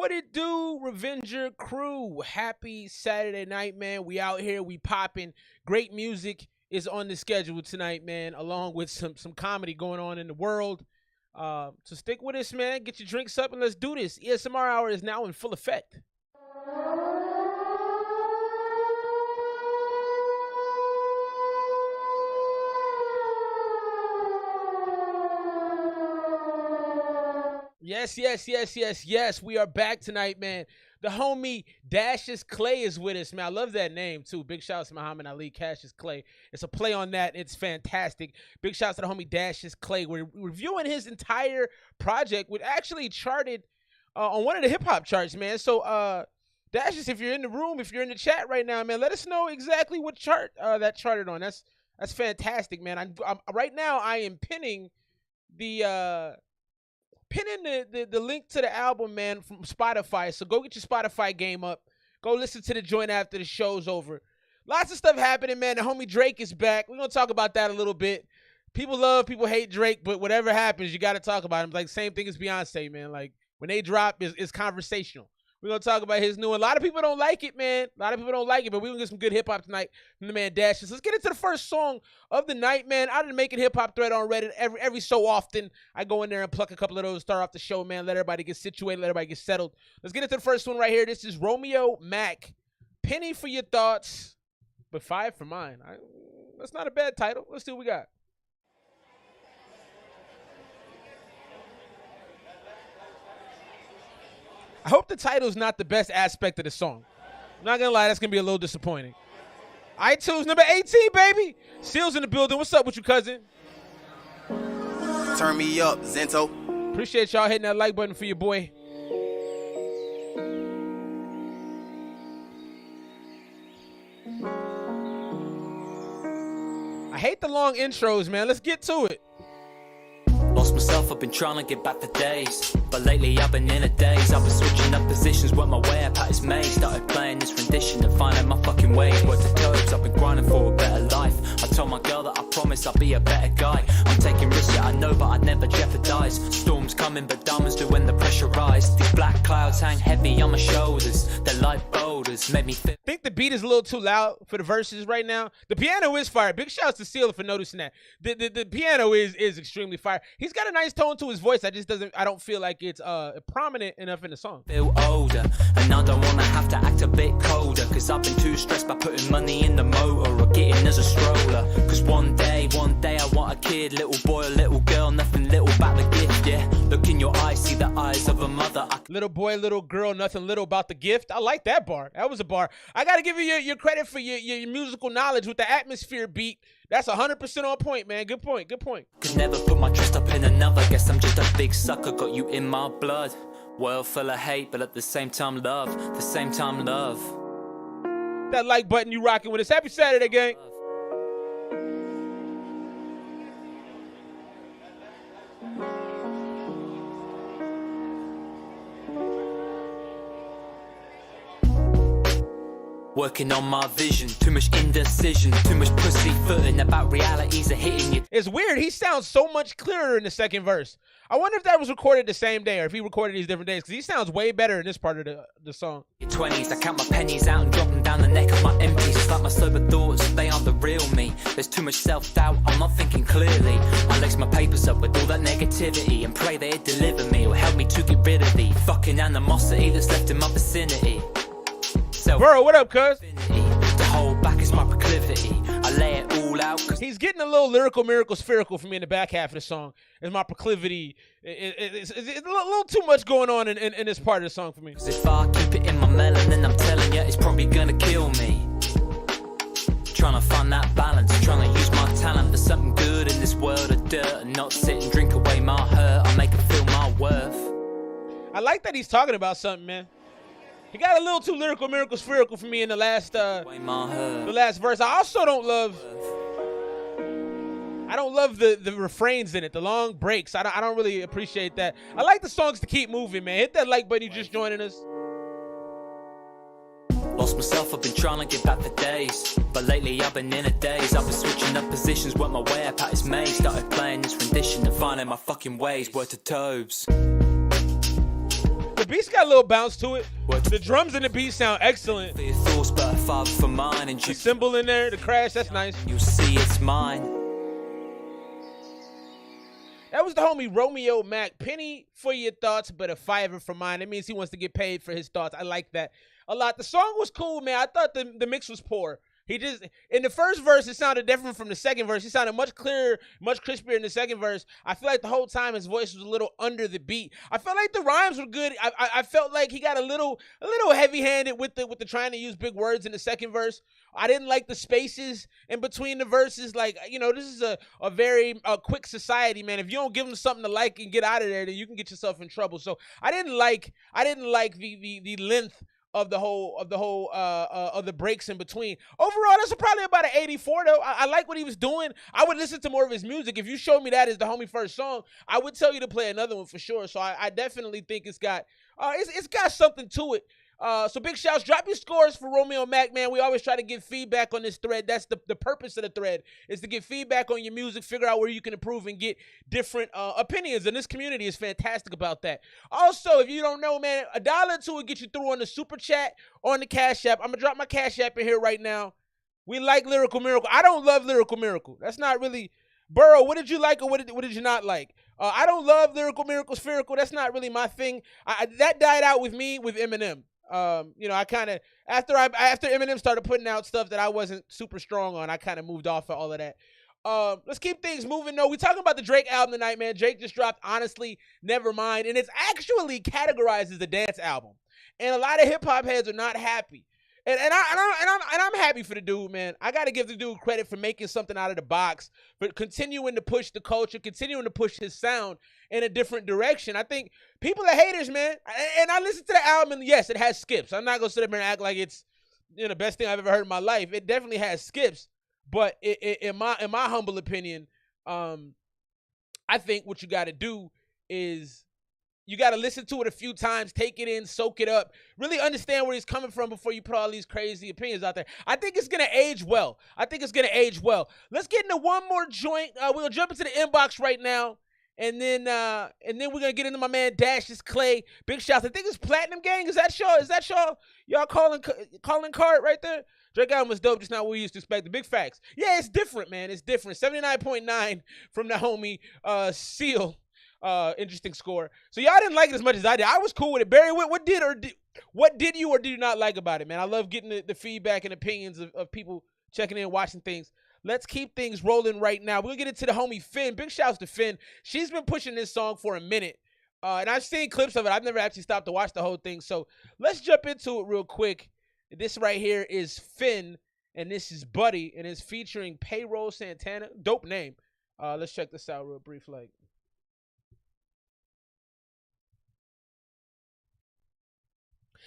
What it do, Revenger crew? Happy Saturday night, man. We out here, we popping. Great music is on the schedule tonight, man, along with some comedy going on in the world. So stick with us, man. Get your drinks up and let's do this. ESMR Hour is now in full effect. Yes. We are back tonight, man. The homie Dashius Clay is with us, man. I love that name, too. Big shouts to Muhammad Ali, Cassius Clay. It's a play on that. It's fantastic. Big shouts to the homie Dashius Clay. We're reviewing his entire project, which actually charted on one of the hip-hop charts, man. So, Dashius, if you're in the room, if you're in the chat right now, man, let us know exactly what chart that charted on. That's fantastic, man. I'm right now, I am pinning the link to the album, man, from Spotify. So go get your Spotify game up. Go listen to the joint after the show's over. Lots of stuff happening, man. The homie Drake is back. We're going to talk about that a little bit. People love, people hate Drake, but whatever happens, you got to talk about him. Like, same thing as Beyonce, man. Like, when they drop, it's conversational. We're going to talk about his new one. A lot of people don't like it, man. A lot of people don't like it, but we're going to get some good hip-hop tonight from the man Dashius. Let's get into the first song of the night, man. I didn't make it hip-hop thread on Reddit. Every so often, I go in there and pluck a couple of those, start off the show, man. Let everybody get situated, let everybody get settled. Let's get into the first one right here. This is Romeo Mac. Penny for your thoughts, but 5 for mine. That's not a bad title. Let's see what we got. I hope the title's not the best aspect of the song. I'm not going to lie, that's going to be a little disappointing. iTunes number 18, baby. Seals in the building. What's up with you, cousin? Turn me up, Zento. Appreciate y'all hitting that like button for your boy. I hate the long intros, man. Let's get to it. Lost myself, I've been trying to get back for days. But lately I've been in a daze. I've been switching up positions, worked my way up at his maze. Started playing this rendition and finding my fucking ways. Worked the curbs, I've been grinding for a better life. I told my girl that I promise I'll be a better guy. I'm taking risks, yeah I know, but I'd never jeopardize. Storms coming, but diamonds do when the pressure rise. These black clouds hang heavy on my shoulders. They're like boulders, made me feel. I think the beat is a little too loud for the verses right now. The piano is fire. Big shouts to Seal for noticing that. The piano is extremely fire. He's got a nice tone to his voice. I don't feel like it's prominent enough in the song. Feel older, and I don't wanna have to act a bit colder. Cause I've been too stressed by putting money in the motor or getting as a stroller. Cause one day I want a kid, little boy or little girl, nothing little about the gift, yeah. Look in your eyes, see the eyes of a mother. Little boy, little girl, nothing little about the gift. I like that bar. That was a bar. I gotta give you your credit for your musical knowledge with the atmosphere beat. That's 100% on point, man. Good point. Could never put my trust up in another. Guess I'm just a big sucker, got you in my blood. World full of hate, but at the same time love. That like button you rocking with us. Happy Saturday, gang. Working on my vision, too much indecision, too much pussyfooting about realities are hitting you. It's weird, he sounds so much clearer in the second verse. I wonder if that was recorded the same day or if he recorded these different days, because he sounds way better in this part of the song. Your 20s, I count my pennies out and drop them down the neck of my empties. It's like my sober thoughts, they aren't the real me. There's too much self-doubt, I'm not thinking clearly. I lace my papers up with all that negativity and pray that it deliver me or help me to get rid of the fucking animosity that's left in my vicinity. Bro, what up, cuz? To hold back is my proclivity. I lay it all out. He's getting a little lyrical, miracle, spherical for me in the back half of the song. It's my proclivity. It's a little too much going on in this part of the song for me. If I keep it in my melon, then I'm telling you, it's probably gonna kill me. Trying to find that balance, trying to use my talent for something good in this world of dirt, and not sit and drink away my hurt. I make it feel my worth. I like that he's talking about something, man. He got a little too lyrical, miracle, spherical for me in the last verse. I also don't love the refrains in it, the long breaks. I don't really appreciate that. I like the songs to keep moving, man. Hit that like button, you just joining us. Lost myself, I've been trying to get back for days. But lately I've been in a daze. I've been switching up positions, worked my way up at his maze. Started playing this rendition and finding my fucking ways. Word to Tobes. The beat's got a little bounce to it. The drums and the beat sound excellent. For your thoughts, but a father for mine, and The cymbal in there, the crash, that's nice. you'll see it's mine. That was the homie Romeo Mac. Penny for your thoughts, but a fiver for mine. That means he wants to get paid for his thoughts. I like that a lot. The song was cool, man. I thought the mix was poor. He just, in the first verse, it sounded different from the second verse. He sounded much clearer, much crispier in the second verse. I feel like the whole time his voice was a little under the beat. I felt like the rhymes were good. I felt like he got a little heavy-handed with the trying to use big words in the second verse. I didn't like the spaces in between the verses. Like, you know, this is a very quick society, man. If you don't give them something to like and get out of there, then you can get yourself in trouble. So I didn't like the length of the breaks in between. Overall, that's probably about an 84 though. I like what he was doing. I would listen to more of his music. If you showed me that as the homie first song, I would tell you to play another one for sure. So I definitely think it's got something to it. So big shouts. Drop your scores for Romeo Mac, man. We always try to give feedback on this thread. That's the purpose of the thread, is to get feedback on your music, figure out where you can improve and get different opinions. And this community is fantastic about that. Also, if you don't know, man, $1 or $2 will get you through on the super chat or on the Cash App. I'm going to drop my Cash App in here right now. We like Lyrical Miracle. I don't love Lyrical Miracle. That's not really... Burrow, what did you like or what did you not like? I don't love Lyrical Miracle Spherical. That's not really my thing. That died out with me with Eminem. You know, I kind of, after Eminem started putting out stuff that I wasn't super strong on, I kind of moved off of all of that. Let's keep things moving. No, we're talking about the Drake album tonight, man. Drake just dropped Honestly Nevermind, and it's actually categorized as a dance album. And a lot of hip hop heads are not happy. And I'm happy for the dude, man. I got to give the dude credit for making something out of the box, for continuing to push the culture, continuing to push his sound in a different direction. I think people are haters, man. And I listened to the album, and yes, it has skips. I'm not going to sit up here and act like it's, you know, the best thing I've ever heard in my life. It definitely has skips. But in my humble opinion, I think what you got to do is you got to listen to it a few times, take it in, soak it up, really understand where he's coming from before you put all these crazy opinions out there. I think it's going to age well. Let's get into one more joint. We'll jump into the inbox right now, and then we're going to get into my man Dashius Clay. Big shouts. I think it's Platinum Gang. Is that y'all? Y'all calling card right there? Drake album was dope, just not what we used to expect. The big facts. Yeah, it's different, man. It's different. 79.9 from the homie Seal. Interesting score. So y'all didn't like it as much as I did. I was cool with it. Barry, what did you not like about it, man? I love getting the feedback and opinions of people checking in, watching things. Let's keep things rolling right now. We're going to get into the homie Finn. Big shouts to Finn. She's been pushing this song for a minute. And I've seen clips of it. I've never actually stopped to watch the whole thing. So let's jump into it real quick. This right here is Finn, and this is Buddy, and it's featuring Payroll Santana. Dope name. Let's check this out real brief.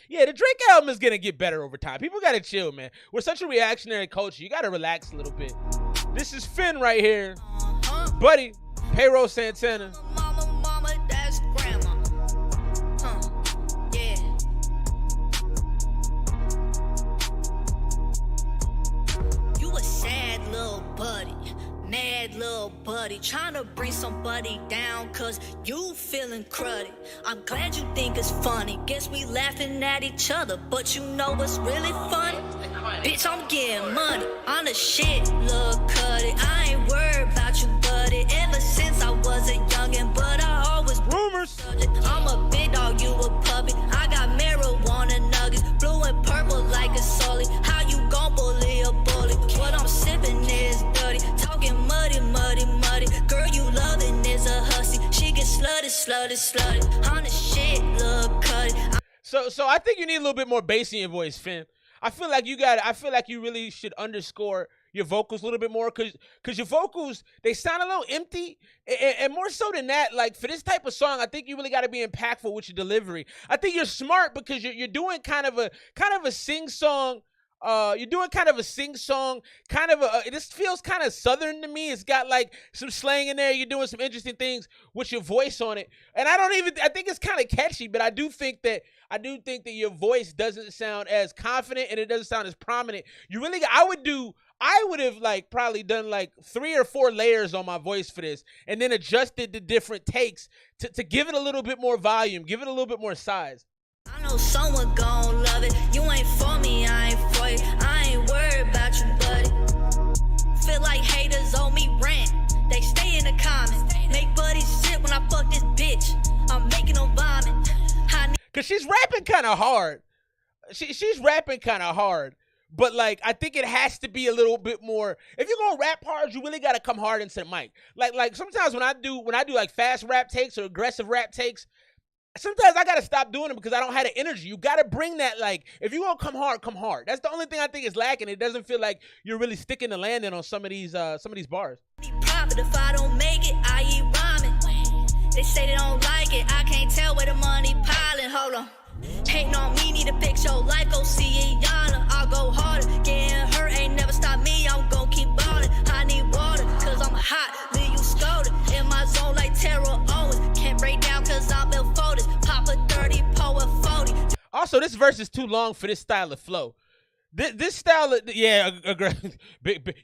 Yeah, the Drake album is going to get better over time. People got to chill, man. We're such a reactionary culture. You got to relax a little bit. This is Finn right here. Buddy, Payroll Santana. Mama, that's grandma. Yeah. You a sad little buddy. Mad little buddy, trying to bring somebody down cause you feeling cruddy. I'm glad you think it's funny. Guess we laughing at each other, but you know what's really funny? Bitch, I'm getting money. I'm the shit, little cuddy. I ain't worried about you, buddy. Ever since I was a youngin', but I always rumors. I'm a big dog, you a puppy. I got marijuana nuggets, blue and purple like a sully. How you gon' bully a bully? What I'm sipping is dirty. Talking muddy. Girl, you loving is a hussy. She get slutty. On the shit, look cutty. So I think you need a little bit more bass in your voice, Finn. I feel like you really should underscore your vocals a little bit more, cause your vocals, they sound a little empty, and more so than that, like for this type of song, I think you really got to be impactful with your delivery. I think you're smart because you're doing kind of a sing song. You're doing kind of a sing-song, this feels kind of southern to me. It's got like some slang in there. You're doing some interesting things with your voice on it. And I think it's kind of catchy, but I do think that your voice doesn't sound as confident and it doesn't sound as prominent. I would have like probably done like 3 or 4 layers on my voice for this and then adjusted the different takes to give it a little bit more volume, give it a little bit more size. know someone gon' love it. You ain't for me, I ain't for you. I ain't worried about you, buddy. Feel like haters owe me rent. They stay in the comments. Make buddies shit when I fuck this bitch. I'm making them vomit. Cause she's rapping kind of hard. She's rapping kind of hard. But like, I think it has to be a little bit more. If you're gonna rap hard, you really gotta come hard into the mic. Like sometimes when I do like fast rap takes or aggressive rap takes, sometimes I gotta stop doing them because I don't have the energy. You gotta bring that, like, if you gonna come hard, come hard. That's the only thing I think is lacking. It doesn't feel like you're really sticking the landing on some of these bars. Profit if I don't make it, I eat ramen. They say they don't like it. I can't tell where the money piling. Hold on. Hating on me, need to fix your life, go see it, Yana. I'll go harder, getting hurt ain't never stop me, I'm gon' keep ballin'. I need water, cause I'm hot, leave you scolded. In my zone like Terrell Owens, can't break down cause I'm built for this. Pop a 30, poet 40. Also, this verse is too long for this style of flow. This style of, yeah, aggressive.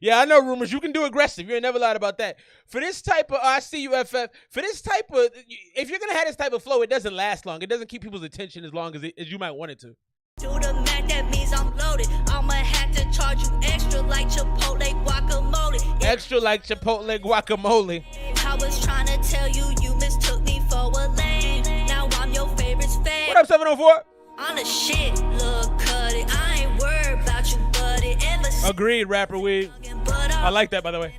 Yeah, I know, Rumors. You can do aggressive. You ain't never lied about that. For this type of, I see you, FF. For this type of, if you're going to have this type of flow, it doesn't last long. It doesn't keep people's attention as long as you might want it to. Do the math, that means I'm loaded. I'ma have to charge you extra like Chipotle guacamole. Extra like Chipotle guacamole. I was trying to tell you, you mistook me for a lame. Now I'm your favorite fan. What up, 704? On the shit, look, cut it. I ain't worried about you, buddy. Agreed, Rapper Weed. I like that, by the way.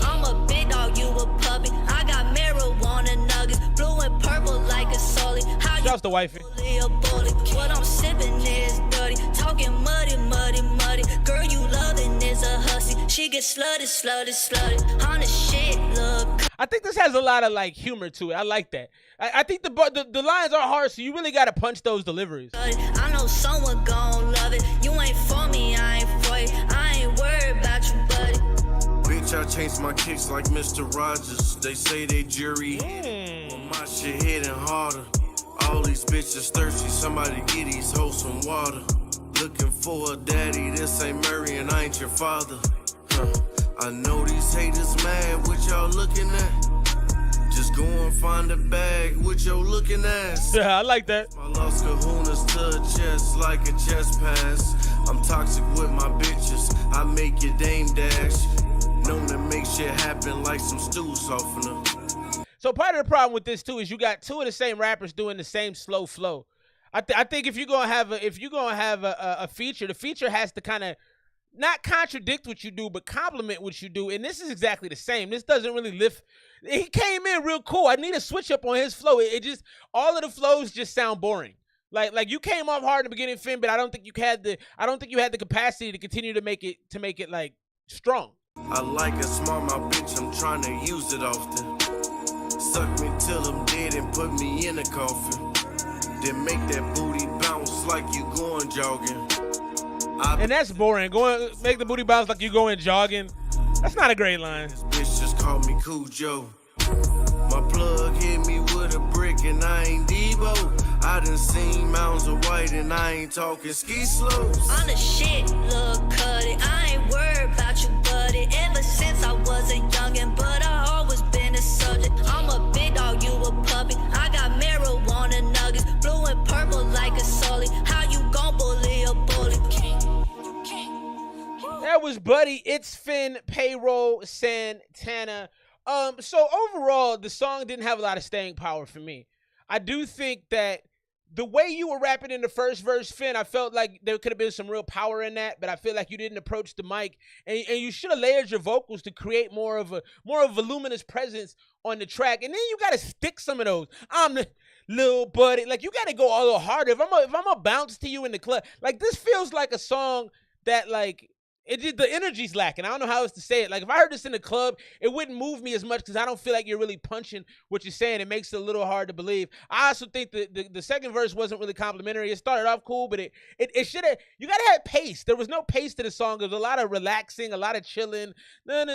I'm a big dog, you a puppy. I got marijuana nuggets, blue and purple like a solid. Shouts to wifey. What I'm sipping is dirty, talking muddy. Girl, you loving is a hussy. She gets slutty. On the shit, look. I think this has a lot of like humor to it. I like that. I think the lines are hard, so you really got to punch those deliveries. I know someone gon' love it. You ain't for me, I ain't for you. I ain't worried about you, buddy. Bitch, I changed my kicks like Mr. Rogers. They say they jury. Well, my shit hitting harder. All these bitches thirsty. Somebody get these hoes some water. Looking for a daddy. This ain't Murray and I ain't your father. I know these haters mad. What y'all looking at? Just go and find a bag with your looking ass. Yeah, I like that. I lost kahunas to a chest like a chest pass. I'm toxic with my bitches. I make your dame dash. Known to make shit happen like some stew softener. So part of the problem with this too is you got two of the same rappers doing the same slow flow. I think if you're gonna have a feature, the feature has to kind of not contradict what you do, but complement what you do. And this is exactly the same. This doesn't really lift. He came in real cool. I need a switch up on his flow. It just, all of the flows just sound boring. Like you came off hard in the beginning, Finn, but I don't think you had the capacity to continue to make it like strong. I like a small my bitch. I'm trying to use it often. Suck me till I'm dead and put me in a coffin. Then make that booty bounce like you going jogging. And that's boring. Make the booty bounce like you going jogging. That's not a great line. This bitch just called me Cool Joe. My plug hit me with a brick and I ain't Debo. I done seen mounds of white and I ain't talking ski slopes. On the shit, look, cut it. I ain't worried about you, buddy. Ever since I was a youngin', but I always been a subject. I'm a big dog, you a puppy. I got marijuana nuggets, blue and purple like a solid. How you gon' bully a bully? That was Buddy, It's Finn, Payroll, Santana. So overall, the song didn't have a lot of staying power for me. I do think that the way you were rapping in the first verse, Finn, I felt like there could have been some real power in that, but I feel like you didn't approach the mic, and you should have layered your vocals to create more of a voluminous presence on the track. And then you got to stick some of those. I'm the little buddy. Like, you got to go a little harder. If I'm a bounce to you in the club, like, this feels like a song that, like, the energy's lacking. I don't know how else to say it. Like, if I heard this in the club, it wouldn't move me as much because I don't feel like you're really punching what you're saying. It makes it a little hard to believe. I also think the second verse wasn't really complimentary. It started off cool, but it should have, you got to have pace. There was no pace to the song. There was a lot of relaxing, a lot of chilling. And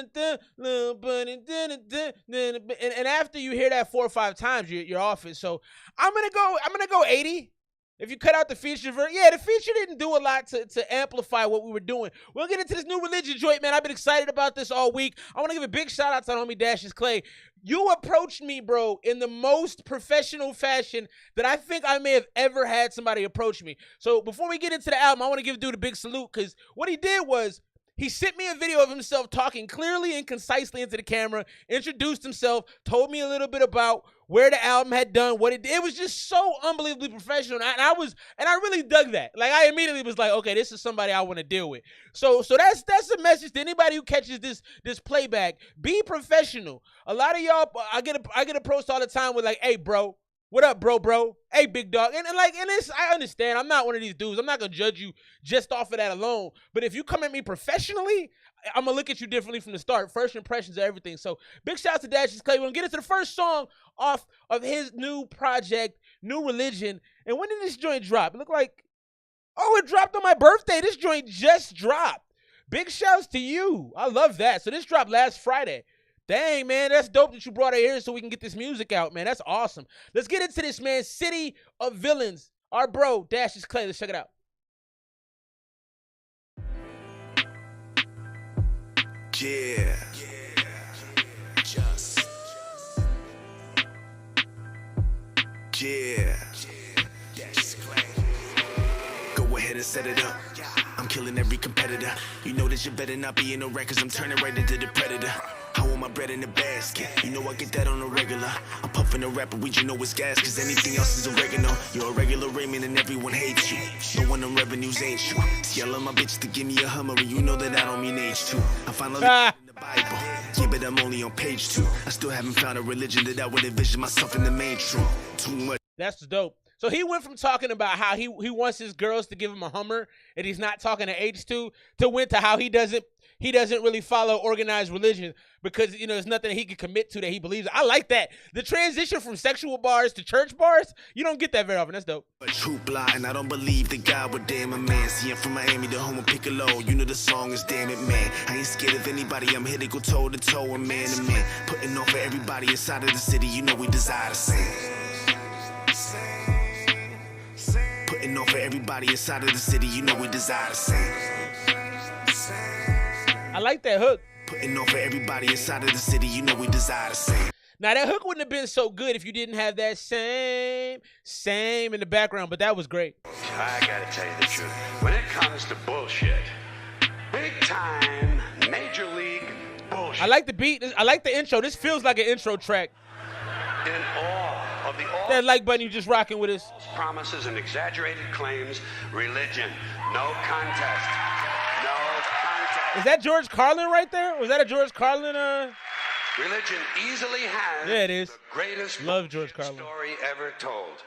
after you hear that 4 or 5 times, you're off it. So I'm going to go 80. If you cut out the feature verse, yeah, the feature didn't do a lot to amplify what we were doing. We'll get into this new religion joint, man. I've been excited about this all week. I want to give a big shout out to homie Dashius Clay. You approached me, bro, in the most professional fashion that I think I may have ever had somebody approach me. So before we get into the album, I want to give dude a big salute, because what he did was he sent me a video of himself talking clearly and concisely into the camera, introduced himself, told me a little bit about where the album had done, what it did. It was just so unbelievably professional, and I really dug that. Like, I immediately was like, okay, this is somebody I want to deal with. So that's a message to anybody who catches this playback. Be professional. A lot of y'all, I get approached all the time with like, hey, bro. What up, bro? Hey, big dog. And it's, I understand. I'm not one of these dudes. I'm not going to judge you just off of that alone. But if you come at me professionally, I'm going to look at you differently from the start. First impressions are everything. So big shout out to Dashius Clay. We're going to get into the first song off of his new project, New Religion. And when did this joint drop? It looked like, oh, it dropped on my birthday. This joint just dropped. Big shouts to you. I love that. So this dropped last Friday. Dang, man, that's dope that you brought it here so we can get this music out, man. That's awesome. Let's get into this, man. City of Villains. Our bro, Dashius Clay. Let's check it out. Yeah. Just. Yeah. Dashius Clay. Go ahead and set it up. I'm killing every competitor. You know that you better not be in no records. I'm turning right into the predator. I want my bread in the basket. You know I get that on a regular. I'm puffing a rapper, weed, you know it's gas, cause anything else is oregano. You're a regular Raymond and everyone hates you. No one on revenues ain't you. Yelling my bitch to give me a Hummer, and you know that I don't mean age 2. I finally in the Bible. Yeah, but I'm only on page 2. I still haven't found a religion that I would envision myself in the mainstream. Too much. That's dope. So he went from talking about how he wants his girls to give him a Hummer and he's not talking to H2 to went to how he doesn't really follow organized religion because, you know, there's nothing that he can commit to that he believes in. I like that. The transition from sexual bars to church bars, you don't get that very often. That's dope. A true blind, and I don't believe that God would damn a man. See, I'm from Miami, the home of Piccalo. You know the song is Damn It, Man. I ain't scared of anybody. I'm here to go toe to toe and man to man. Putting on for everybody inside of the city. You know we desire the same. Putting on for everybody inside of the city. You know we desire the same. I like that hook. Putting on for everybody inside of the city, you know we desire the same. Now, that hook wouldn't have been so good if you didn't have that same in the background, but that was great. I gotta tell you the truth. When it comes to bullshit, big time, major league bullshit. I like the beat. I like the intro. This feels like an intro track. In awe of the all that like button you just rocking with us. Promises and exaggerated claims, religion, no contest. No contest. Is that George Carlin right there? Was that a George Carlin? Religion easily has yeah, it is. The greatest Love George Carlin. story ever told.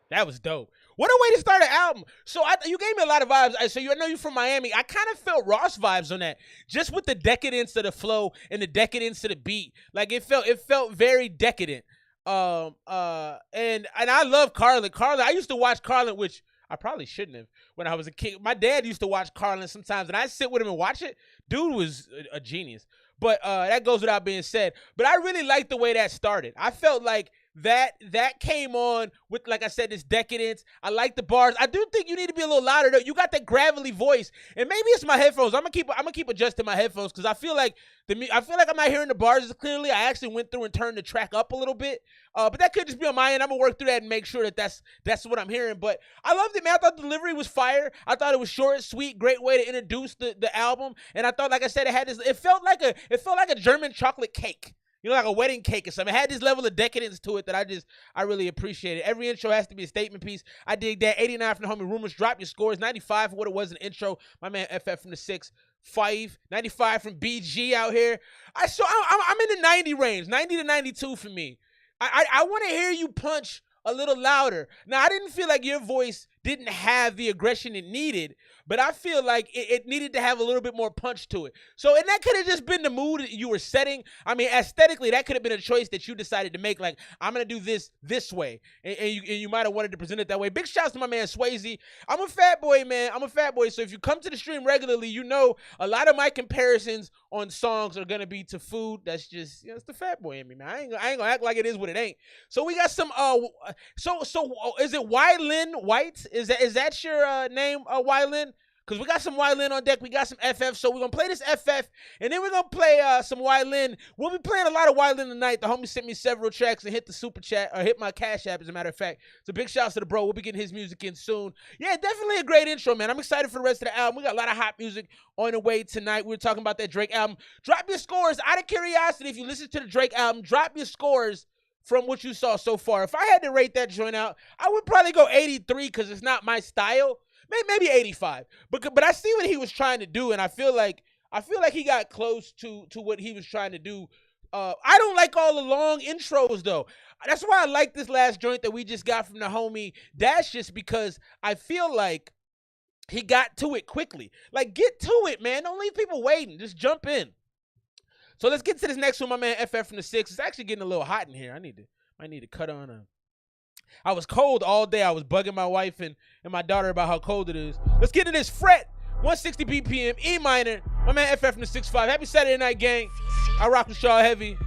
That was dope. What a way to start an album. So you gave me a lot of vibes. So I know you're from Miami. I kind of felt Ross vibes on that. Just with the decadence of the flow and the decadence of the beat. Like it felt very decadent. And I love Carlin. I used to watch Carlin, which I probably shouldn't have when I was a kid. My dad used to watch Carlin sometimes, and I sit with him and watch it. Dude was a genius. But that goes without being said. But I really liked the way that started. I felt like that came on with, like I said, this decadence. I like the bars. I do think you need to be a little louder though. You got that gravelly voice, and maybe it's my headphones. I'm gonna keep adjusting my headphones because I feel like I'm not hearing the bars as clearly. I actually went through and turned the track up a little bit, but that could just be on my end. I'm gonna work through that and make sure that that's what I'm hearing. But I loved it, man. I thought the delivery was fire. I thought it was short, sweet, great way to introduce the album. And I thought, like I said, it had this. It felt like a German chocolate cake. You know, like a wedding cake or something. It had this level of decadence to it that I really appreciate it. Every intro has to be a statement piece. I dig that. 89 from the homie Rumors. Drop your scores. 95 for what it was in the intro. My man FF from the 6. 5. 95 from BG out here. I'm in the 90 range. 90 to 92 for me. I want to hear you punch a little louder. Now, I didn't feel like your voice didn't have the aggression it needed, but I feel like it needed to have a little bit more punch to it. So, and that could have just been the mood that you were setting. I mean, aesthetically, that could have been a choice that you decided to make. Like, I'm going to do this way. And you might have wanted to present it that way. Big shouts to my man Swayze. I'm a fat boy, man. I'm a fat boy. So if you come to the stream regularly, you know a lot of my comparisons on songs are going to be to food. That's just, it's the fat boy in me, man. I ain't going to act like it is what it ain't. So we got some, so is it Wylin White? Is that your name, Wylin? Because we got some Wylin on deck. We got some FF. So we're going to play this FF, and then we're going to play some Wylin. We'll be playing a lot of Wylin tonight. The homie sent me several tracks and hit the super chat, or hit my Cash App, as a matter of fact. So big shouts to the bro. We'll be getting his music in soon. Yeah, definitely a great intro, man. I'm excited for the rest of the album. We got a lot of hot music on the way tonight. We were talking about that Drake album. Drop your scores. Out of curiosity, if you listen to the Drake album, drop your scores from what you saw so far. If I had to rate that joint out, I would probably go 83 because it's not my style. Maybe 85. But I see what he was trying to do, and I feel like he got close to what he was trying to do. I don't like all the long intros though. That's why I like this last joint that we just got from the homie Dashius, because I feel like he got to it quickly. Like, get to it, man. Don't leave people waiting. Just jump in. So let's get to this next one, my man FF from the 6. It's actually getting a little hot in here. I might need to cut on a. I was cold all day. I was bugging my wife and my daughter about how cold it is. Let's get into this. Fret, 160 BPM, E minor. My man FF from the 6'5". Happy Saturday night, gang. I rock with y'all heavy.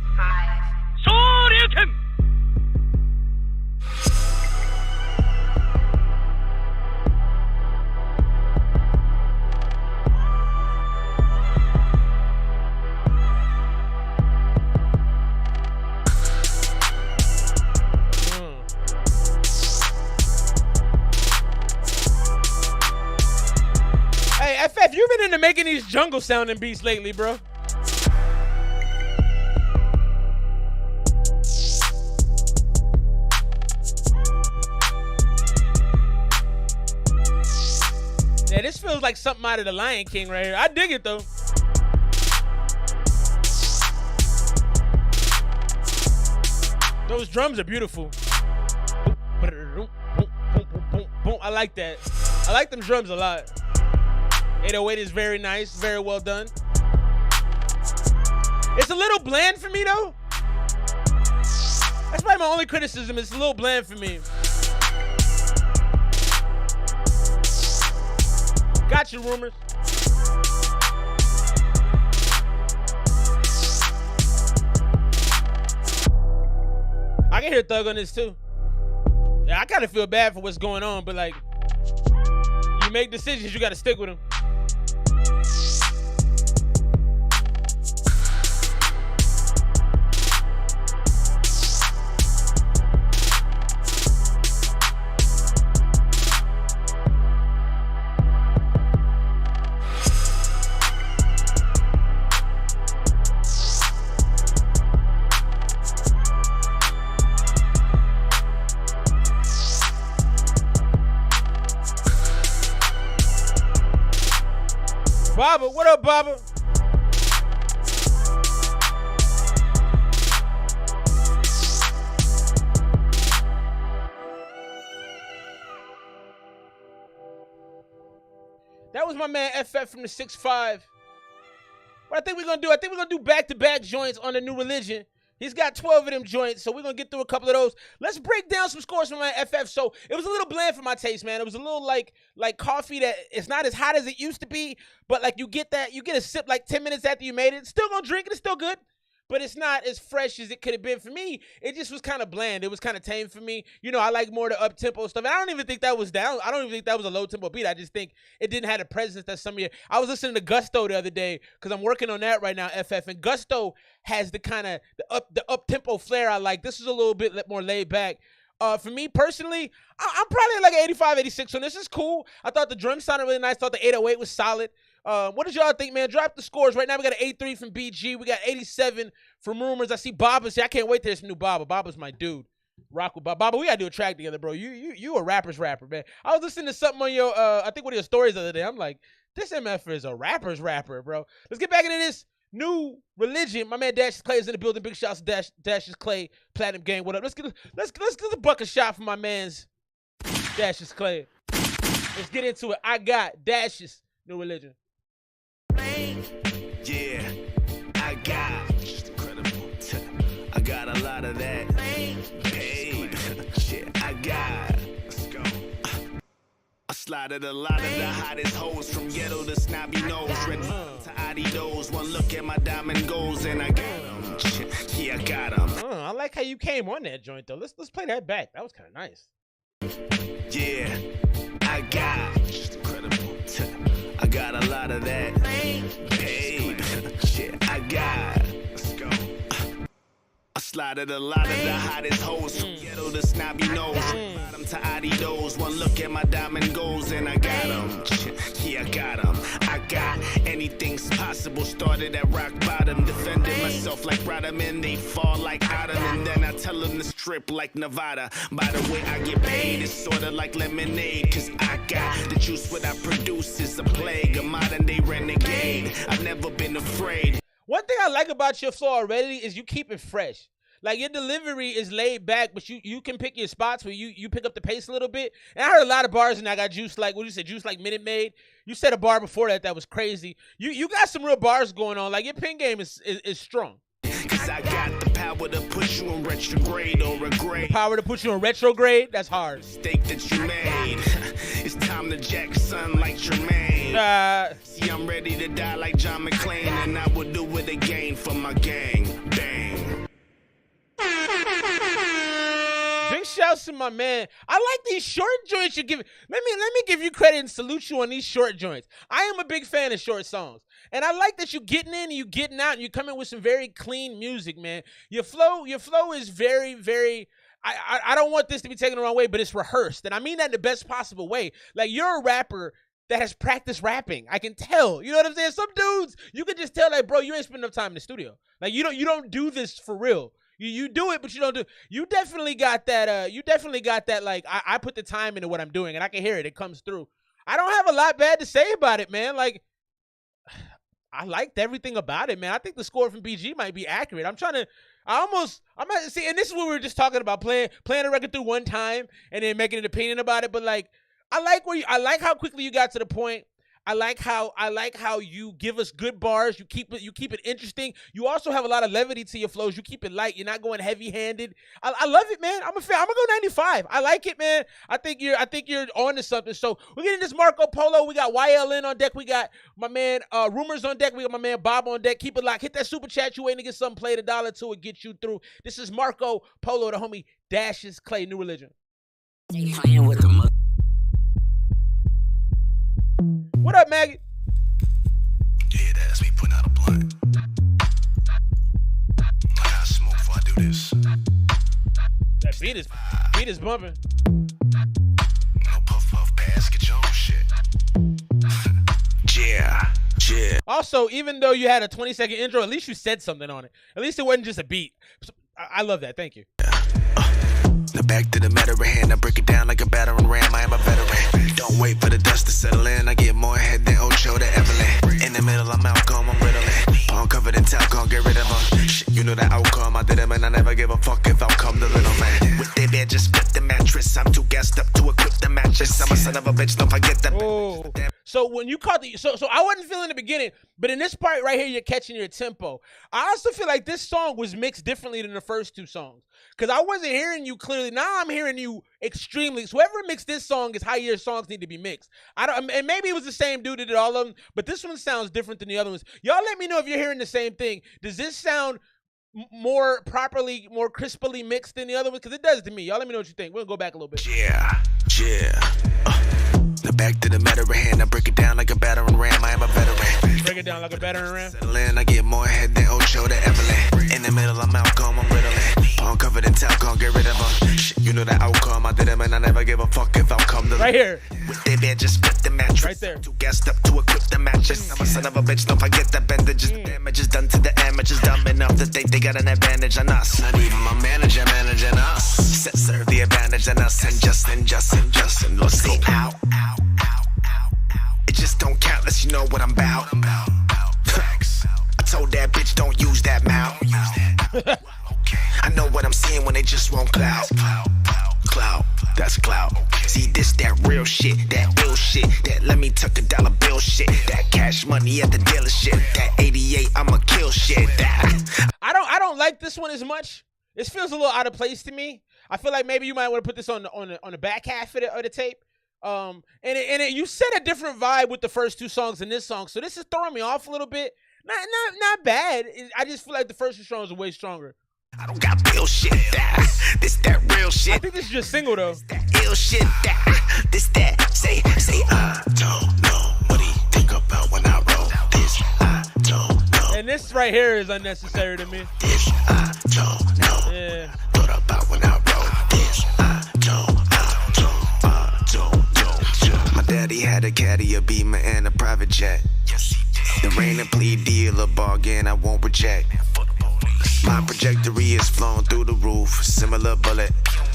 FF, you've been into making these jungle sounding beats lately, bro. Yeah, this feels like something out of The Lion King right here. I dig it, though. Those drums are beautiful. I like that. I like them drums a lot. 808 is very nice, very well done. It's a little bland for me, though. That's probably my only criticism. It's a little bland for me. Got you, rumors. I can hear Thug on this, too. Yeah, I kind of feel bad for what's going on, but, like, you make decisions, you got to stick with them. Baba, what up, Baba? That was my man FF from the 6'5". What I think we're gonna do back-to-back joints on the New Religion. He's got 12 of them joints, so we're going to get through a couple of those. Let's break down some scores from my FF. So it was a little bland for my taste, man. It was a little like coffee that it's not as hot as it used to be, but like you get a sip like 10 minutes after you made it. Still going to drink it. It's still good, but it's not as fresh as it could have been. For me, it just was kind of bland. It was kind of tame for me. You know, I like more the up-tempo stuff. And I don't even think that was down. I don't even think that was a low-tempo beat. I just think it didn't have the presence that some of you. I was listening to Gusto the other day because I'm working on that right now, FF. And Gusto has the kind of the up-tempo flair I like. This is a little bit more laid back. For me personally, I'm probably like 85, 86 on this. Is cool. I thought the drums sounded really nice. Thought the 808 was solid. What did y'all think, man? Drop the scores. Right now we got an 83 from BG. We got 87 from Rumors. I see Baba's here. I can't wait to hear some new Baba. Baba's my dude. Rock with Baba. Baba, we gotta do a track together, bro. You a rapper's rapper, man. I was listening to something on your I think one of your stories the other day. I'm like, this MF is a rapper's rapper, bro. Let's get back into this New Religion. My man Dashius Clay is in the building. Big shouts to Dashius Clay, Platinum Gang. What up? Let's get a bucket shot from my man's Dashius Clay. Let's get into it. I got Dashius, New Religion. Yeah, I got. Just incredible. I got a lot of that. Paid. Shit, I got. Let's go. I slided a lot of the hottest hoes from ghetto to snobby nose. Red to Adidas. One look at my diamond goals and I got them. Yeah, I got them. I like how you came on that joint though. Let's play that back. That was kind of nice. Yeah, I got. Just incredible. I got a lot of that. Paid. Shit, I got. Let's go. I slided a lot of the hottest hoes from ghetto to snobby nose. Bottom to Adidas. One look at my diamond goals and I got them. Yeah, I got them. I got anything's possible. Started at rock bottom. Defended myself like Rodman. They fall like Autumn. And then I tell them to strip like Nevada. By the way, I get paid. It's sorta like lemonade. Cause I got the juice. What I produce is a plague. A modern day renegade. I've never been afraid. One thing I like about your flow already is you keep it fresh. Like your delivery is laid back, but you can pick your spots where you pick up the pace a little bit. And I heard a lot of bars and I got juice like, what you said, juice like Minute Maid. You said a bar before that was crazy. You got some real bars going on. Like your pen game is strong. Cause I got the power to put you in retrograde or regret. Power to put you in retrograde? That's hard. Mistake that you made. It's time to jack son like Jermaine. See, I'm ready to die like John McClane, and I will do it again for my gang. Bang. Big shouts to my man. I like these short joints you're giving. Let me give you credit and salute you on these short joints. I am a big fan of short songs. And I like that you getting in and you getting out and you coming with some very clean music, man. Your flow is very, very, I don't want this to be taken the wrong way, but it's rehearsed. And I mean that in the best possible way. Like you're a rapper that has practiced rapping. I can tell. You know what I'm saying? Some dudes, you can just tell like, bro, you ain't spending enough time in the studio. Like you don't do this for real. You do it, but you don't do. You definitely got that. Like I put the time into what I'm doing, and I can hear it. It comes through. I don't have a lot bad to say about it, man. Like I liked everything about it, man. I think the score from BG might be accurate. I'm gonna see, and this is what we were just talking about, playing a record through one time and then making an opinion about it. But like, I like how quickly you got to the point. I like how you give us good bars. You keep it interesting. You also have a lot of levity to your flows. You keep it light. You're not going heavy-handed. I love it, man. I'm a fan. I'm gonna go 95. I like it, man. I think you're on to something. So we're getting this Marco Polo. We got YLN on deck. We got my man Rumors on deck. We got my man Bob on deck. Keep it locked. Hit that super chat. You waiting to get something played $1 to it. Get you through. This is Marco Polo, the homie Dashius Clay, New Religion. What up, Maggie? Yeah, that's me putting out a blunt. I gotta smoke before I do this. That beat is bumping. No puff pass, get your own shit. Yeah. Also, even though you had a 20-second intro, at least you said something on it. At least it wasn't just a beat. So, I love that. Thank you. Now back to the matter at hand. I break it down like a battering ram. I am a veteran. Don't wait for the dust to settle in. I get more head than Ocho to Evelyn. In the middle, I'm Malcolm, I'm riddling. Palm covered in talcum, get rid of them. Shit, you know the outcome. I did them and I never give a fuck if I'll come the little man. With their bed, just flip the mattress. I'm too gassed up to equip the mattress. I'm a son of a bitch, don't forget the. Oh. So when you caught so I wasn't feeling the beginning, but in this part right here, you're catching your tempo. I also feel like this song was mixed differently than the first two songs. Because I wasn't hearing you clearly. Now I'm hearing you extremely. So whoever mixed this song is how your songs need to be mixed. And maybe it was the same dude that did all of them, but this one sounds different than the other ones. Y'all let me know if you're hearing the same thing. Does this sound more properly, more crisply mixed than the other ones? Because it does to me. Y'all let me know what you think. We'll go back a little bit. Yeah. Now back to the matter at hand. I break it down like a battering ram. I am a veteran. Break it down like a battering ram. Settle in, I get more head than Ocho to Evelyn. In the middle, I'm Malcolm, I'm riddling. Palm covered in talcum, get rid of them. Shit, you know the outcome. I did them and I never give a fuck if I'll come to right here. With their bed, just flip the mattress. Right there. Too gassed up to equip the mattress. I'm a son of a bitch, don't forget the bandages. The damage is done to the amateurs. Dumb enough that they got an advantage on us. Not even my manager managing us. Set serve the advantage on us. And Justin. Let's go out. It just don't count unless you know what I'm about. I told that bitch don't use that mouth. I know what I'm seeing when they just won't clout. clout, that's clout. See, this that real shit, that ill shit, that let me tuck $1 bill shit, that cash money at the dealership, that 88 I'ma kill shit. That I don't like this one as much. This feels a little out of place to me. I feel like maybe you might want to put this on the back half of the tape. You set a different vibe with the first 2 songs in this song, so this is throwing me off a little bit. Not bad. I just feel like the first 2 songs are way stronger. I don't got bill shit, this that real shit. I think this is just single though. That ill shit, this that say I don't know what he think about when I roll this. I don't know. And this right here is unnecessary to me. This I don't know. Yeah. What about when I roll this? I don't know. My daddy had a caddy, a Beamer, and a private jet. Yes, he did. The rain and plea deal, a bargain I won't reject. My trajectory is flown through the roof, similar bullet.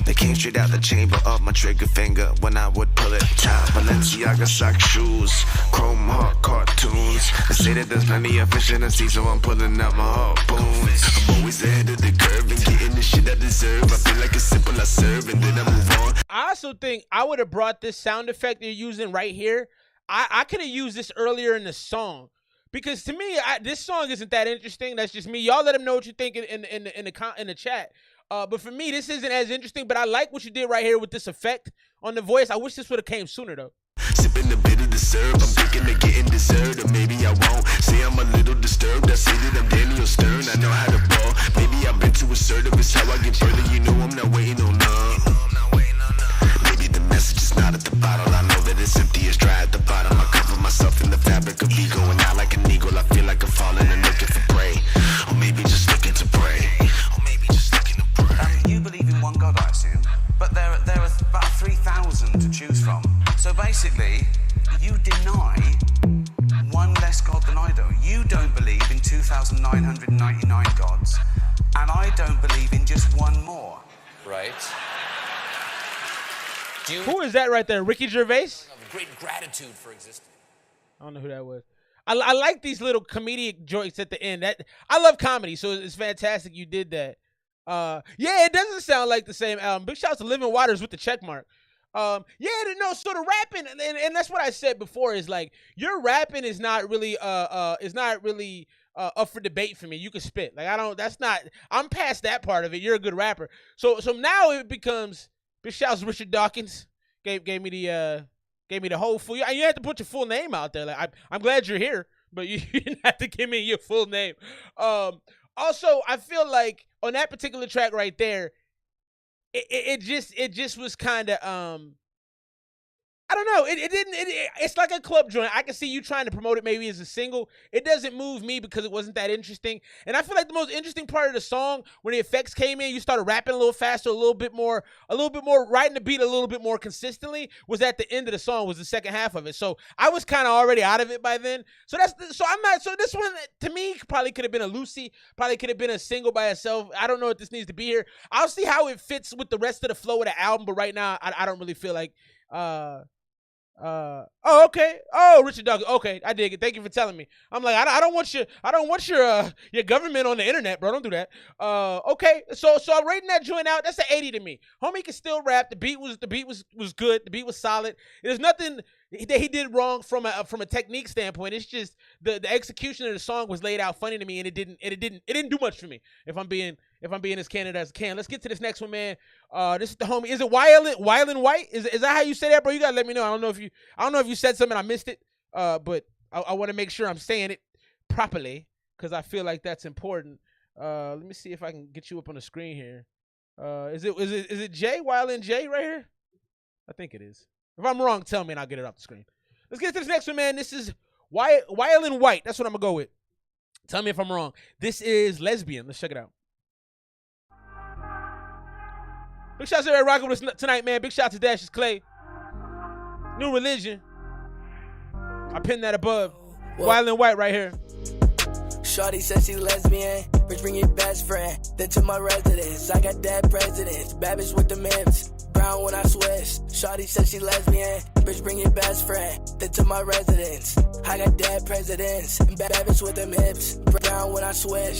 They came straight out the chamber of my trigger finger when I would pull it. Balenciaga sock shoes, chrome heart cartoons. They say that there's plenty of fish in the sea, so I'm pulling out my harpoons. I'm always ahead of the curve and getting the shit I deserve. I feel like it's simple, I serve and then I move on. I also think I would have brought this sound effect you're using right here. I could have used this earlier in the song. Because to me, this song isn't that interesting. That's just me. Y'all let them know what you think in the chat. But for me, this isn't as interesting. But I like what you did right here with this effect on the voice. I wish this would have came sooner though. Sipping a bit of the syrup, I'm thinking of getting dessert, or maybe I won't. Say I'm a little disturbed. I say that I'm Daniel Stern. I know how to ball. Maybe I've been too assertive. It's how I get further. You know I'm not waiting on none. Maybe the message is not at the bottle. I know that it's empty, it's dry at the bottom. I cover myself in the fabric of ego, and out like an eagle. I feel like I'm falling and looking for prey, or maybe just looking to pray, or maybe just looking to pray. You believe in one God, I assume, but there are about 3,000 to choose from. So basically, you deny one less God than I do. You don't believe in 2,999 gods, and I don't believe in just one more. Right. Who is that right there? Ricky Gervais? Great gratitude for existing. I don't know who that was. I like these little comedic jokes at the end. I love comedy, so it's fantastic you did that. Yeah, it doesn't sound like the same album. Big shout out to Living Waters with the check mark. So the rapping, and that's what I said before, is like your rapping is not really up for debate for me. You can spit. Like I'm past that part of it. You're a good rapper. So now it becomes big shouts to Richard Dawkins. Gave me the whole full. You have to put your full name out there. Like I'm glad you're here, but you didn't have to give me your full name. Also, I feel like on that particular track right there, it just was kind of I don't know. It's like a club joint. I can see you trying to promote it maybe as a single. It doesn't move me because it wasn't that interesting. And I feel like the most interesting part of the song, when the effects came in, you started rapping a little faster, a little bit more riding the beat a little bit more consistently, was at the end of the song, was the second half of it. So I was kind of already out of it by then. So this one to me probably could have been a Lucy, probably could have been a single by itself. I don't know if this needs to be here. I'll see how it fits with the rest of the flow of the album, but right now I don't really feel like okay. Oh, Richard Dawkins. Okay, I dig it. Thank you for telling me. I'm like, I don't want your government on the internet, bro. Don't do that. Okay. So I'm rating that joint out. That's an 80 to me. Homie can still rap. The beat was good. The beat was solid. There's nothing that he did wrong from a technique standpoint. It's just the execution of the song was laid out funny to me, and it didn't do much for me. If I'm being as candid as I can. Let's get to this next one, man. This is the homie. Is it Wyland White? Is that how you say that, bro? You gotta let me know. I don't know if you said something, I missed it. But I want to make sure I'm saying it properly because I feel like that's important. Let me see if I can get you up on the screen here. Is it J? Wyland J right here? I think it is. If I'm wrong, tell me and I'll get it off the screen. Let's get to this next one, man. This is Wyland White. That's what I'm gonna go with. Tell me if I'm wrong. This is Lesbian. Let's check it out. Big shout out to everybody rocking with us tonight, man. Big shout out to Dashius Clay. New Religion. I pinned that above. Wyland White right here. Shorty said she lesbian. Bitch, bring your best friend. Then to my residence. I got dead presidents. Bad bitch with the mims. Brown when I switch. Shorty said she lesbian. Bitch, bring your best friend. Then to my residence. I got dead presidents. Bad bitch with them hips. Brown when I switch.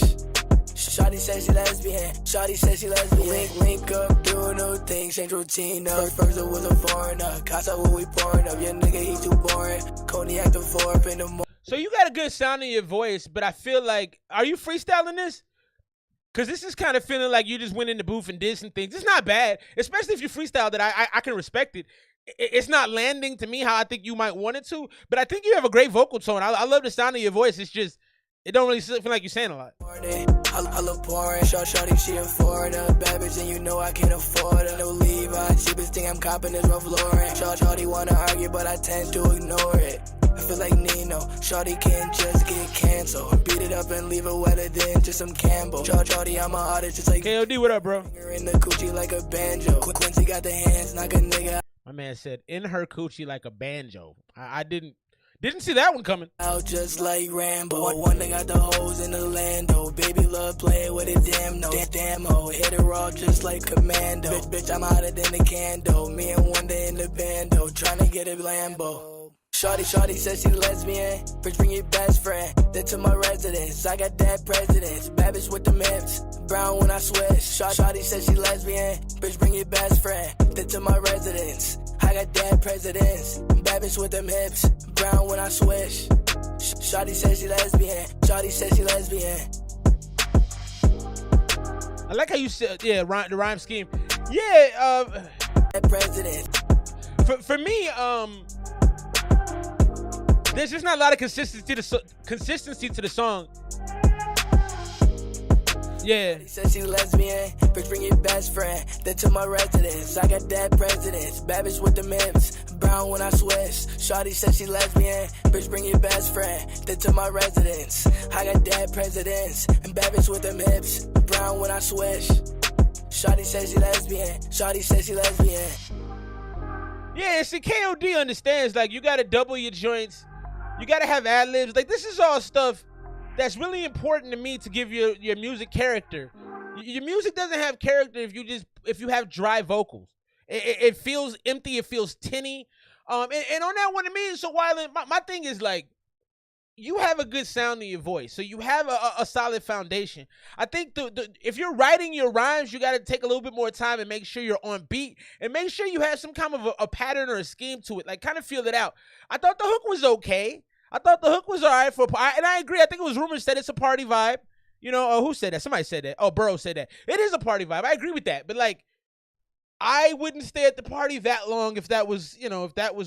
Shawty says she lesbian. Shawty says she lesbian. Link up, do a new things change routine up. First it was a foreigner, Casa what we pouring up. Your nigga, he too boring. Cognac the 4 up in the morning. So you got a good sound in your voice, but I feel like, are you freestyling this? Because this is kind of feeling like you just went in the booth and did some things. It's not bad, especially if you freestyled it. I can respect it. It's not landing to me how I think you might want it to, but I think you have a great vocal tone. I love the sound of your voice. It's just, it don't really feel like you're saying a lot. I look pouring, shorty, she a foreigner. Bad bitch, and you know I can't afford her. No Levi, cheapest thing I'm copping is Ralph Lauren. Shorty wanna argue, but I tend to ignore it. I feel like Nino, shorty can't just get canceled. Beat it up and leave it wetter than just some Campbell. Shorty, I'm an artist, just like KOD, what up, bro? In the coochie like a banjo. Quincy got the hands, knock a nigga. My man said, in her coochie like a banjo. I didn't see that one coming. Out just like Rambo. One that got the hoes in the Lando. Baby love playing with it, damn no. Damn ho, hit it raw just like Commando. Bitch, I'm hotter than the candle. Me and Wonder in the bando, trying to get a Lambo. Shorty said she lesbian. Bitch, bring your best friend. Then to my residence, I got dead presidents. Bad bitch with the mips, brown when I switch. Shorty said she lesbian. Bitch, bring your best friend. Then to my residence, I got dead presidents. Bad bitch with them hips, brown when I switch. Shorty said she lesbian. Shorty said she lesbian. I like how you said, yeah, the rhyme scheme. Yeah, president. For me, there's just not a lot of consistency to the song. Yeah. He said she lesbian, bitch bring your best friend. Then to my residence, I got dead presidents. Bad bitch with the mips, brown when I switch. Shorty said she lesbian, bitch bring your best friend. Then to my residence, I got dead presidents. And bad bitch with them hips, brown when I switch. Shorty said she lesbian, shorty said she lesbian. Yeah, see, KOD understands, like, you gotta double your joints. You gotta have ad-libs. Like, this is all stuff that's really important to me to give your music character. Your music doesn't have character if you have dry vocals. It feels empty. It feels tinny. And on that one, to me, so Wyland, my thing is, like, you have a good sound in your voice, so you have a solid foundation. I think if you're writing your rhymes, you got to take a little bit more time and make sure you're on beat and make sure you have some kind of a pattern or a scheme to it. Like, kind of feel it out. I thought the hook was okay. I thought the hook was all right and I agree. I think it was rumors said it's a party vibe. You know, who said that? Somebody said that. Oh, Burrow said that. It is a party vibe. I agree with that. But, like, I wouldn't stay at the party that long if that was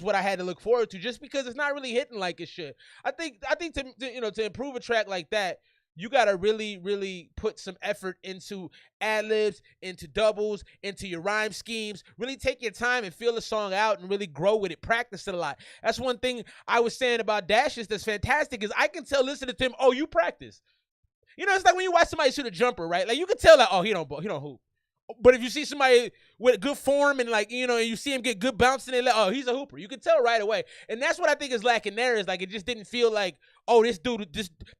what I had to look forward to, just because it's not really hitting like it should. I think to improve a track like that, you got to really, really put some effort into ad-libs, into doubles, into your rhyme schemes. Really take your time and feel the song out and really grow with it. Practice it a lot. That's one thing I was saying about Dashius that's fantastic is I can tell listening to him, oh, you practice. You know, it's like when you watch somebody shoot a jumper, right? Like, you can tell that, oh, he don't hoop. But if you see somebody with good form and, like, and you see him get good bouncing, and like, oh, he's a hooper. You can tell right away. And that's what I think is lacking there, is, like, it just didn't feel like, oh, this dude,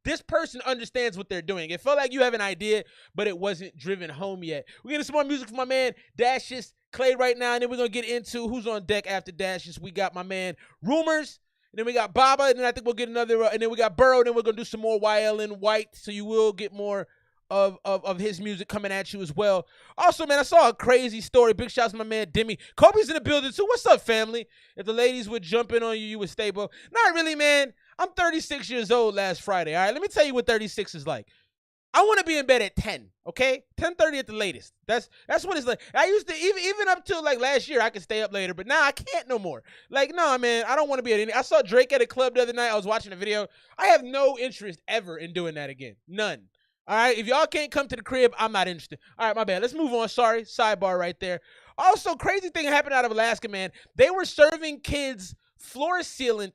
this person understands what they're doing. It felt like you have an idea, but it wasn't driven home yet. We're getting some more music from my man Dashius Clay right now, and then we're going to get into who's on deck after Dashius. We got my man Rumors, and then we got Baba, and then I think we'll get another, and then we got Burrow, and then we're going to do some more YLN White, so you will get more of his music coming at you as well. Also, man, I saw a crazy story. Big shouts to my man Demi. Kobe's in the building too. What's up, family? If the ladies would jump in on you, you would stay, bro. Not really, man. I'm 36 years old last Friday. All right, let me tell you what 36 is like. I want to be in bed at 10, okay? 10:30 at the latest. That's what it's like. I used to, even up till like last year, I could stay up later, but now I can't no more. Like, no, man, I don't want to be at any. I saw Drake at a club the other night. I was watching a video. I have no interest ever in doing that again. None. All right, if y'all can't come to the crib, I'm not interested. All right, my bad. Let's move on. Sorry, sidebar right there. Also, crazy thing happened out of Alaska, man. They were serving kids floor sealant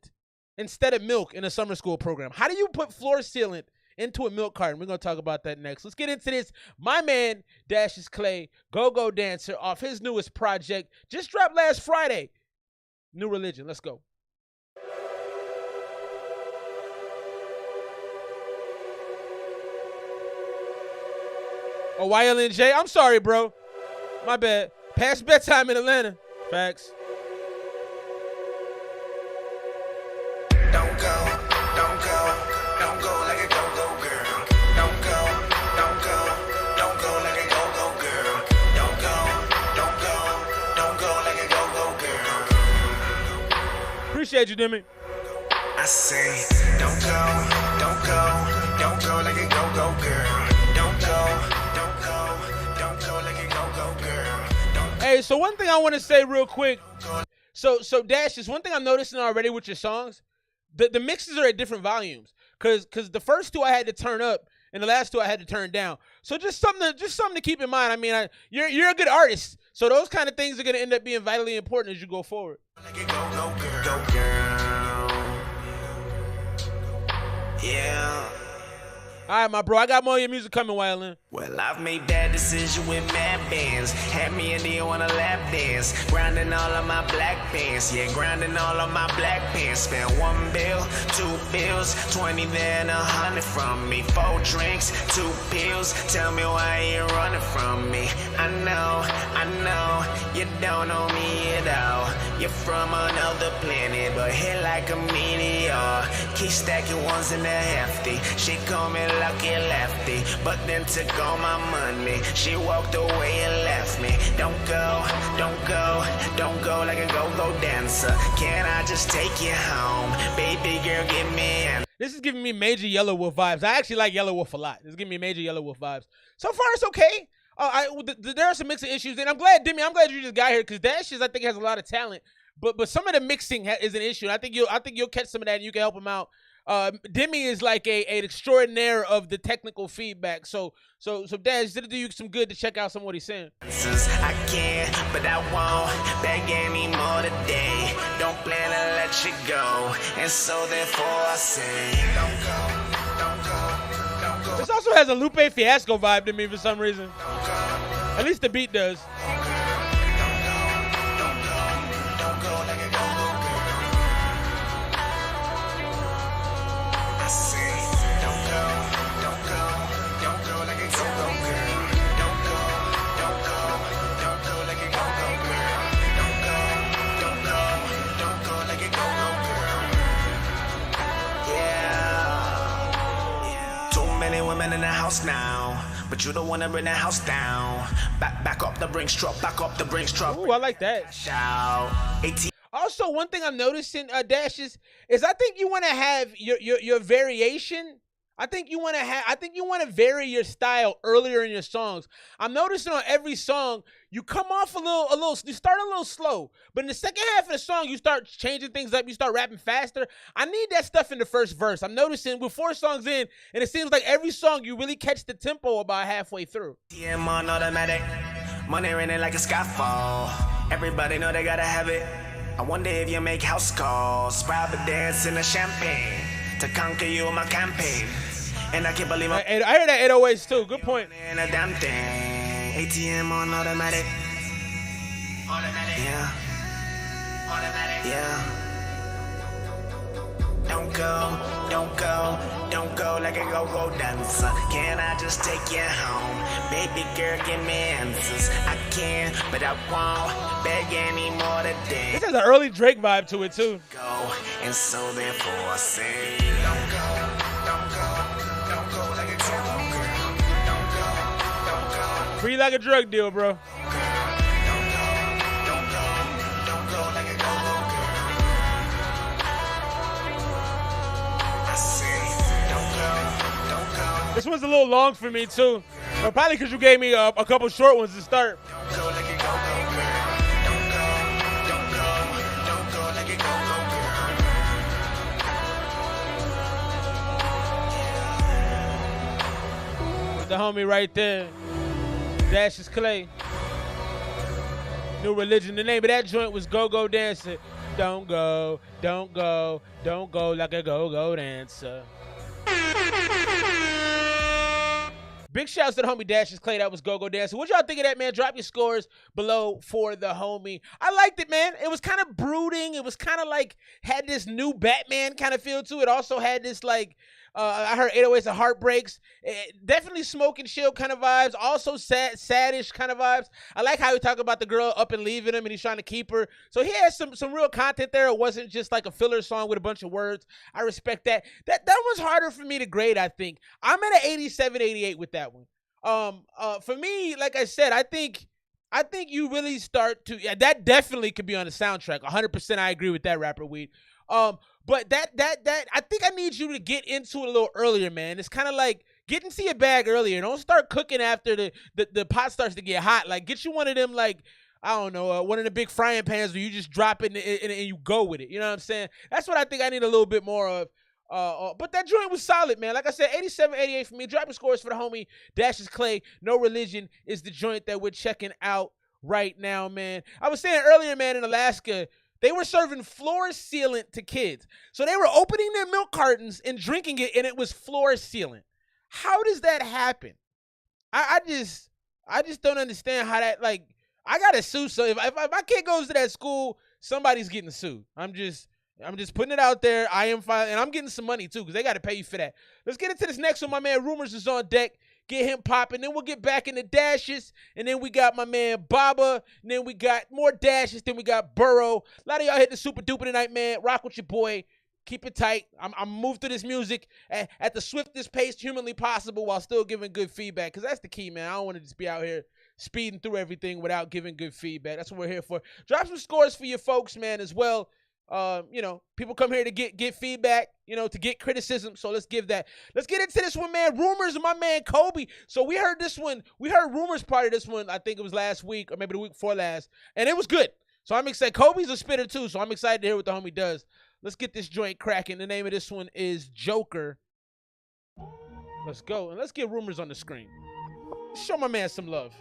instead of milk in a summer school program. How do you put floor sealant into a milk carton? We're going to talk about that next. Let's get into this. My man, Dashius Clay, Go-Go Dancer, off his newest project, just dropped last Friday, New Religion. Let's go. Oh, YLNJ, I'm sorry, bro. My bad. Past bedtime in Atlanta. Facts. Don't go like a go-go girl. Don't go like a go-go girl. Don't go Appreciate you, Demi. I say, don't go like a go-go girl. Don't go like a go-go girl. Hey, so one thing I want to say real quick. So Dashius, one thing I'm noticing already with your songs, the mixes are at different volumes. Cause the first two I had to turn up, and the last two I had to turn down. So just something to keep in mind. I mean, you're a good artist, so those kind of things are gonna end up being vitally important as you go forward. Like a go girl. Yeah. All right, my bro, I got more of your music coming, Wildin'. Well, I've made bad decisions with mad bands. Had me and Dio on a lap dance. Grinding all of my black pants. Yeah, grinding all of my black pants. Spent 1 bill, 2 bills, 20 then 100 from me. 4 drinks, 2 pills. Tell me why you running from me. I know, you don't know me at all. You're from another planet, but hit like a meteor. Keep stacking ones in the hefty. She call me lucky lefty, but then took all my money. She walked away and left me. Don't go like a go-go dancer. Can I just take you home? Baby girl, give me an... This is giving me major Yellow Wolf vibes. I actually like Yellow Wolf a lot. This is giving me major Yellow Wolf vibes. So far, it's okay. There are some mixing issues, and I'm glad you just got here, because Dashius, I think, has a lot of talent. But some of the mixing is an issue. And I think you'll catch some of that, and you can help him out. Demi is like an extraordinaire of the technical feedback. So Dash, did it do you some good to check out some of what he's saying? I can, but I won't beg anymore today. Don't plan to let you go, and so therefore I say, don't go. This also has a Lupe Fiasco vibe to me for some reason. At least the beat does. In the house now, but you don't wanna bring the house down. Back up the Brinks truck, Ooh, I like that. Shout. Also, one thing I'm noticing, Dashius, is I think you want to have your variation. I think you want to vary your style earlier in your songs. I'm noticing on every song you come off a little. You start a little slow, but in the second half of the song you start changing things up. You start rapping faster. I need that stuff in the first verse. I'm noticing we're 4 songs in, and it seems like every song you really catch the tempo about halfway through. ATM on automatic, money raining like a skyfall. Everybody know they gotta have it. I wonder if you make house calls, private dance in the champagne to conquer you in my campaign. And I can't believe I hear that 808s too. Good point. In a damn thing. ATM on automatic. Yeah. Yeah. Don't go like a go-go dancer. Can I just take you home? Baby girl, give me answers. I can, but I won't beg anymore today. This has an early Drake vibe to it too. Go, and so therefore I say, don't go like a go-go girl. Don't go. Free like a drug deal, bro. Don't go like a go-go girl. I say, don't go. This one's a little long for me too. Well, probably because you gave me a couple short ones to start. Don't go like a go-go girl. Don't go like a go-go girl. With the homie right there, Dashius Clay. New Religion. The name of that joint was Go-Go Dancer. Don't go like a go-go dancer. Big shouts to the homie Dashius Clay. That was Go-Go Dancer. What y'all think of that, man? Drop your scores below for the homie. I liked it, man. It was kind of brooding. It was kind of like, had this new Batman kind of feel to it. Also had this like, I heard 808s and Heartbreaks. Definitely Smoke and Chill kind of vibes. Also sadish kind of vibes. I like how he talked about the girl up and leaving him and he's trying to keep her. So he has some real content there. It wasn't just like a filler song with a bunch of words. I respect that. That was harder for me to grade, I think. I'm at an 87, 88 with that one. For me, like I said, I think you really start to, that definitely could be on the soundtrack. 100% I agree with that, Rapper Weed. But that I think I need you to get into it a little earlier, man. It's kind of like get into your bag earlier. Don't start cooking after the pot starts to get hot. Like get you one of them, like, I don't know, one of the big frying pans where you just drop it and you go with it. You know what I'm saying? That's what I think I need a little bit more of. But that joint was solid, man. Like I said, 87-88 for me. Dropping scores for the homie Dashius Clay. No Religion is the joint that we're checking out right now, man. I was saying earlier, man, in Alaska, they were serving floor sealant to kids. So they were opening their milk cartons and drinking it, and it was floor sealant. How does that happen? I just don't understand how that, like, I got to sue. So if my kid goes to that school, somebody's getting sued. I'm just putting it out there. I am filing, and I'm getting some money, too, because they got to pay you for that. Let's get into this next one. My man Rumors is on deck. Get him popping. Then we'll get back into Dashius. And then we got my man Baba. And then we got more Dashius. Then we got Burrow. A lot of y'all hit the super duper tonight, man. Rock with your boy. Keep it tight. I'm moved to this music at the swiftest pace humanly possible while still giving good feedback. Because that's the key, man. I don't want to just be out here speeding through everything without giving good feedback. That's what we're here for. Drop some scores for your folks, man, as well. You know, people come here to get feedback, you know, to get criticism. So let's give that. Let's get into this one, man. Rumors of my man Kobe. So we heard this one. We heard Rumors part of this one. I think it was last week or maybe the week before last. And it was good. So I'm excited. Kobe's a spitter too. So I'm excited to hear what the homie does. Let's get this joint cracking. The name of this one is Joker. Let's go. And let's get Rumors on the screen. Let's show my man some love.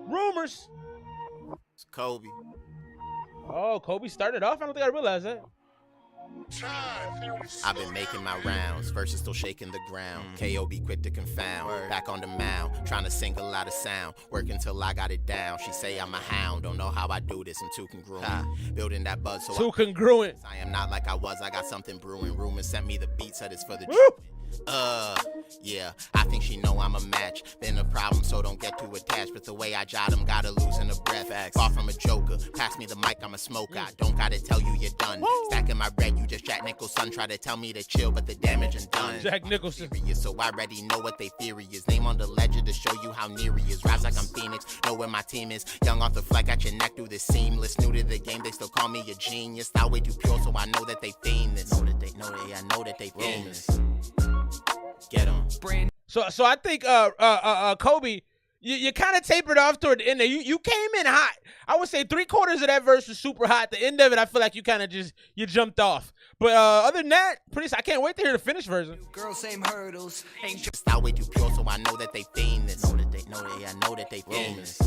Rumors. It's Kobe. Oh, Kobe started off? I don't think I realized that. I've been making my rounds, verses still shaking the ground. KOB quick to confound, back on the mound, trying to single out a sound, work until I got it down. She say I'm a hound, don't know how I do this, I'm too congruent. Building that buzz, so too congruent. I am not like I was, I got something brewing. Rumors sent me the beat, said it's for the yeah, I think she know I'm a match. Been a problem, so don't get too attached. But the way I jot them, gotta loosen the breath. Far from a joker, pass me the mic, I'm a smoker. I don't gotta tell you you're done. Stacking my bread, you just Jack Nicholson. Try to tell me to chill, but the damage is done. Jack Nicholson. So I already know what they theory is. Name on the ledger to show you how near he is. Rise like I'm Phoenix, know where my team is. Young off the flag, got your neck through the seamless. New to the game, they still call me a genius. Style way too pure, so I know that they fiend this. I know that they fiend this. Get on. So I think Kobe, you kind of tapered off toward the end there. You came in hot. I would say 3/4 of that verse was super hot. The end of it, I feel like you kind of you jumped off. But other than that, I can't wait to hear the finished version. Girl, same hurdles. Ain't just style way too pure, so I know that they fiend this. I know that they fiend this.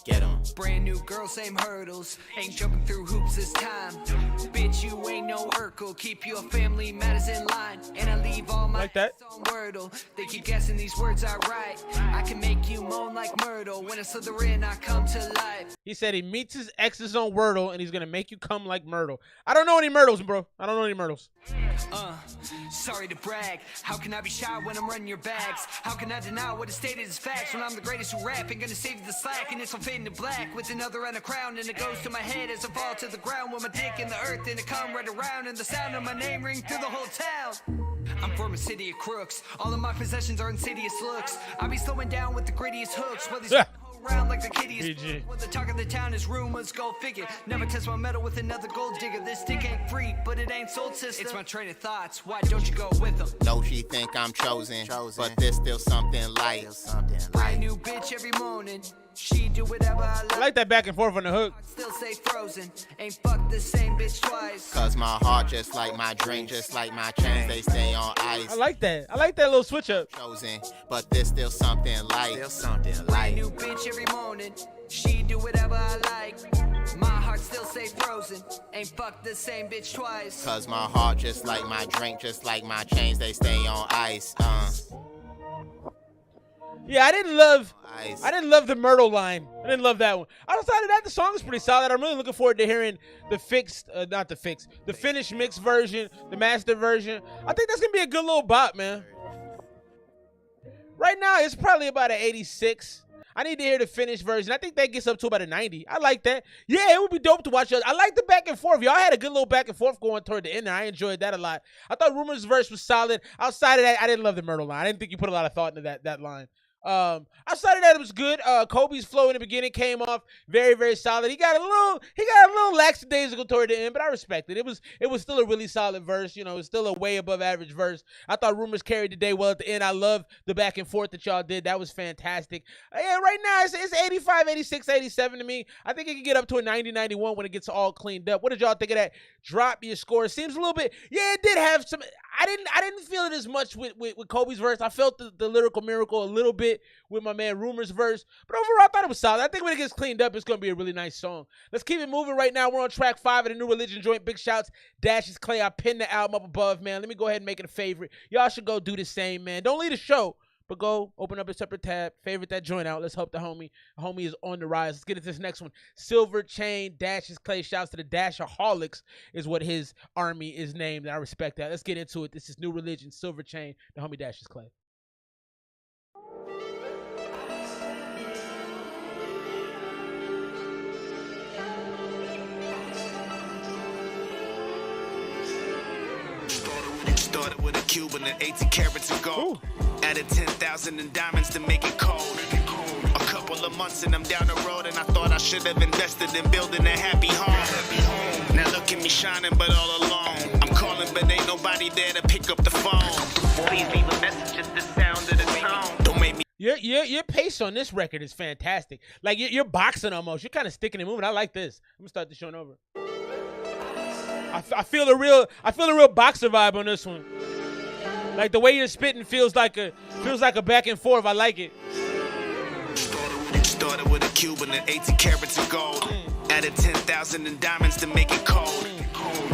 Get on. Brand new girl, same hurdles. Ain't jumping through hoops this time. Bitch, you ain't no Urkel. Keep your family matters in line. And I leave all my like that on Wordle. They keep guessing these words I write. I can make you moan like Myrtle. When I slither in, I come to life. He said he meets his exes on Wordle and he's gonna make you come like Myrtle. I don't know any Myrtles, bro. I don't know any Myrtles. Sorry to brag. How can I be shy when I'm running your bags? How can I deny what is stated as facts when I'm the greatest who rap? Ain't gonna save you the slack and it's all fading to black with another and a crown and it goes to my head as I fall to the ground with my dick in the earth and it come right around and the sound of my name ring through the whole town. I'm from a city of crooks. All of my possessions are insidious looks. I be slowing down with the grittiest hooks. While these around like the kittiest. What the talk of the town is rumors, go figure. Never test my metal with another gold digger. This dick ain't free, but it ain't sold, sister. It's my train of thoughts. Why don't you go with them? No, she think I'm chosen. But there's still something light. Brand new bitch every morning. She do whatever I like. I like that back and forth on the hook. Still say frozen. Ain't fucked the same bitch twice. Cause my heart just like my drink, just like my chains, they stay on ice. I like that. I like that little switch up. Chosen, but there's still something light. Brand new bitch every morning. She do whatever I like. My heart still stay frozen. Ain't fucked the same bitch twice. Cause my heart just like my drink, just like my chains, they stay on ice. Yeah, I didn't love the Myrtle line. I didn't love that one. Outside of that, the song is pretty solid. I'm really looking forward to hearing the finished mix version, the master version. I think that's gonna be a good little bop, man. Right now, it's probably about an 86. I need to hear the finished version. I think that gets up to about a 90. I like that. Yeah, it would be dope to watch. I like the back and forth. Y'all had a good little back and forth going toward the end there. I enjoyed that a lot. I thought Rumors' verse was solid. Outside of that, I didn't love the Myrtle line. I didn't think you put a lot of thought into that line. Outside of that, it was good. Kobe's flow in the beginning came off very, very solid. He got a little lackadaisical toward the end, but I respect it. It was still a really solid verse. You know, it's still a way above average verse. I thought Rumors carried the day well at the end. I love the back and forth that y'all did. That was fantastic. Yeah, right now it's 85, 86, 87 to me. I think it can get up to a 90, 91 when it gets all cleaned up. What did y'all think of that? Drop your score. It seems a little bit. Yeah, it did have some. I didn't feel it as much with Kobe's verse. I felt the lyrical miracle a little bit with my man Rumors verse, but overall I thought it was solid. I think when it gets cleaned up, it's gonna be a really nice song. Let's keep it moving. Right now we're on track 5 of the New Religion joint. Big shouts, Dashius Clay. I pinned the album up above, man. Let me go ahead and make it a favorite. Y'all should go do the same, man. Don't leave the show, but go open up a separate tab, favorite that joint out. Let's hope the homie is on the rise. Let's get into this next one. Silver Chain, Dashius Clay. Shouts to the Dashaholics is what his army is named. I respect that. Let's get into it. This is New Religion, Silver Chain, the homie Dashius Clay. Started with a Cuban and 18 carats of gold. Added 10,000 in diamonds to make it cold. A couple of months and I'm down the road, and I thought I should have invested in building a happy home. Now look at me shining, but all alone. I'm calling, but ain't nobody there to pick up the phone. Please leave a message at the sound of the tone. Don't make me. Your pace on this record is fantastic. Like you're boxing almost. You're kind of sticking and moving. I like this. I'm gonna start the show over. I feel a real boxer vibe on this one. Like the way you're spitting feels like a back and forth. I like it. Started with a Cuban and 18 carats of gold. Added 10,000 in diamonds to make it cold.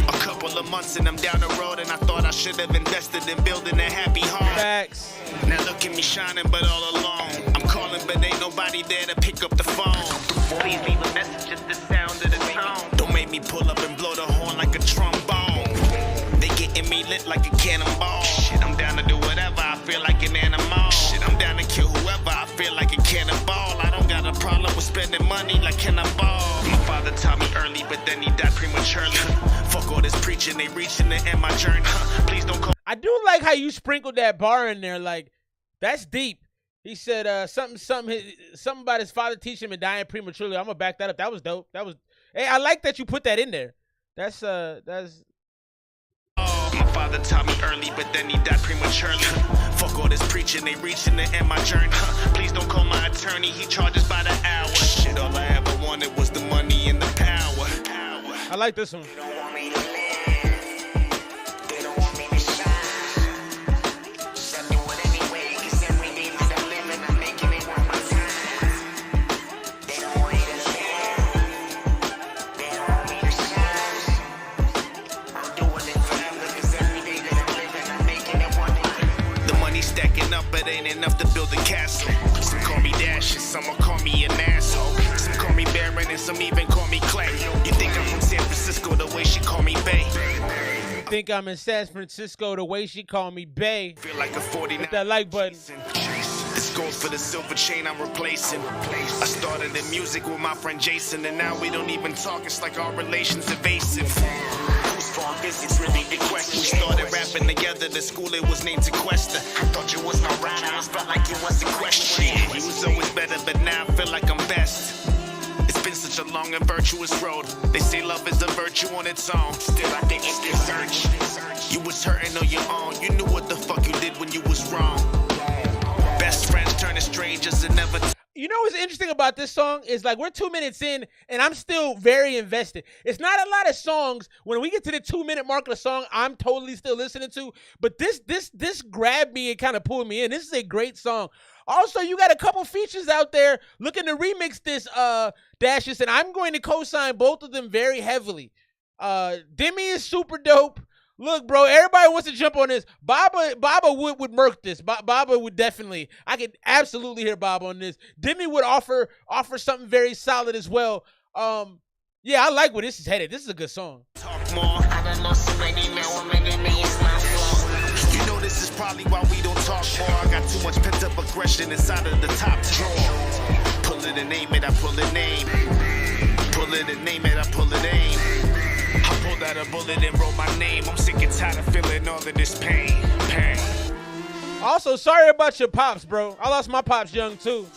A couple of months and I'm down the road, and I thought I should have invested in building a happy home. Facts. Now look at me shining, but all alone. I'm calling, but ain't nobody there to pick up the phone. Please leave a message at the sound of the tone. Don't make me pull up and blow the horn like a trombone. They getting me lit like a cannonball. Shit, I'm down to do whatever. I feel like an animal. Shit, I'm down to kill whoever. I feel like a cannonball. I don't got a problem with spending money like cannonball. My father taught me early, but then he died prematurely. Fuck all this preaching, they reaching the end my journey. Please don't call. I do like how you sprinkled that bar in there. Like, that's deep. He said something about his father teaching him and dying prematurely. I'm gonna back that up. That was dope. Hey, I like that you put that in there. That's My father taught me early, but then he died prematurely. Fuck all this preaching, they reaching the end my journey. Please don't call my attorney, he charges by the hour. Shit, all I ever wanted was the money and the power. I like this one. They don't want me to live. They don't want me to shine. So I do it anyway, 'cause every day that I'm living, I'm making it worth my time. They don't want me to live. They don't want me to shine. I'm doing it forever, 'cause every day that I'm living, I'm making it worth my time. The money's stacking up, but ain't enough to build a castle. Some call me Dashius, some will call me an asshole. Some call me Baron, and some even call me Clay. You think I'm from San Francisco the way she call me Bay? You think I'm in San Francisco the way she call me Bay? Feel like a 49. Hit that like button. This goes for the silver chain I'm replacing. I started in music with my friend Jason, and now we don't even talk. It's like our relation's evasive. Whose fault is it's really the question. We started rapping together. The school it was named Sequester. I thought you was my ride. I felt like it was a question. He was always better, but now I feel like I'm best. It's been such a long and virtuous road. They say love is a virtue on its own. Still, I think it's the search. You was hurting on your own. You knew what the fuck you did when you was wrong. Best friends turning strangers and never. You know what's interesting about this song is like we're 2 minutes in and I'm still very invested. It's not a lot of songs when we get to the 2-minute mark of the song I'm totally still listening to, but this grabbed me and kind of pulled me in. This is a great song. Also, you got a couple features out there looking to remix this, Dashius, and I'm going to co-sign both of them very heavily. Demi is super dope. Look, bro, everybody wants to jump on this. Baba would murk this. Baba would definitely. I could absolutely hear Baba on this. Demi would offer something very solid as well. Yeah, I like where this is headed. This is a good song. Talk more. I don't know so many men, it's my fault. You know this is probably why we don't talk more. I got too much pent up aggression inside of the top drawer. Pull it and name it, I pull it name. Pull it and name it, I pull it aim. I pulled out a bullet and wrote my name. I'm sick and tired of feeling all of this pain. Also, sorry about your pops, bro. I lost my pops young too.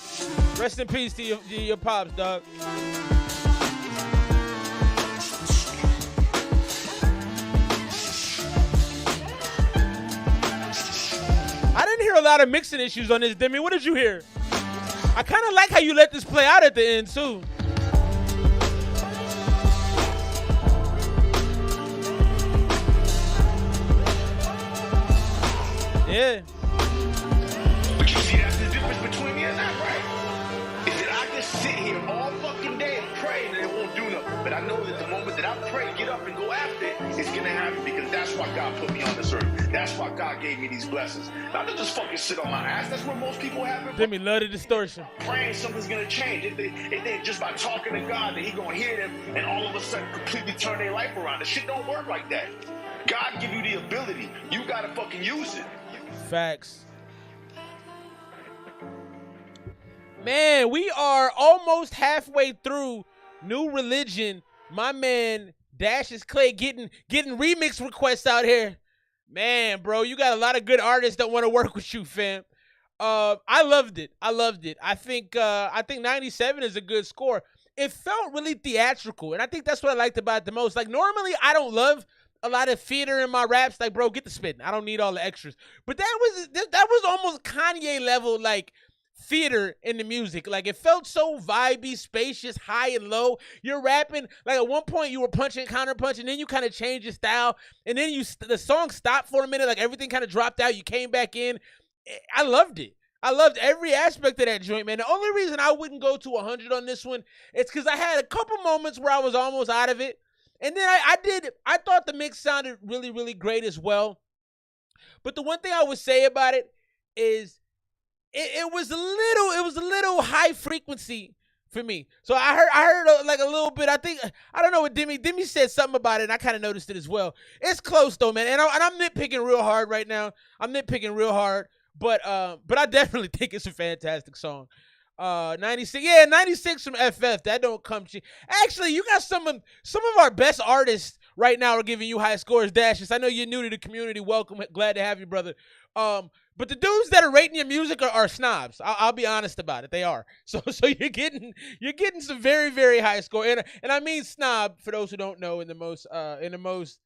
Rest in peace to your pops, dog. I didn't hear a lot of mixing issues on this, Demi. What did you hear? I kind of like how you let this play out at the end too. Yeah. But you see, that's the difference between me and that, right? Is that I can sit here all fucking day and pray and it won't do nothing. But I know that the moment that I pray, get up and go after it, it's gonna happen because that's why God put me on this earth. That's why God gave me these blessings. Not to just fucking sit on my ass. That's where most people have it. Demi, love the distortion. Praying something's gonna change. If they just by talking to God, that He gonna hear them and all of a sudden completely turn their life around. The shit don't work like that. God give you the ability. You gotta fucking use it. Facts. Man, we are almost halfway through New Religion. My man Dashius Clay getting remix requests out here. Man, bro, you got a lot of good artists that want to work with you, fam. I loved it. I think 97 is a good score. It felt really theatrical, and I think that's what I liked about it the most. Like, normally I don't love a lot of theater in my raps. Like, bro, get the spitting. I don't need all the extras. But that was almost Kanye level, like, theater in the music. Like, it felt so vibey, spacious, high and low. You're rapping, like, at one point you were punching, counter punching, then you kind of changed your style, and then the song stopped for a minute, like everything kind of dropped out, you came back in. I loved it. I loved every aspect of that joint, man. The only reason I wouldn't go to 100 on this one is because I had a couple moments where I was almost out of it, and then I thought the mix sounded really, really great as well. But the one thing I would say about it is it was a little high frequency for me. So I heard like a little bit. I don't know what Demi said something about it, and I kind of noticed it as well. It's close though, man. And I'm nitpicking real hard right now. But I definitely think it's a fantastic song. 96 from FF. That don't come cheap. Actually, you got some of our best artists right now are giving you high scores, Dashius. I know you're new to the community. Welcome. Glad to have you, brother. But the dudes that are rating your music are snobs. I'll be honest about it. They are. So you're getting some very, very high score. And I mean snob, for those who don't know, in the most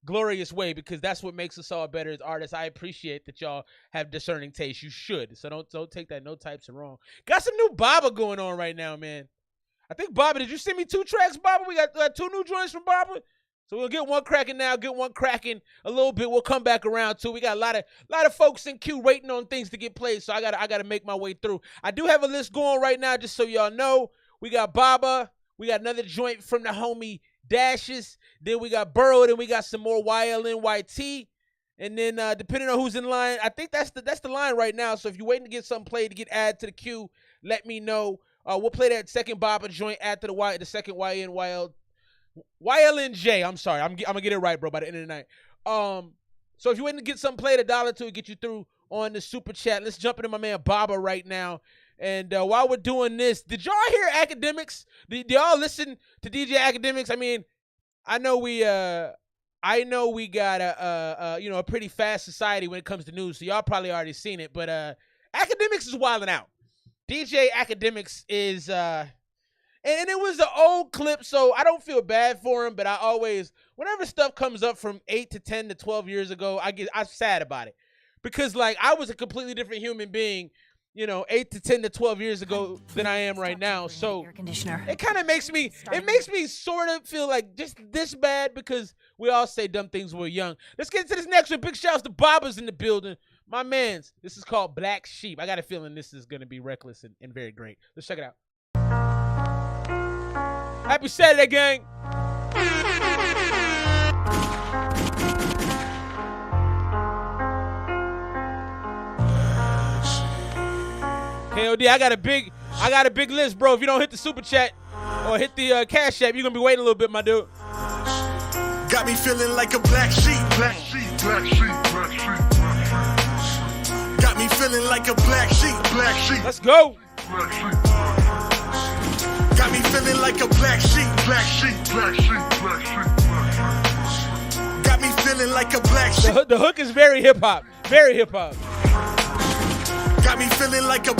glorious way, because that's what makes us all better as artists. I appreciate that y'all have discerning taste. You should. So don't take that no types are wrong. Got some new Baba going on right now, man. I think Baba, did you send me 2 tracks, Baba? We got 2 new joints from Baba. So we'll get one cracking now, get one cracking a little bit. We'll come back around too. We got a lot of folks in queue waiting on things to get played. So I gotta make my way through. I do have a list going right now, just so y'all know. We got Baba. We got another joint from the homie Dashius. Then we got Burrow. Then we got some more YLNYT. And then depending on who's in line, I think that's the line right now. So if you're waiting to get something played to get added to the queue, let me know. We'll play that second Baba joint after the second YLNJ. I'm sorry. I'm gonna get it right, bro, by the end of the night. So if you're waiting to get something played, $1 to get you through on the super chat. Let's jump into my man Baba right now. And while we're doing this, did y'all hear Academics? Did y'all listen to DJ Academics? I mean, I know we got a pretty fast society when it comes to news, so y'all probably already seen it. But Academics is wilding out. DJ Academics is and it was an old clip, so I don't feel bad for him, but I always, whenever stuff comes up from 8 to 10 to 12 years ago, I'm sad about it. Because, like, I was a completely different human being, 8 to 10 to 12 years ago than I am right now. So it kind of makes me sort of feel like just this bad, because we all say dumb things when we're young. Let's get into this next one. Big shouts to Baba's in the building. My mans, this is called Black Sheep. I got a feeling this is going to be reckless and very great. Let's check it out. Happy Saturday, gang. KOD, I got a big list, bro. If you don't hit the super chat or hit the cash app, you're gonna be waiting a little bit, my dude. Got me feeling like a black sheep, black sheep, black sheep, black sheep, black sheep. Got me feeling like a black sheep, black sheep. Let's go. Black sheep. Got me feeling like a black sheep, black sheep, black sheep, black sheep, black sheep. Got me feeling like a black sheep. The hook is very hip hop, very hip hop. Got me feeling like a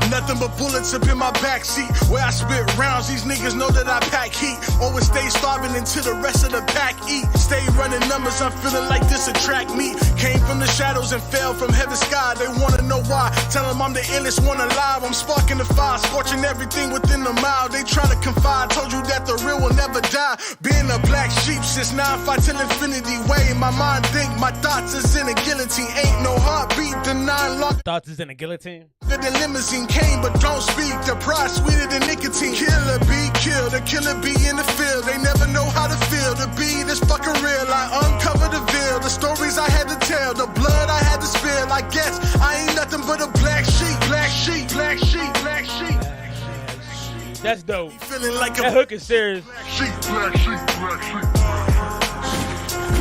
nothing but bullets up in my backseat. Where I spit rounds, these niggas know that I pack heat. Always stay starving until the rest of the pack eat. Stay running numbers, I'm feeling like this attract me. Came from the shadows and fell from heaven's sky. They wanna know why, tell them I'm the illest one alive. I'm sparking the fire, scorching everything within a mile. They tryna confide, told you that the real will never die. Being a black sheep since 9-5 till infinity way. My mind think, my thoughts is in a guillotine. Ain't no heartbeat, the 9 lock. Thoughts is in a guillotine? The limousine came, but don't speak. The price sweeter than nicotine. Killer bee, kill the killer bee in the field. They never know how to feel. The bee that's fucking real. I uncovered the veil. The stories I had to tell. The blood I had to spill. I guess I ain't nothing but a black sheep. Black sheep. Black sheep. Black sheep. That's dope. Feeling like that hook is serious. Black sheep. Black sheep. Black sheep.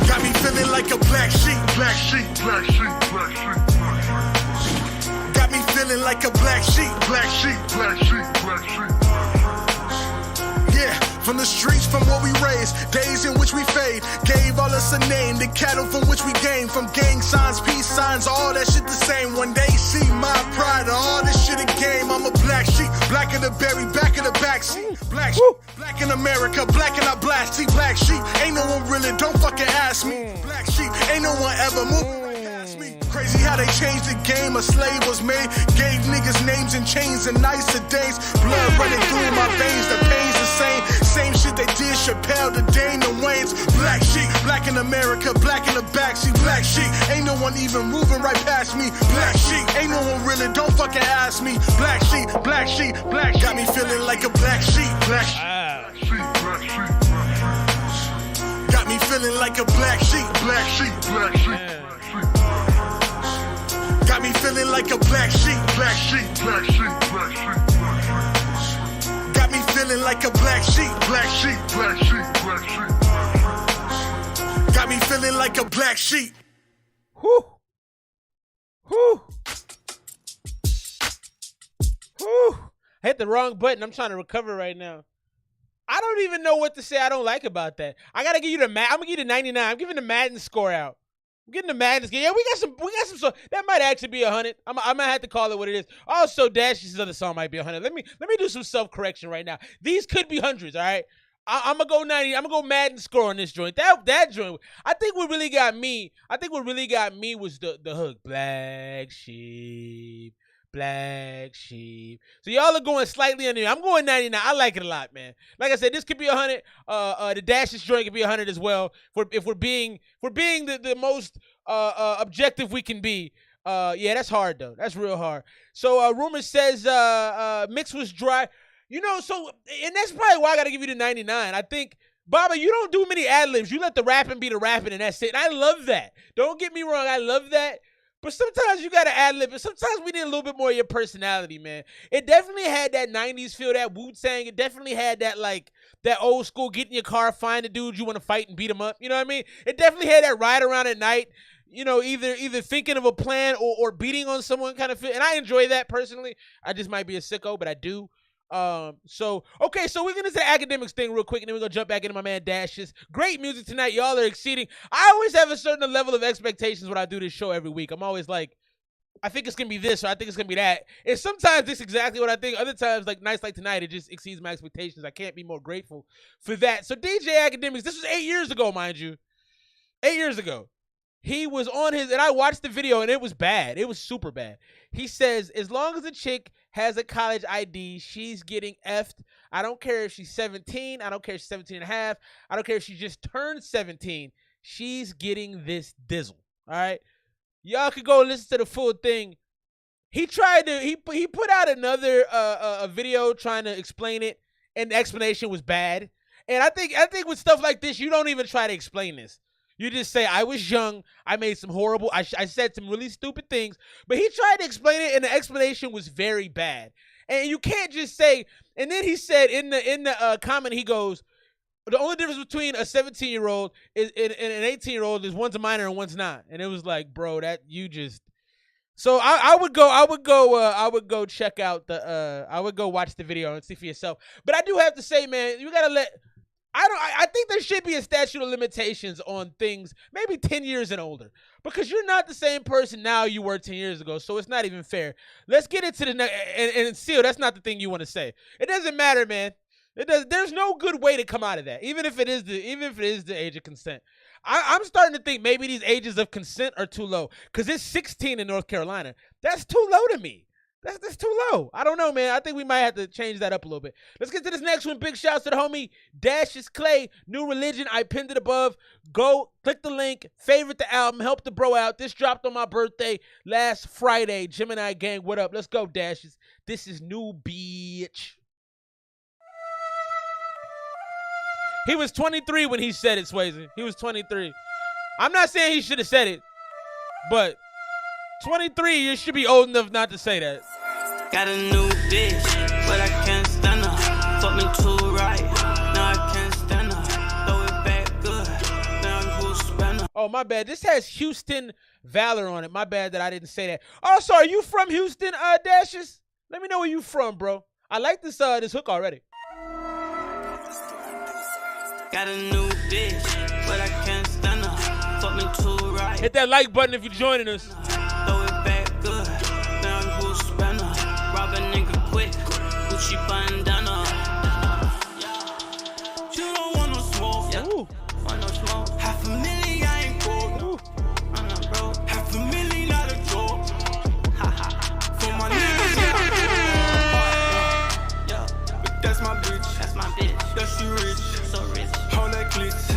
Got me feeling like a black sheep. Black sheep. Black sheep. Black sheep. Got me feeling like a black sheep, black sheep, black sheep, black sheep. Yeah, from the streets, from where we raised, days in which we fade, gave all us a name, the cattle from which we gain, from gang signs, peace signs, all that shit the same. When they see my pride, all this shit a game, I'm a black sheep, black in the berry, back in the backseat, black sheep, black in America, black in our blast, see, black sheep, ain't no one really, don't fucking ask me, black sheep, ain't no one ever moving. Crazy how they changed the game, a slave was made. Gave niggas names and chains and nicer days. Blood running through my veins, the pain's the same. Same shit they did, Chappelle, the Dane, the Waynes. Black sheep, black in America, black in the backseat. Black sheep, ain't no one even moving right past me. Black sheep, ain't no one really, don't fucking ask me. Black sheep, black sheep, black sheep. Got me feeling like a black sheep, black sheep, black sheep. Got me feeling like a black sheep, black sheep, black sheep. Got me feeling like a black sheep, black sheep, black sheep, black sheep. Got me feeling like a black sheep, black sheep, black sheep, black sheep. Got me feeling like a black sheep. Whew. Whew. Whew. I hit the wrong button. I'm trying to recover right now. I don't even know what to say I don't like about that. I gotta give you the I'm gonna give you the 99. I'm giving the Madden score out. I'm getting the Madness game. Yeah, we got some. So that might actually be 100. I might have to call it what it is. Also, Dashius' other song might be 100. Let me do some self-correction right now. These could be hundreds. All right. I'm gonna go 90. I'm gonna go Madden score on this joint. That joint. I think what really got me. Was the hook. Black sheep. Black sheep. So y'all are going slightly under. I'm going 99. I like it a lot, man. Like I said, this could be 100. The Dashius joint could be 100 as well. If we're being the most objective we can be. Yeah, that's hard though. That's real hard. So rumor says mix was dry. You know, so and that's probably why I gotta give you the 99. I think, Baba, you don't do many ad-libs. You let the rapping be the rapping, and that's it. And I love that. Don't get me wrong, I love that. But sometimes you gotta ad-lib it. Sometimes we need a little bit more of your personality, man. It definitely had that 90s feel, that Wu-Tang. It definitely had that, like, that old school, get in your car, find a dude you want to fight and beat him up. You know what I mean? It definitely had that ride around at night, you know, either thinking of a plan or beating on someone kind of feel. And I enjoy that personally. I just might be a sicko, but I do. So we're gonna say the academics thing real quick, and then we're gonna jump back into my man Dashius. Great music tonight. Y'all are exceeding. I always have a certain level of expectations when I do this show every week. I'm always like, I think it's gonna be this, or I think it's gonna be that. And sometimes it's exactly what I think. Other times, like nights like tonight, it just exceeds my expectations. I can't be more grateful for that. So DJ Academics, this was 8 years ago, mind you. 8 years ago. He was on his, and I watched the video, and it was bad. It was super bad. He says, as long as a chick has a college ID, she's getting effed. I don't care if she's 17. I don't care if she's 17 and a half. I don't care if she just turned 17. She's getting this dizzle. All right? Y'all could go listen to the full thing. He tried to, he put out another a video trying to explain it, and the explanation was bad. And I think with stuff like this, you don't even try to explain this. You just say, I was young, I made some horrible, I said some really stupid things, but he tried to explain it, and the explanation was very bad. And you can't just say, and then he said in the comment, he goes, the only difference between a 17-year-old and an 18-year-old is one's a minor and one's not. And it was like, bro, that you just. So I would go check out I would go watch the video and see for yourself. But I do have to say, man, you gotta let. I think there should be a statute of limitations on things, maybe 10 years and older, because you're not the same person now you were 10 years ago, so it's not even fair. Let's get into the next, and Seal, that's not the thing you want to say. It doesn't matter, man. There's no good way to come out of that, even if it is the age of consent. I'm starting to think maybe these ages of consent are too low, because it's 16 in North Carolina. That's too low to me. That's too low. I don't know, man. I think we might have to change that up a little bit. Let's get to this next one. Big shouts to the homie Dashius Clay, New Religion. I pinned it above. Go click the link, favorite the album, help the bro out. This dropped on my birthday last Friday. Gemini gang, what up? Let's go, Dashius. This is new, bitch. He was 23 when he said it, Swayze. He was 23. I'm not saying he should have said it, but 23, you should be old enough not to say that. Got a new bitch, but I can't stand her. Fuck me too right, now I can't stand her. Throw it back good, now I'm cool spinner. Oh, my bad. This has Houstin Valor on it. My bad that I didn't say that. Also, are you from Houston, Dashius? Let me know where you from, bro. I like this hook already. Got a new bitch, but I can't stand her. Fuck me too right. Hit that like button if you're joining us. Throw it back good, now I'm cool spinner. Rob a nigga quick, Gucci bandana. You don't want no smoke, yeah. Want no smoke. $500,000, I ain't cool. I'm not broke. $500,000, not a joke. For my niggas, yeah. But that's my bitch. That's my bitch. Yeah, she rich. So rich. Hold that glitz.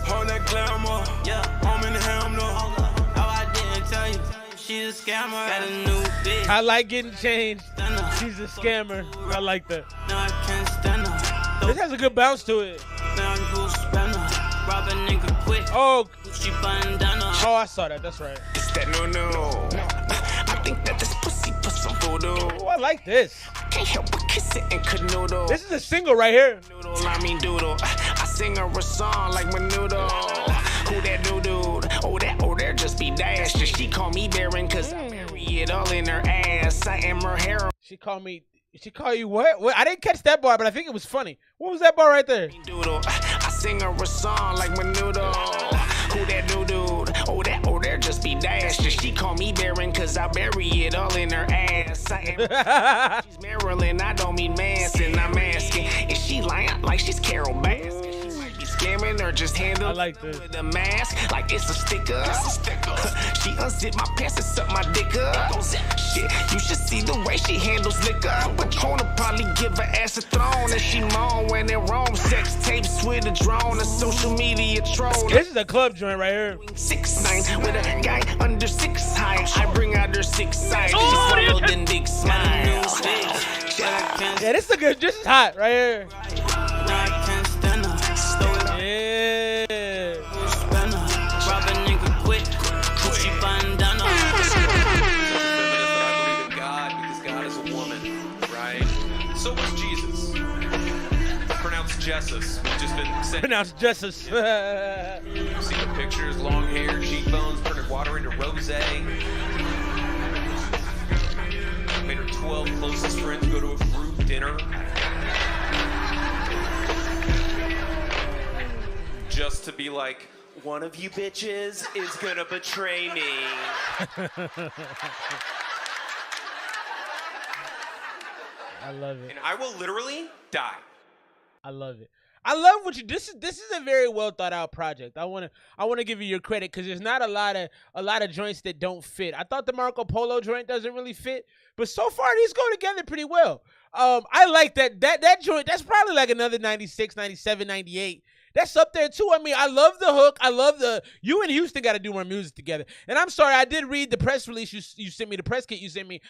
Hold that glamour. Yeah. I'm in the ham, no. Oh, I didn't tell you. She's a scammer. Got a new bitch. I like getting changed. She's a scammer. I like that. No, I can't stand her. This has a good bounce to it. Now I'm cool spinner. Rob a nigga quick. Oh. She bandana. Oh, I saw that. That's right. It's that no. I think that this pussy put some voodoo. Oh, I like this. Can't help but kiss it and canoodle. This is a single right here. Noodle, I mean doodle. I sing her a song like Menudo. Who that new dude? Oh, there just be Dash. She call me Baron cause I bury it all in her ass. I am her hero. She call you what? I didn't catch that bar, but I think it was funny. What was that bar right there? Doodle. I sing her a song like Menudo. Who that new dude? Oh, there just be Dash. She call me Baron cause I bury it all in her ass. I am she's Marilyn, I don't mean Manson. I'm asking, is she lying like she's Carol Baskin? She might be scamming or just handle with a mask like it's a sticker. She unzipped my pants and sucked my dick up. Shit, you should see the way she handles liquor. But Kona probably give her ass a throne and she moan when they're wrong. Sex tapes with a drone, a social media troll. This is a club joint right here. 6'9" with a guy under 6 high. I bring out her 6 sides. She swallowed the dick smile. Yeah, this is good. This is hot right here. Yeah. Rob a nigga quick. Gucci bandana. I believe in God because God is a woman, right? So was Jesus. Pronounced Jesus. We've just been sent. Pronounced Jesus. See the pictures, long hair, cheekbones, turning water into rosé. Made her 12 closest friends go to a group dinner. Just to be like, one of you bitches is gonna betray me. I love it. And I will literally die. I love it. I love what you. This is a very well thought out project. I wanna give you your credit because there's not a lot of joints that don't fit. I thought the Marco Polo joint doesn't really fit, but so far these go together pretty well. I like that joint. That's probably like another 96, 97, 98. That's up there too. I mean, I love the hook. I love you and Houston got to do more music together. And I'm sorry, I did read the press release you sent me, the press kit you sent me.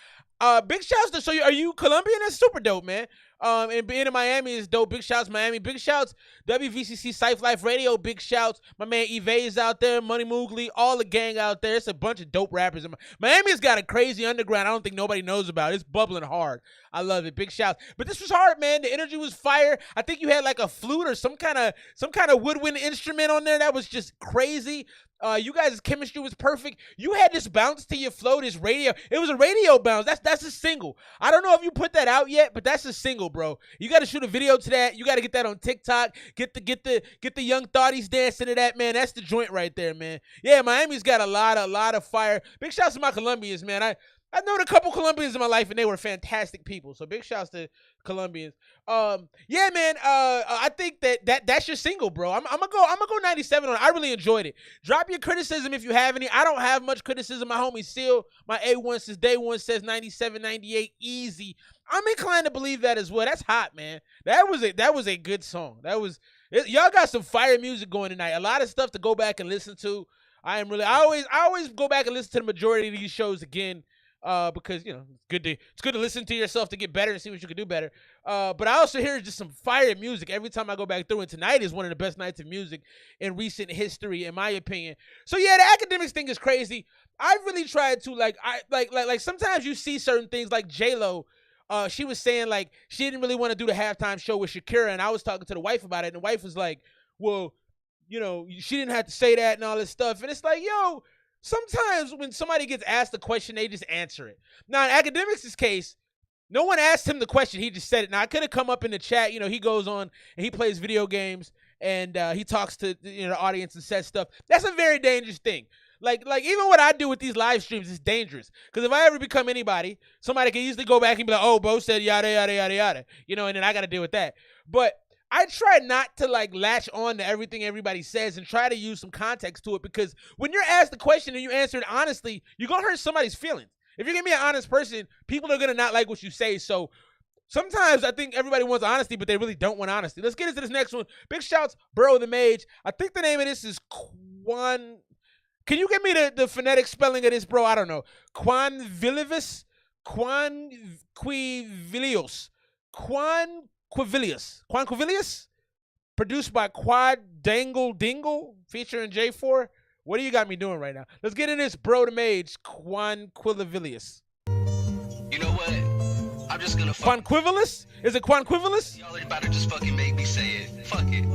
Big shouts to, so are you Colombian? That's super dope, man. And being in Miami is dope. Big shouts, Miami. Big shouts, WVCC Syfe Life Radio. Big shouts, my man Eve is out there, Money Moogly, all the gang out there. It's a bunch of dope rappers. Miami's got a crazy underground I don't think nobody knows about. It's bubbling hard. I love it. Big shouts. But this was hard, man. The energy was fire. I think you had like a flute or some kind of woodwind instrument on there that was just crazy. You guys' chemistry was perfect. You had this bounce to your flow, this radio. It was a radio bounce. That's a single. I don't know if you put that out yet, but that's a single, bro. You got to shoot a video to that. You got to get that on TikTok. Get the young thotties dancing to that, man. That's the joint right there, man. Yeah, Miami's got a lot of fire. Big shouts to my Colombians, man. I've known a couple Colombians in my life, and they were fantastic people. So big shouts to Colombians. Yeah, man. I think that's your single, bro. I'm gonna go 97 on it. I really enjoyed it. Drop your criticism if you have any. I don't have much criticism. My homie Seal, my A1 since day one says 97, 98, easy. I'm inclined to believe that as well. That's hot, man. That was a good song. Y'all got some fire music going tonight. A lot of stuff to go back and listen to. I always go back and listen to the majority of these shows again. Because it's good to listen to yourself to get better and see what you can do better. But I also hear just some fire music every time I go back through, and tonight is one of the best nights of music in recent history, in my opinion. So yeah, the academics thing is crazy. I really tried to like sometimes you see certain things like J-Lo. She was saying like she didn't really want to do the halftime show with Shakira, and I was talking to the wife about it, and the wife was like, well, she didn't have to say that and all this stuff, and it's like, yo. Sometimes when somebody gets asked a question, they just answer it. Now, in Academics' case, no one asked him the question. He just said it. Now, I could have come up in the chat. He goes on and he plays video games and he talks to the audience and says stuff. That's a very dangerous thing. Like even what I do with these live streams is dangerous. Because if I ever become anybody, somebody can easily go back and be like, oh, Bo said yada, yada, yada, yada. And then I got to deal with that. But I try not to latch on to everything everybody says and try to use some context to it, because when you're asked the question and you answer it honestly, you're going to hurt somebody's feelings. If you're going to be an honest person, people are going to not like what you say. So sometimes I think everybody wants honesty, but they really don't want honesty. Let's get into this next one. Big shouts, Burrow the Mage. I think the name of this is Quan. Can you give me the phonetic spelling of this, bro? I don't know. Quanquivilius. Quanquivilius, produced by Quad Dangle Dingle, featuring J4. What do you got me doing right now? Let's get in this, Bro the Mage, Quanquivilius. You know what? I'm just gonna Quanquivilius? Is it Quanquivilius? Y'all are about to just fucking make me say it. Fuck it.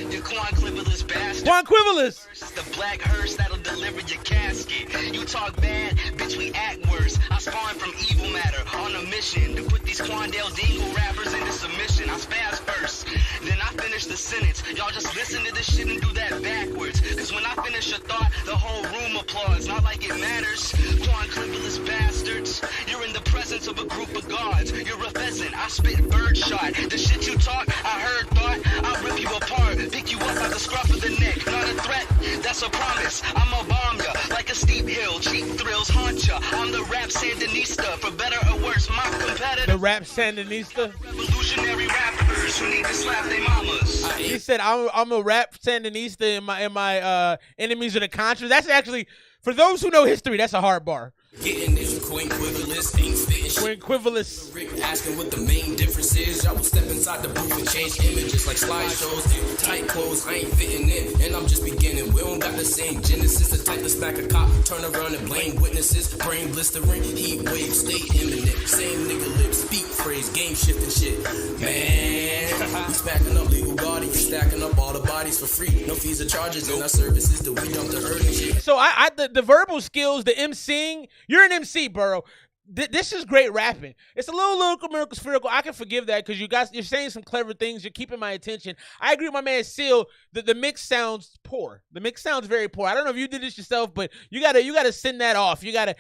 You Quanquivilius bastard. Quanquivilius! The black hearse that'll deliver your casket. You talk bad, bitch, we act worse. I spawned from evil matter on a mission to put these Quandale Dingle rappers into submission. I spaz first, then I finish the sentence. Y'all just listen to this shit and do that backwards. Cause when I finish a thought, the whole room applauds. Not like it matters. Quanquivilius bastards. You're in the presence of a group of gods. You're a pheasant. I spit bird shot. The shit you talk, I heard thought. I'll rip you apart. Pick you up by the scruff of the neck. Not a threat, that's a promise. I'ma bomb ya like a steep hill. Cheap thrills haunt ya. I'm the rap Sandinista. For better or worse, my competitor. The rap Sandinista? Revolutionary rappers who need to slap their mamas. He said, I'm a rap Sandinista and my enemies are the Contras. That's actually, for those who know history, that's a hard bar. Getting this Quinquivilius ain't spitting shit. Quinquivilius. Rick asking what the main difference is. Y'all would step inside the booth and change images like slideshows. Tight clothes, I ain't fitting in, and I'm just beginning. We don't got the same genesis. The type to smack a cop, turn around and blame witnesses. Brain blistering, heat wave, stay imminent. Same nigga lips, speak phrase, game shifting shit. Man, we smacking up legal guardians, stacking up all the bodies for free. No fees or charges in our services that we dump the earning shit. So the verbal skills, the emceeing. You're an MC, Burrow. This is great rapping. It's a little lyrical, spherical. I can forgive that because you're saying some clever things. You're keeping my attention. I agree with my man Seal. The mix sounds poor. The mix sounds very poor. I don't know if you did this yourself, but you gotta send that off. You gotta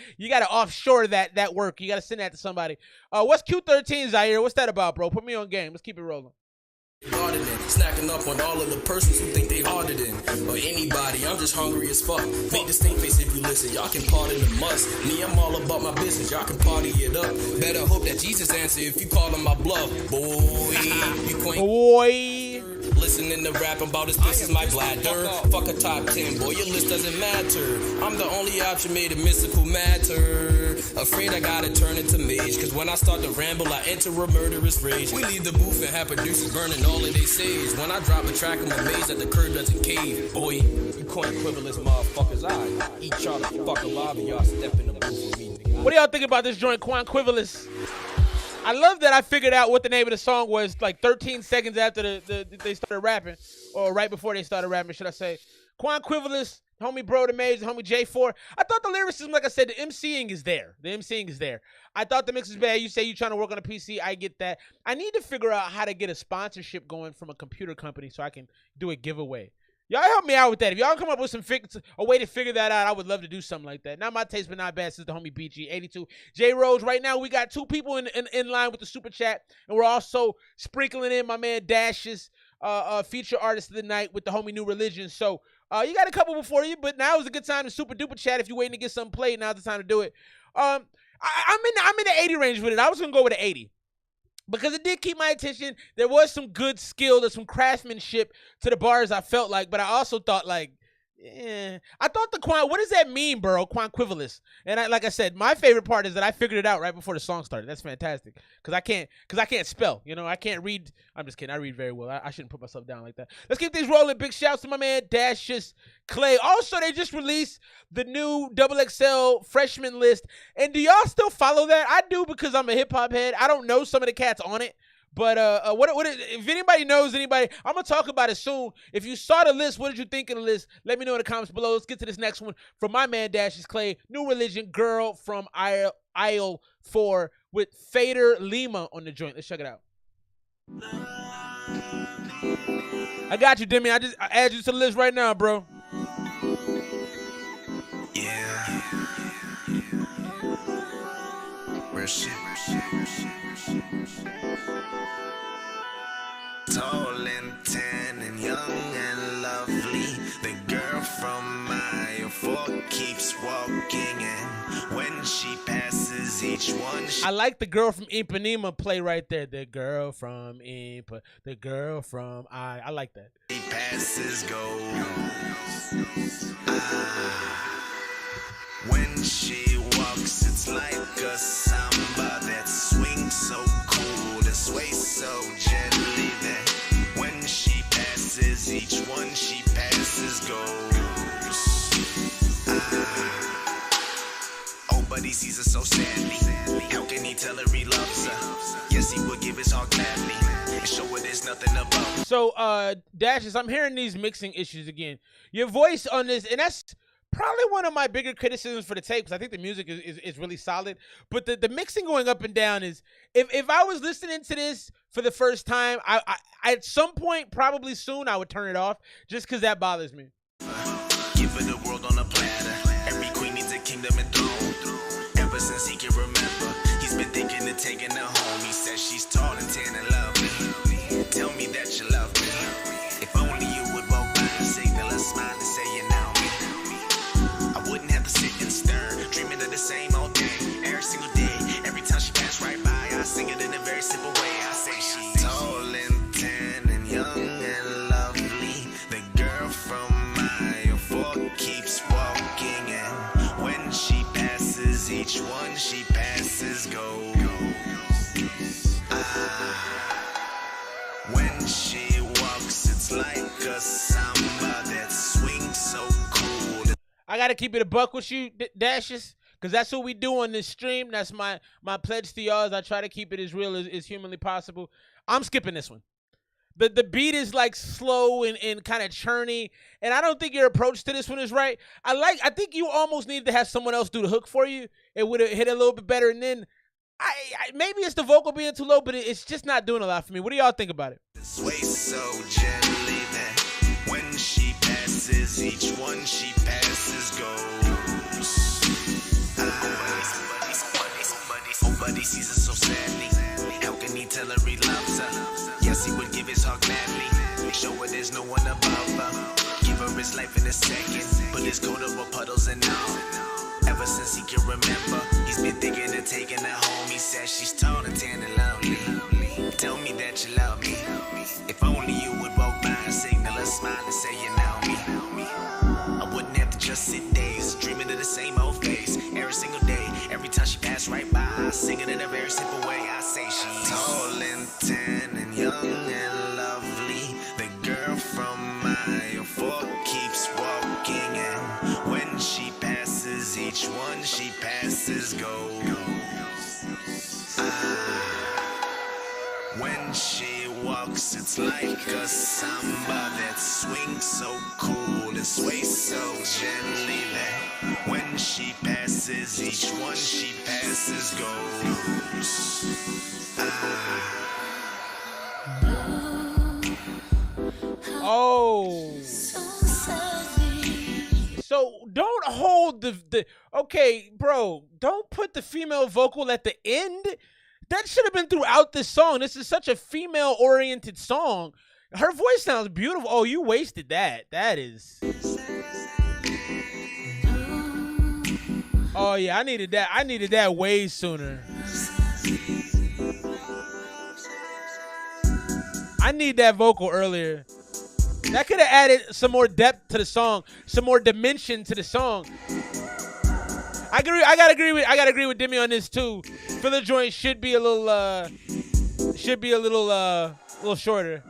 offshore that work. You gotta send that to somebody. What's Q13 Zaire? What's that about, bro? Put me on game. Let's keep it rolling. Snacking up on all of the persons who think they harder than or anybody. I'm just hungry as fuck. Make the stink face if you listen. Y'all can pardon the must. Me, I'm all about my business. Y'all can party it up. Better hope that Jesus answer if you call him my bluff. Boy, you quaint. Boy. Listening to rap about his piss is my bladder. Fuck a top 10, boy, your list doesn't matter. I'm the only option made of mystical matter. Afraid I gotta turn into mage, cause when I start to ramble, I enter a murderous rage. We leave the booth and have producers burning all of they sage. When I drop a track, I'm amazed that the curb doesn't cave. Boy, you Quinquivilius motherfuckers, I eat y'all the fuck alive and y'all step in the booth with me. What do y'all think about this joint, Quinquivilius? I love that I figured out what the name of the song was like 13 seconds after they started rapping, or right before they started rapping, should I say. Quan Quivalus, homie Bro the Maze, homie J4. I thought the lyricism, like I said, the MCing is there. I thought the mix is bad. You say you're trying to work on a PC. I get that. I need to figure out how to get a sponsorship going from a computer company so I can do a giveaway. Y'all help me out with that. If y'all come up with a way to figure that out, I would love to do something like that. Not my taste, but not bad, says the homie BG82. J Rose, right now we got 2 people in line with the super chat, and we're also sprinkling in my man Dashius, feature artist of the night with the homie New Religion. So you got a couple before you, but now is a good time to super duper chat. If you're waiting to get something played, now's the time to do it. I'm in the 80 range with it. I was gonna go with an 80. Because it did keep my attention. There was some good skill, there's some craftsmanship to the bars, I felt like, but I also thought like, I thought the what does that mean, bro? Quanquivalus. And like I said, my favorite part is that I figured it out right before the song started. That's fantastic. Because I can't spell. You know, I can't read. I'm just kidding. I read very well. I shouldn't put myself down like that. Let's keep these rolling. Big shouts to my man Dashius Clay. Also, they just released the new XXL freshman list. And do y'all still follow that? I do, because I'm a hip hop head. I don't know some of the cats on it. But if anybody knows anybody, I'm going to talk about it soon. If you saw the list, what did you think of the list? Let me know in the comments below. Let's get to this next one from my man Dashius Clay. New Religion, Girl from Aisle 4 with Fader Lima on the joint. Let's check it out. I got you, Demi. I add you to the list right now, bro. Yeah. Mercy. Tall and tan and young and lovely, the girl from Aisle 4 keeps walking, and when she passes each one, I like the girl from Ipanema play right there. The girl from Impa, the girl from I like that. She passes goes. When she walks, it's like a samba that swings so cool, that sways so gently, that when she passes, each one she passes goes. Oh, but he sees her so sadly. How can he tell her he loves her? Yes, he would give his heart gladly and show her there's nothing above. So, Dashius, I'm hearing these mixing issues again. Your voice on this, and that's probably one of my bigger criticisms for the tape, because I think the music is really solid. But the mixing going up and down is, if I was listening to this for the first time, I at some point, probably soon, I would turn it off, just because that bothers me. Give her the world on a platter. Every queen needs a kingdom and throne. Ever since he can remember, he's been thinking of taking her home. He says she's tall and tan and lovely. Tell me that you love me. If only you would walk by and signal a smile and say you know me. I wouldn't have to sit and stir, dreaming of the same old thing every single day. Every time she passed right by, I sing it in a very simple way. I say she's tall and tan and young and lovely. The girl from Aisle 4 keeps walking, and when she passes, each one she passes goes. When she walks, it's like a samba that swings so cool. I got to keep it a buck with you, Dashius, because that's what we do on this stream. That's my pledge to y'all, is I try to keep it as real as humanly possible. I'm skipping this one. The beat is like slow and kind of churny, and I don't think your approach to this one is right. I think you almost need to have someone else do the hook for you. It would have hit a little bit better, and then maybe it's the vocal being too low, but it's just not doing a lot for me. What do y'all think about it? Sway so gently that when she passes, each one she passes goes. Oh, but he sees her so sadly. How can he tell her he loves her? Yes, he would give his heart gladly. Show her there's no one above her. Give her his life in a second. Put his coat over puddles and all. Ever since he can remember, he's been thinking of taking her home. He says she's tall and tan and lovely. Tell me that you love me. If only you would walk by and signal a smile and say you know me. I wouldn't have to just sit days dreaming of the same old face every single day. Every time she passed right by, I sing it in a very simple way. I say she's tall and tan and young and lovely. The girl from Aisle 4 keeps walking, and when she passes, each one she passes goes. When she she walks, it's like a samba that swings so cool and sways so gently that when she passes, each one she passes goes. Oh. So don't hold the okay, bro, don't put the female vocal at the end. That should have been throughout this song. This is such a female-oriented song. Her voice sounds beautiful. Oh, you wasted that. That is. Oh yeah, I needed that. I needed that way sooner. I need that vocal earlier. That could have added some more depth to the song, some more dimension to the song. I agree. I gotta agree with Demi on this too. Filler joint should be a little shorter.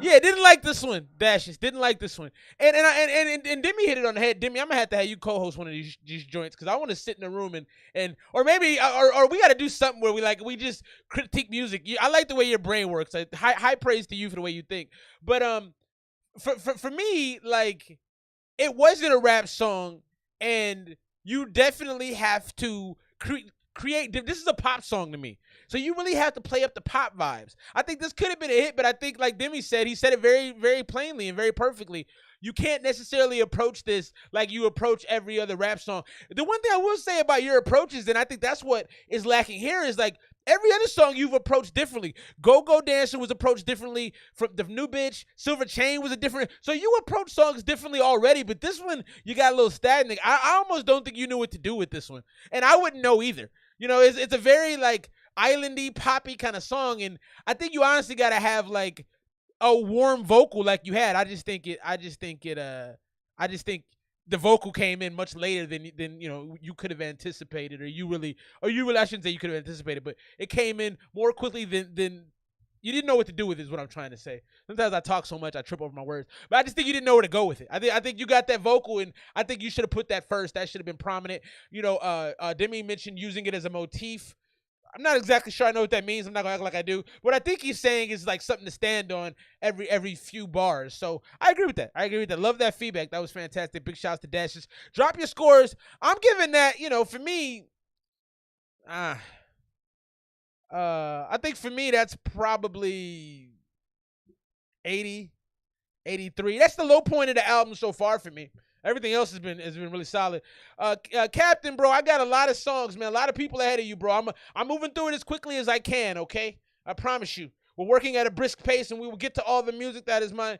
Yeah, didn't like this one. Dashius didn't like this one. And Demi hit it on the head. Demi, I'm gonna have to have you co-host one of these joints because I want to sit in the room and or maybe or we got to do something where we just critique music. I like the way your brain works. High praise to you for the way you think. But for me, like, it wasn't a rap song, and you definitely have to create. This is a pop song to me, so you really have to play up the pop vibes. I think this could have been a hit, but I think, like Demi said, he said it very, very plainly and very perfectly. You can't necessarily approach this like you approach every other rap song. The one thing I will say about your approaches, and I think that's what is lacking here, is like every other song you've approached differently. Go Go Dancer was approached differently. From the New Bitch, Silver Chain was a different. So you approach songs differently already, but this one you got a little stagnant. I almost don't think you knew what to do with this one, and I wouldn't know either. You know, it's a very like islandy, poppy kind of song, and I think you honestly gotta have like a warm vocal like you had. I just think the vocal came in much later than you know you could have anticipated, or you really I shouldn't say you could have anticipated, but it came in more quickly than you didn't know what to do with it, is what I'm trying to say. Sometimes I talk so much I trip over my words, but I just think you didn't know where to go with it. I think you got that vocal, and I think you should have put that first. That should have been prominent. You know, Demi mentioned using it as a motif. I'm not exactly sure I know what that means. I'm not gonna act like I do. What I think he's saying is like something to stand on every few bars. So I agree with that. Love that feedback. That was fantastic. Big shouts to Dashius. Drop your scores. I'm giving that, you know, for me, I think for me that's probably 80, 83. That's the low point of the album so far for me. Everything else has been really solid. Captain, bro, I got a lot of songs, man. A lot of people ahead of you, bro. I'm moving through it as quickly as I can, okay? I promise you. We're working at a brisk pace, and we will get to all the music. That is my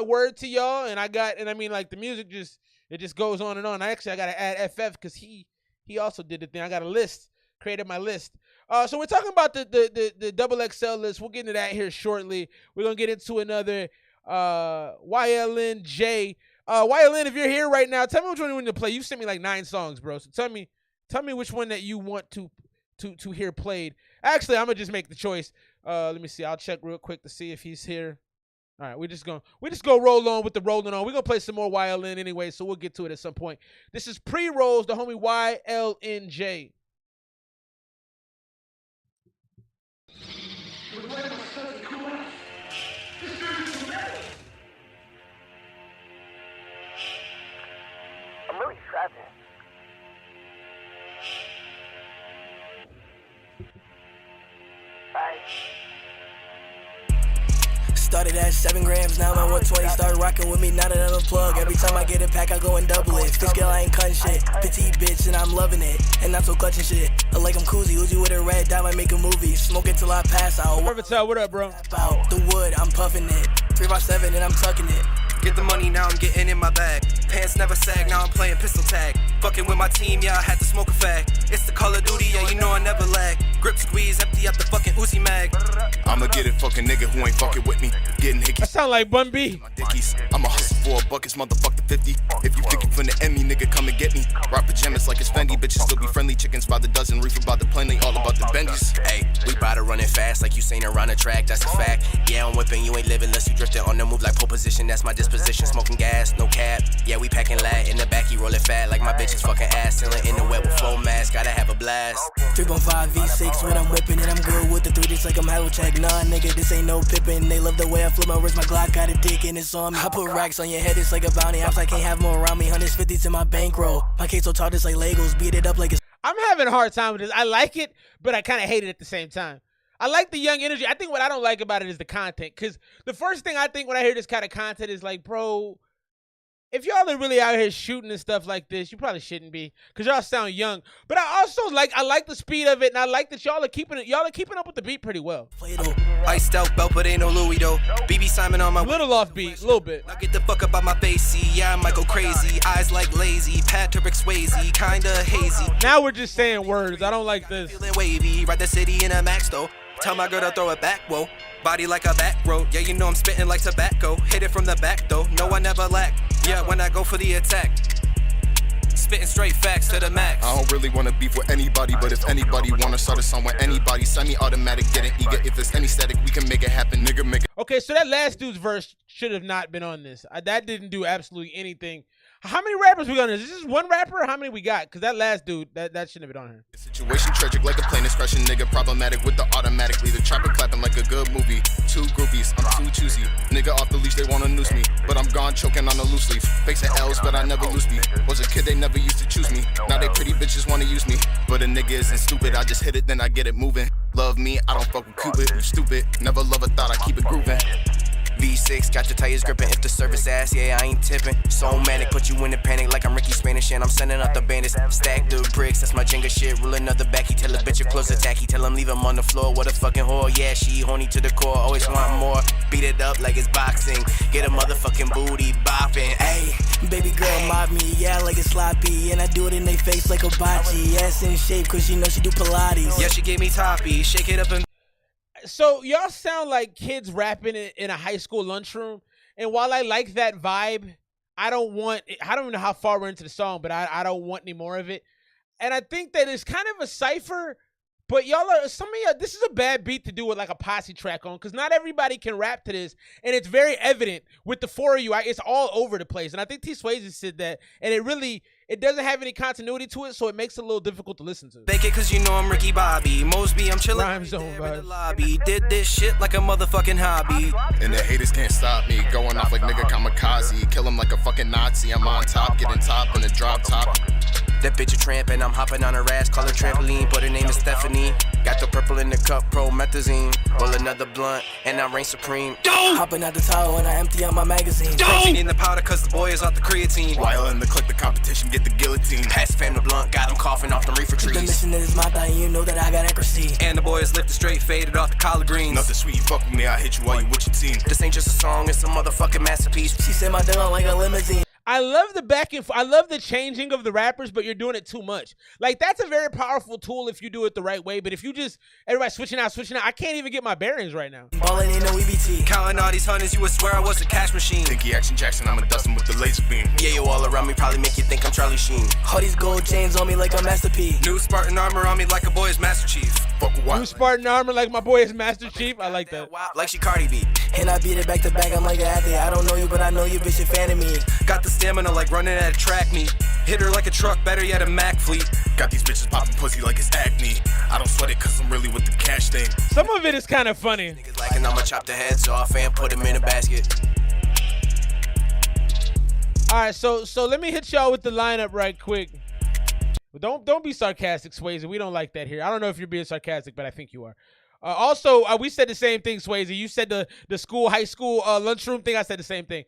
word to y'all. And I mean, like, the music just goes on and on. I gotta add FF because he also did the thing. I got a list, created my list. So we're talking about the double XL list. We'll get into that here shortly. We're gonna get into another YLNJ. YLN, if you're here right now, tell me which one you want to play. You sent me like 9 songs, bro. So tell me which one that you want to hear played. Actually, I'm gonna just make the choice. Let me see. I'll check real quick to see if he's here. All right, we just go roll on with the rolling on. We're gonna play some more YLN anyway, so we'll get to it at some point. This is Pre-Rolls, the homie YLNJ. I'm really trapping. Started at 7 grams, now I'm at 120. Start rocking with me, now that I'm a plug. Every time I get a pack, I go and double it. Fish girl, I ain't cutting shit. Petite bitch, and I'm loving it. And I'm so clutching shit. I like I'm koozie, Uzi with a red dot, I make a movie. Smoke it till I pass out. Versatile, what up, bro? Out the wood, I'm puffing it. 3x7, and I'm tucking it. Get the money, now I'm getting in my bag. Pants never sag, now I'm playing pistol tag. Fucking with my team, yeah, I had to smoke a fag. It's the Call of Duty, yeah, you know I never lag. Grip squeeze, empty out the fucking Uzi mag. I'ma get it, fucking nigga who ain't fucking with me. Getting hickey. That sound like Bun B. I'ma hustle for $1, it's motherfucker 50. If you think you finna end me, nigga, come and get me. Rock pajamas like it's Fendi, bitches still be friendly. Chickens by the dozen, reefer by the plenty, all about the Benjis. Hey, we bout to running fast like Usain around the track, that's a fact. Yeah, I'm whipping, you ain't living unless you drifting on the move like pole position, that's my disposition. Smoking gas, no cap. Yeah, we packing lat in the back, he rolling fat like my bitch is fucking ass. Sealing in the wet with flow mask, gotta have a blast. 3.5 V6 when I'm whipping it, I'm good with the 3 just like I'm Havlicek. Nah, nigga, this ain't no pippin'. They love the way I flip my wrist, my Glock got a dick and it's on me. I put racks on your head, it's like a bounty. I can't have more around me, 150s in my bankroll. My case so tall, it's like Legos, beat it up like it's... I'm having a hard time with this. I like it, but I kind of hate it at the same time. I like the young energy. I think what I don't like about it is the content. Because the first thing I think when I hear this kind of content is like, bro, if y'all are really out here shooting and stuff like this, you probably shouldn't be. Because y'all sound young. But I also like the speed of it, and I like that y'all are keeping up with the beat pretty well. Iced out belt, but ain't no Louis though. BB Simon on my little off beat, a little bit. Now get the fuck up out my face, see, yeah, I might go crazy. Eyes like lazy, Patrick Swayze, kinda hazy. Now we're just saying words. I don't like this. Feeling wavy, ride the city in a Max though. Tell my girl to throw it back, whoa. Body like a back road, yeah, you know I'm spitting like tobacco. Hit it from the back though, no I never lack. Yeah, when I go for the attack, spitting straight facts to the max. I don't really wanna beef with anybody, but if anybody wanna start a song with anybody, semi-automatic, getting eager. If it's any static, we can make it happen, nigga, make it. Okay, so that last dude's verse should have not been on this. That didn't do absolutely anything. How many rappers we got on this? Is this one rapper or how many we got? Because that last dude, that shouldn't have been on here. Situation tragic like a plane is crashing, nigga. Problematic with the automatically. The trapper clapping like a good movie. 2 groupies, I'm too choosy. Nigga off the leash, they wanna noose me. But I'm gone choking on a loose leaf. Facing L's, but I never lose me. Was a kid, they never used to choose me. Now they pretty bitches wanna use me. But a nigga isn't stupid, I just hit it, then I get it moving. Love me, I don't fuck with Cupid. You stupid, never love a thought, I keep it grooving. V6, got your tires gripping. If the service ass, yeah, I ain't tipping. So manic, put you in the panic like I'm Ricky Spanish and I'm sending out the bandits. Stack the bricks, that's my Jenga shit. Roll another back, he tell a bitch a close attack. He tell him leave him on the floor. What a fucking whore, yeah, she horny to the core. Always want more, beat it up like it's boxing. Get a motherfucking booty bopping. Hey, baby girl mob me, yeah, like it's sloppy. And I do it in they face like a bocce. Ass in shape, cause you know she do Pilates. Yeah, she gave me toppy, shake it up and... So y'all sound like kids rapping in a high school lunchroom. And while I like that vibe, I don't even know how far we're into the song, but I don't want any more of it. And I think that it's kind of a cipher, but some of y'all, this is a bad beat to do with like a posse track on, because not everybody can rap to this. And it's very evident with the 4 of you. It's all over the place. And I think T. Swayze said that. And it doesn't have any continuity to it, so it makes it a little difficult to listen to. Bake it cause you know I'm Ricky Bobby. Mosby, I'm chilling Rhyme zone, in the lobby. Did this shit like a motherfucking hobby. And the haters can't stop me. Going off like nigga kamikaze. Kill him like a fucking Nazi. I'm on top, getting top in the drop top. That bitch a tramp and I'm hopping on her ass. Call her trampoline, but her name is Stephanie. Got the purple in the cup, promethazine. Roll another blunt and I reign supreme. Hopping out the towel and I empty out my magazine. Protein in the powder cause the boy is off the creatine. While in the click, the competition, get the guillotine. Pass fam the blunt, got him coughing off the reefer trees. The mission in his mouth, and you know that I got accuracy. And the boy is lifted straight, faded off the collard greens. Nothing sweet, you fuck with me, I hit you while you with your team. This ain't just a song, it's a motherfucking masterpiece. She said my dog like a limousine. I love the back and I love the changing of the rappers, but you're doing it too much. Like, that's a very powerful tool if you do it the right way. But if you just, everybody switching out, I can't even get my bearings right now. Ballin' ain't no EBT. Counting all these hundreds, you would swear I was a cash machine. Thinky Action Jackson, I'ma dust him with the laser beam. Yeah, you all around me probably make you think I'm Charlie Sheen. All these gold chains on me like a Master P. New Spartan armor on me like a boy is Master Chief. New Spartan armor like my boy is Master Chief. I like that. Like she Cardi B. And I beat it back to back, I'm like an athlete. I don't know you, but I know you, bitch, a fan of me. Got the stamina like running at a track meet. Hit her like a truck, better yet a Mac fleet. Got these bitches popping pussy like it's acne. I don't sweat it cause I'm really with the cash thing. Some of it is kind of funny. Niggas liking I'ma chop the heads off and put them in a basket. Alright, so let me hit y'all with the lineup right quick. Don't be sarcastic, Swayze. We don't like that here. I don't know if you're being sarcastic, but I think you are. Also, we said the same thing, Swayze. You said the school, high school lunchroom thing. I said the same thing.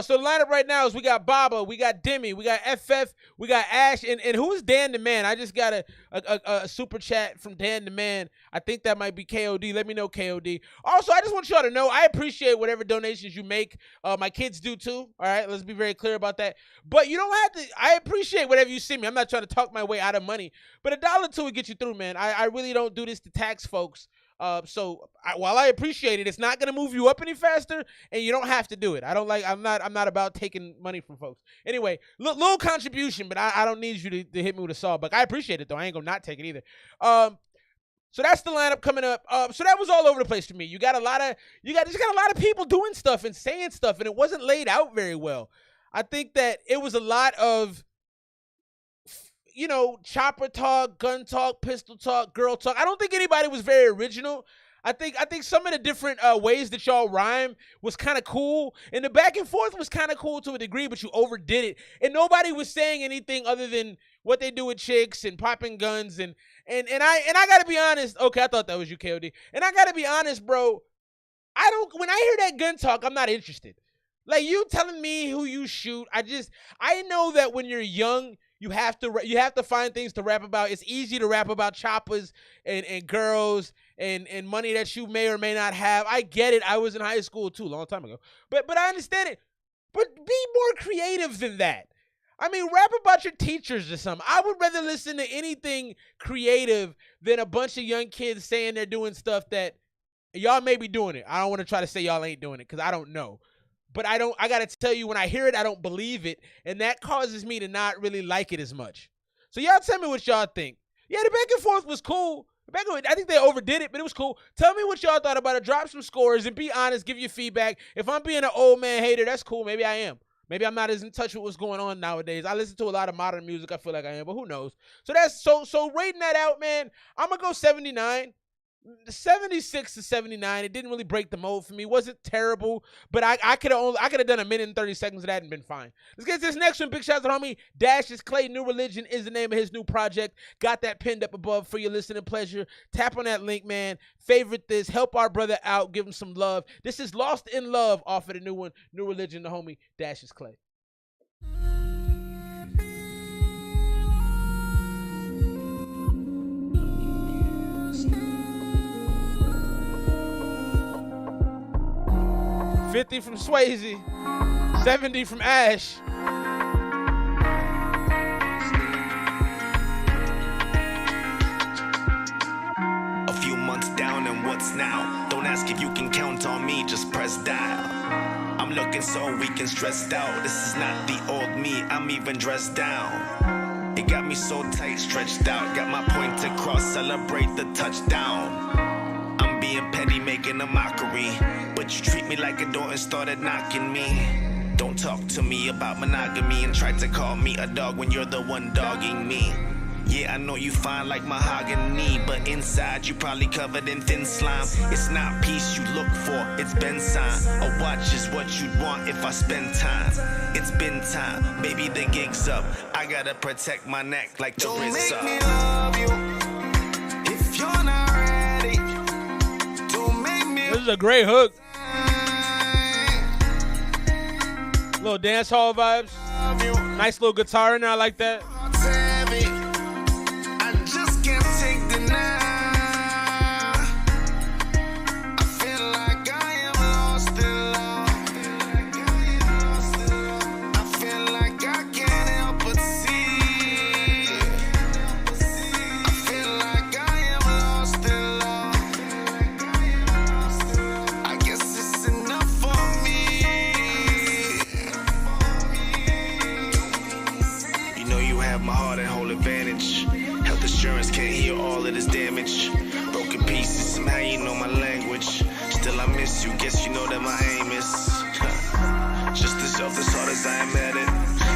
So the lineup right now is we got Baba, we got Demi, we got FF, we got Ash, and who's Dan the Man? I just got a super chat from Dan the Man. I think that might be KOD. Let me know, KOD. Also, I just want y'all to know I appreciate whatever donations you make. My kids do too. All right, let's be very clear about that. But you don't have to. I appreciate whatever you see me. I'm not trying to talk my way out of money, but $1 or $2 will get you through, man. I really don't do this to tax folks. So while I appreciate it, it's not gonna move you up any faster, and you don't have to do it. I'm not about taking money from folks. Anyway, little contribution, but I don't need you to hit me with a sawbuck. I appreciate it though. I ain't gonna not take it either. So that's the lineup coming up. So that was all over the place for me. You just got a lot of people doing stuff and saying stuff, and it wasn't laid out very well. I think that it was a lot of, chopper talk, gun talk, pistol talk, girl talk. I don't think anybody was very original. I think some of the different ways that y'all rhyme was kind of cool, and the back and forth was kind of cool to a degree, but you overdid it, and nobody was saying anything other than what they do with chicks and popping guns and I gotta be honest. Okay, I thought that was you, KOD. And I gotta be honest, bro. When I hear that gun talk, I'm not interested. Like, you telling me who you shoot, I know that when you're young, you have to find things to rap about. It's easy to rap about choppers and girls and money that you may or may not have. I get it. I was in high school too, a long time ago. But I understand it. But be more creative than that. I mean, rap about your teachers or something. I would rather listen to anything creative than a bunch of young kids saying they're doing stuff that y'all may be doing it. I don't want to try to say y'all ain't doing it because I don't know. But I got to tell you, when I hear it, I don't believe it. And that causes me to not really like it as much. So y'all tell me what y'all think. Yeah, the back and forth was cool. I think they overdid it, but it was cool. Tell me what y'all thought about it. Drop some scores and be honest. Give your feedback. If I'm being an old man hater, that's cool. Maybe I am. Maybe I'm not as in touch with what's going on nowadays. I listen to a lot of modern music. I feel like I am, but who knows? So that's so rating that out, man. I'm gonna go 79. 76 to 79. It didn't really break the mold for me. It wasn't terrible, but I could have done a minute and 30 seconds of that and been fine. Let's get to this next one. Big shout out to homie Dashius Clay. New Religion is the name of his new project. Got that pinned up above for your listening pleasure. Tap on that link, man. Favorite this. Help our brother out. Give him some love. This is Lost in Love off of the new one. New Religion, the homie Dashius Clay. $50 from Swayze, 70 from Ash. A few months down and what's now? Don't ask if you can count on me, just press dial. I'm looking so weak and stressed out. This is not the old me, I'm even dressed down. It got me so tight, stretched out. Got my point across, celebrate the touchdown. I'm being petty, making a mockery, but you treat me like a door and started knocking me. Don't talk to me about monogamy and try to call me a dog when you're the one dogging me. Yeah, I know you fine like mahogany, but inside you probably covered in thin slime. It's not peace you look for, it's Bensign. A watch is what you'd want if I spend time. It's been time, baby, the gig's up. I gotta protect my neck like the wrist's up. Don't make me love you if you're not ready. Don't make me. This is a great hook. Little dance hall vibes. Nice little guitar in there, I like that. Can't hear all of this damage. Broken pieces, somehow you know my language. Still I miss you, guess you know that my aim is just as selfish hard as I am at it.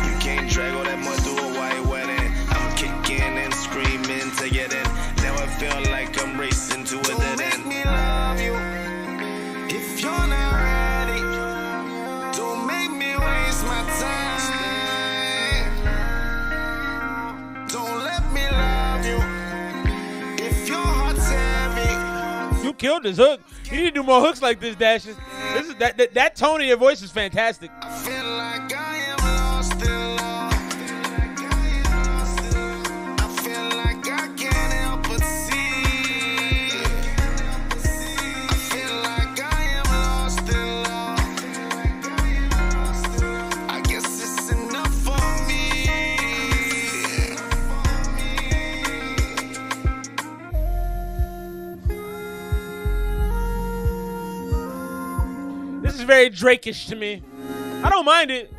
You can't drag all that mud through a white wedding. I'm kicking and screaming to get in. Now I feel like I'm racing to a dead end. Don't make me love you if you're not ready. Don't make me waste my time. Don't let me love you. You killed this hook. You need to do more hooks like this, Dashius. This is that tone of your voice is fantastic. I feel like I am lost in love. I feel like I can't help but see. I feel like I am lost in love. I guess it's enough for me. is very Drake-ish to me. I don't mind it.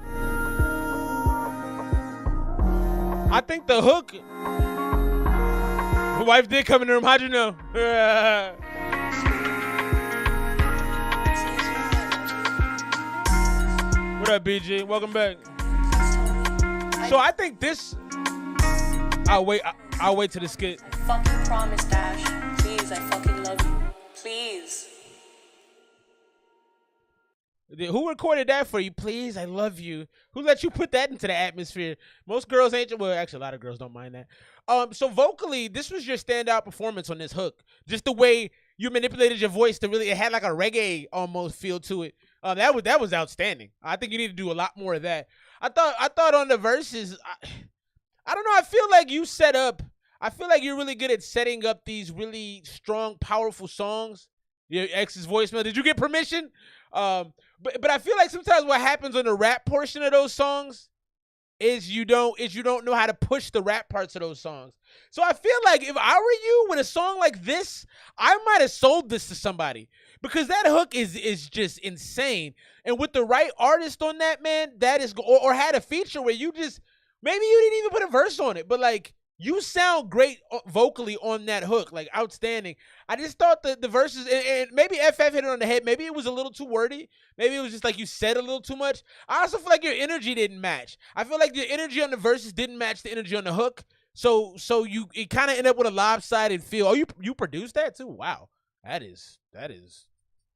I think the hook. My wife did come in the room. How'd you know? What up, BG? Welcome back. So I think this. I'll wait till the skit. I fucking promise, Dash. Please, I fucking love you. Please. Who recorded that for you? Please, I love you. Who let you put that into the atmosphere? Most girls ain't. Well, actually, a lot of girls don't mind that. So vocally, this was your standout performance on this hook. Just the way you manipulated your voice to really, it had like a reggae almost feel to it. That was outstanding. I think you need to do a lot more of that. I thought on the verses, I don't know. I feel like you set up. I feel like you're really good at setting up these really strong, powerful songs. Your ex's voicemail. Did you get permission? But I feel like sometimes what happens on the rap portion of those songs is you don't know how to push the rap parts of those songs. So I feel like if I were you with a song like this, I might have sold this to somebody because that hook is just insane. And with the right artist on that, man, that is or had a feature where you just maybe you didn't even put a verse on it, but like you sound great vocally on that hook, like outstanding. I just thought the verses, and maybe FF hit it on the head. Maybe it was a little too wordy. Maybe it was just like you said a little too much. I also feel like your energy didn't match. I feel like the energy on the verses didn't match the energy on the hook. So it kind of ended up with a lopsided feel. Oh, you produced that too? Wow, that is.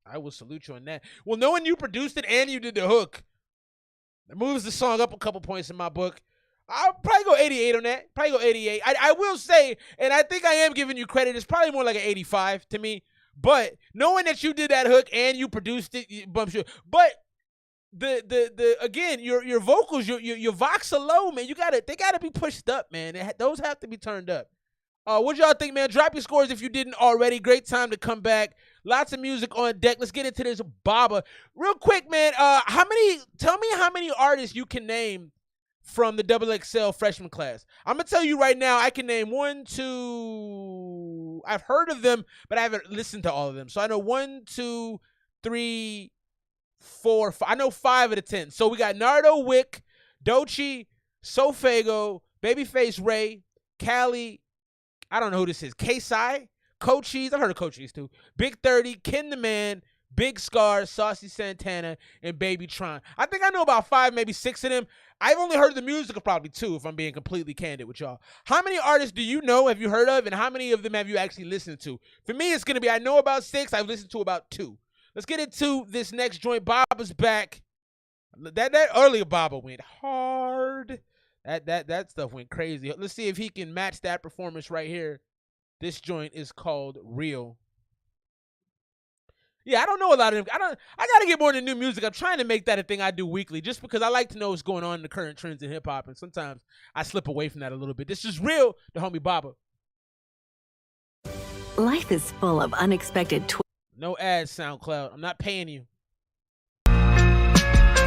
I will salute you on that. Well, knowing you produced it and you did the hook, it moves the song up a couple points in my book. I'll probably go 88 on that. Probably go 88. I will say, and I think I am giving you credit, it's probably more like an 85 to me. But knowing that you did that hook and you produced it, but the again, your vocals, your vox are low, man. They gotta be pushed up, man. Those have to be turned up. What y'all think, man? Drop your scores if you didn't already. Great time to come back. Lots of music on deck. Let's get into this Baba. Real quick, man. Tell me how many artists you can name from the XXL freshman class. I'm going to tell you right now, I can name 1, 2, I've heard of them, but I haven't listened to all of them. So I know 1, 2, 3, 4, 5. I know 5 of the 10. So we got Nardo Wick, Doechii, Sofago, Babyface Ray, Cali, I don't know who this is, K-Sai, Cochise, I've heard of Cochise too, Big 30, Ken the Man, Big Scar, Saucy Santana, and Baby Tron. I think I know about 5, maybe 6 of them. I've only heard the music of probably 2, if I'm being completely candid with y'all. How many artists do you know, have you heard of, and how many of them have you actually listened to? For me, it's going to be, I know about 6, I've listened to about 2. Let's get into this next joint. Baba's back. That earlier Baba went hard. That stuff went crazy. Let's see if he can match that performance right here. This joint is called Real. Yeah, I don't know a lot of them. I got to get more into new music. I'm trying to make that a thing I do weekly just because I like to know what's going on in the current trends in hip-hop, and sometimes I slip away from that a little bit. This is Real, the homie Baba. Life is full of unexpected no ads, SoundCloud. I'm not paying you.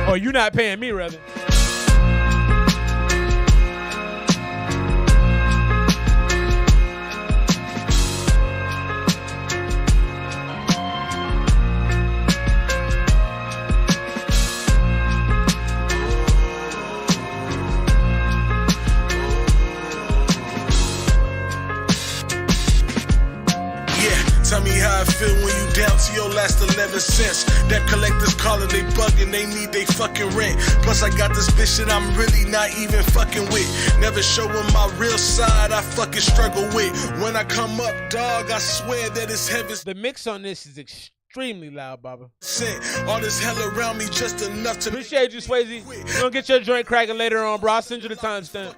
Or you're not paying me, rather. Tell me how I feel when you down to your last 11 cents. That collectors calling, they bugging, they need they fucking rent. Plus I got this bitch that I'm really not even fucking with. Never showing my real side, I fucking struggle with. When I come up, dog, I swear that it's heaven. The mix on this is extremely loud, Baba. All this hell around me just enough to appreciate you, Swayze. You're gonna get your joint cracking later on, bro. I'll send you the timestamp.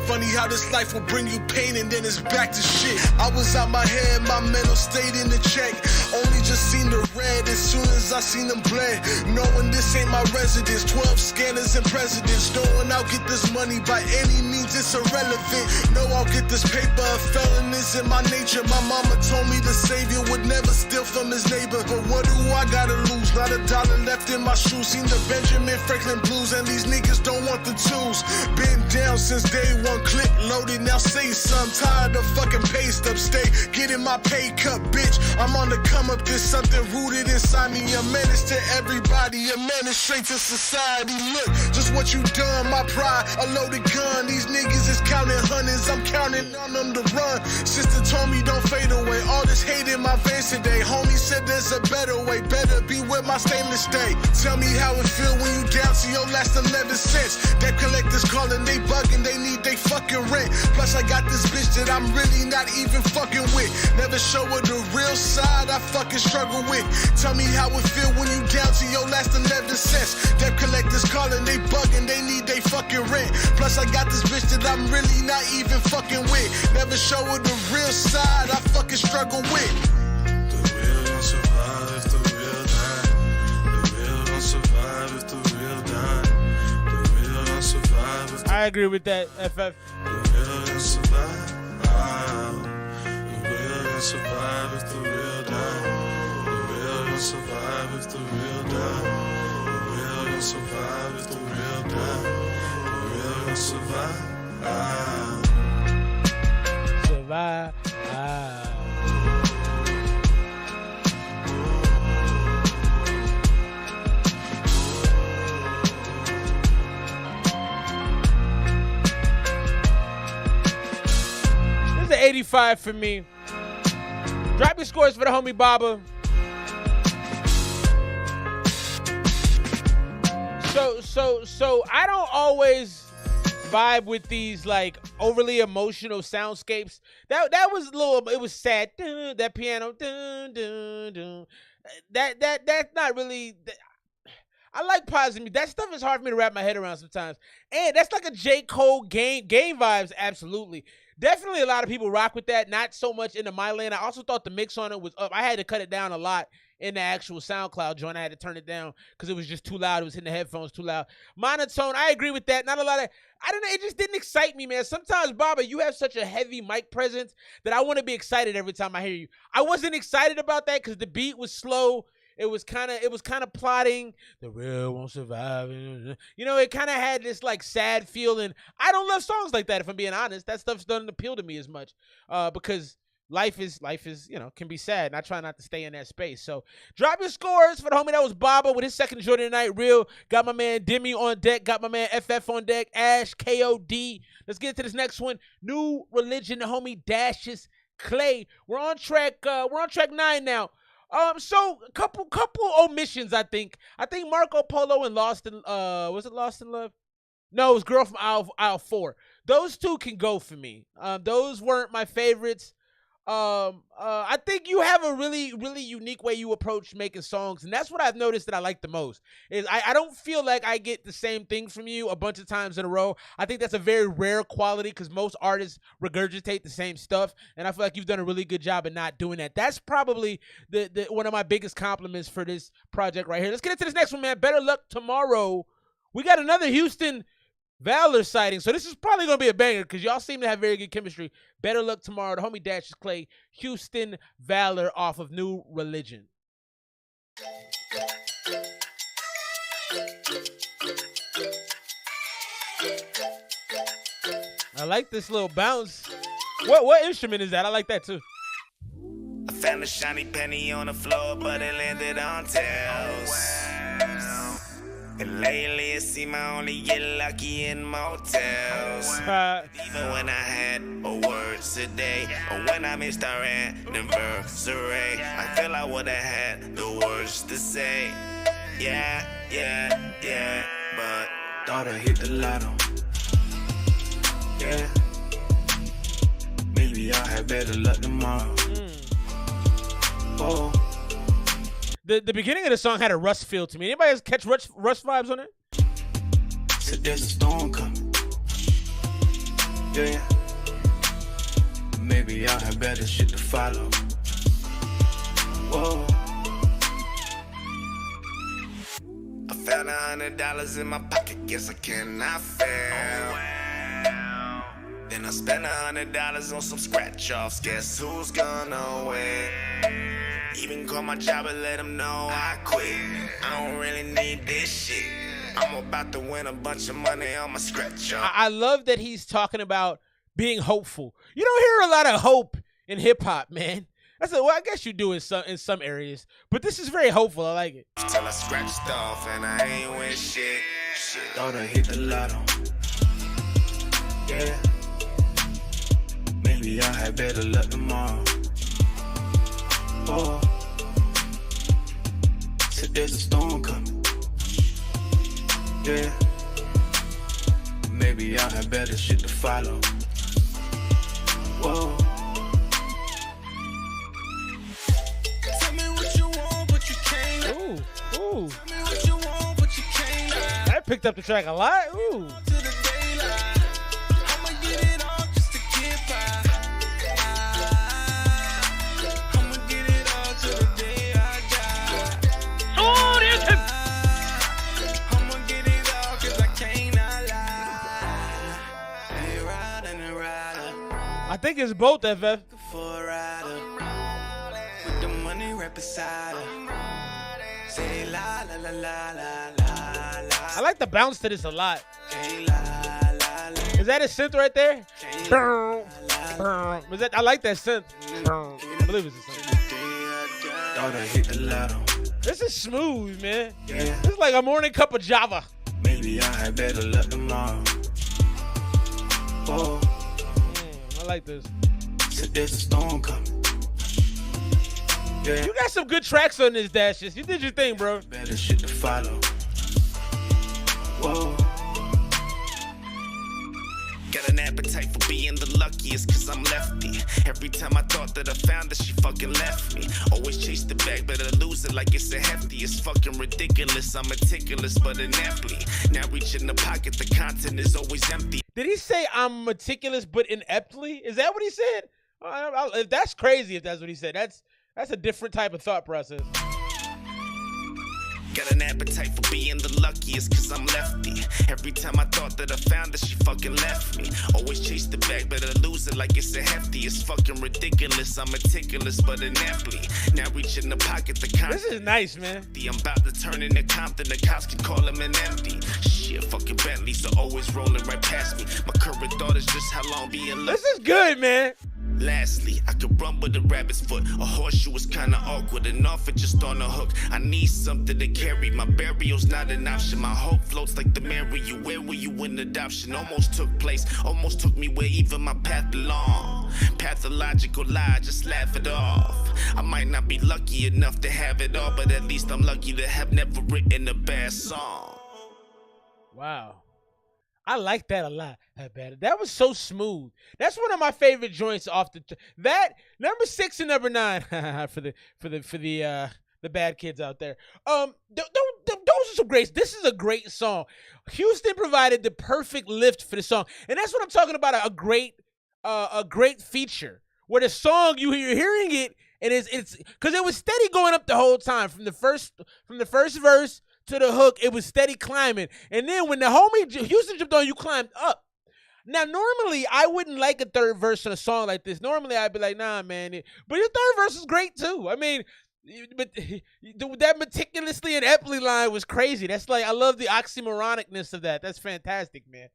Funny how this life will bring you pain and then it's back to shit. I was out my head, my mental state in the check. Only just seen the red as soon as I seen them bled. Knowing this ain't my residence, 12 scanners and presidents. Knowing I'll get this money by any means, it's irrelevant. Know I'll get this paper, a felon is in my nature. My mama told me the savior would never steal from his neighbor. either. But what do I gotta lose? Not a dollar left in my shoes. Seen the Benjamin Franklin blues, and these niggas don't want the tools. Been down since day one, clip loaded, now say some. Tired of fucking paste up, stay getting my pay cut, bitch. I'm on the come up, there's something rooted inside me. A menace to everybody, a menace straight to society. Look, just what you done, my pride, a loaded gun. These niggas is counting hundreds, I'm counting on them to run. Sister told me don't fade away, all this hate in my veins today. Homie said there's a better way, better be with my stainless stay. Tell me how it feel when you down to your last 11 cents. That collectors calling, they bugging, they need they fucking rent. Plus I got this bitch that I'm really not even fucking with. Never show her the real side I fucking struggle with. Tell me how it feel when you down to your last 11 cents. That collectors calling, they bugging, they need they fucking rent. Plus I got this bitch that I'm really not even fucking with. Never show her the real side I fucking struggle with. The real don't survive if the real die. The real don't survive if the real die. The real don't survive if the I agree with that, FF. The real don't survive. The real don't survive if the real die. The real don't survive if the real die. The real don't survive if the real die. The real don't survive. Survive. This is an 85 for me. Drop your scores for the homie Baba. So I don't always vibe with these like overly emotional soundscapes. That was a little, it was sad. That piano, that's not really. I like positive music. That stuff is hard for me to wrap my head around sometimes. And that's like a J. Cole game vibes, absolutely. Definitely a lot of people rock with that. Not so much into my lane. I also thought the mix on it was up. I had to cut it down a lot in the actual SoundCloud joint. I had to turn it down because it was just too loud. It was hitting the headphones too loud. Monotone, I agree with that. Not a lot of, I don't know, it just didn't excite me, man. Sometimes, Baba, you have such a heavy mic presence that I want to be excited every time I hear you. I wasn't excited about that because the beat was slow. It was kind of plotting. The real won't survive. You know, it kind of had this like sad feeling. I don't love songs like that, if I'm being honest. That stuff doesn't appeal to me as much because life is, you know, can be sad. And I try not to stay in that space. So drop your scores for the homie that was Baba with his second Jordan tonight. Real. Got my man Demi on deck. Got my man FF on deck. Ash, KOD. Let's get into this next one. New Religion, the homie Dashius Clay. We're on track 9 now. So a couple omissions, I think. I think Marco Polo and Lost in was it Lost in Love? No, it was Girl from Aisle 4. Those two can go for me. Those weren't my favorites. I think you have a really, really unique way you approach making songs, and that's what I've noticed that I like the most. Is I don't feel like I get the same thing from you a bunch of times in a row. I think that's a very rare quality because most artists regurgitate the same stuff, and I feel like you've done a really good job of not doing that. That's probably the one of my biggest compliments for this project right here. Let's get into this next one, man. Better Luck Tomorrow. We got another Houstin Valor sighting, so this is probably going to be a banger because y'all seem to have very good chemistry. Better Luck Tomorrow, the homie Dashius Clay, Houstin Valor off of New Religion. I like this little bounce. What instrument is that? I like that too. I found a shiny penny on the floor, but it landed on tails. And lately it seemed I only get lucky in motels. Even when I had a word today, or when I missed our anniversary, I feel I would've had the words to say. Yeah, but thought I hit the lotto. Yeah, maybe I'll have better luck tomorrow. Oh. The beginning of the song had a Russ feel to me. Anybody else catch Russ vibes on it? So there's a storm coming. Yeah. Maybe I'll have better shit to follow. Whoa. I found $100 in my pocket. Guess I cannot fail. Then I spent $100 on some scratch offs. Guess who's gonna win? Even call my job and let them know I quit. I don't really need this shit. I'm about to win a bunch of money on my scratch. I love that he's talking about being hopeful. You don't hear a lot of hope in hip hop, man. Well, I guess you do in some areas, but this is very hopeful. I like it. Till I scratched off and I ain't win shit. Thought I hit the lotto. Yeah. Maybe I had better luck tomorrow. Oh. Said there's a storm coming. Yeah. Maybe I had better shit to follow. Whoa. Tell me what you want, but you can't. Ooh. Tell me what you want, but you can't. I picked up the track a lot. Ooh. I think it's both, FF. With the money right beside her. Say la la la la la la la. I like the bounce to this a lot. Is that a synth right there? Was that? I like that synth. I believe it's a synth. Thought I hit the lotto. This is smooth, man. This is like a morning cup of Java. Maybe I had better luck tomorrow. Oh. I like this. Said there's a storm coming. Yeah. You got some good tracks on this, Dashius. You did your thing, bro. Better shit to follow. Whoa. Got an appetite for being the luckiest, cause I'm lefty. Every time I thought that I found her, she fucking left me. Always chase the bag, but I lose it like it's a hefty. It's fucking ridiculous, I'm meticulous, but ineptly. Now reach in the pocket, the content is always empty. Did he say I'm meticulous but ineptly? Is that what he said? If that's crazy, if that's what he said. That's a different type of thought process. Got an appetite for being the luckiest, cause I'm lefty. Every time I thought that I found her, she fucking left me. Always chase the bag, but I lose it like it's a hefty. It's fucking ridiculous, I'm meticulous, but ineptly. Now reach in the pocket, the content. This is nice, man. I'm about to turn into Compton, the cops can call him an empty. Shit, fucking Bentleys are always rolling right past me. My current thought is just how long being lucky. This is good, man. Lastly, I could run with a rabbit's foot. A horseshoe is kinda awkward, and off it just on a hook. I need something to carry. My burial's not an option. My hope floats like the marry you. Where were you when adoption almost took place? Almost took me where even my path belonged. Pathological lie, just laugh it off. I might not be lucky enough to have it all, but at least I'm lucky to have never written a bad song. Wow. I like that a lot. That was so smooth. That's one of my favorite joints off that number 6 and number 9 for the bad kids out there. Those are some great. This is a great song. Houston provided the perfect lift for the song, and that's what I'm talking about. A great feature where the song you're hearing it, and it's because it was steady going up the whole time from the first verse to the hook. It was steady climbing, and then when the homie Houston jumped on, you climbed up. Now, normally, I wouldn't like a third verse on a song like this. Normally, I'd be like, nah, man. But your third verse is great, too. I mean, but that meticulously and epically line was crazy. That's like, I love the oxymoronicness of that. That's fantastic, man.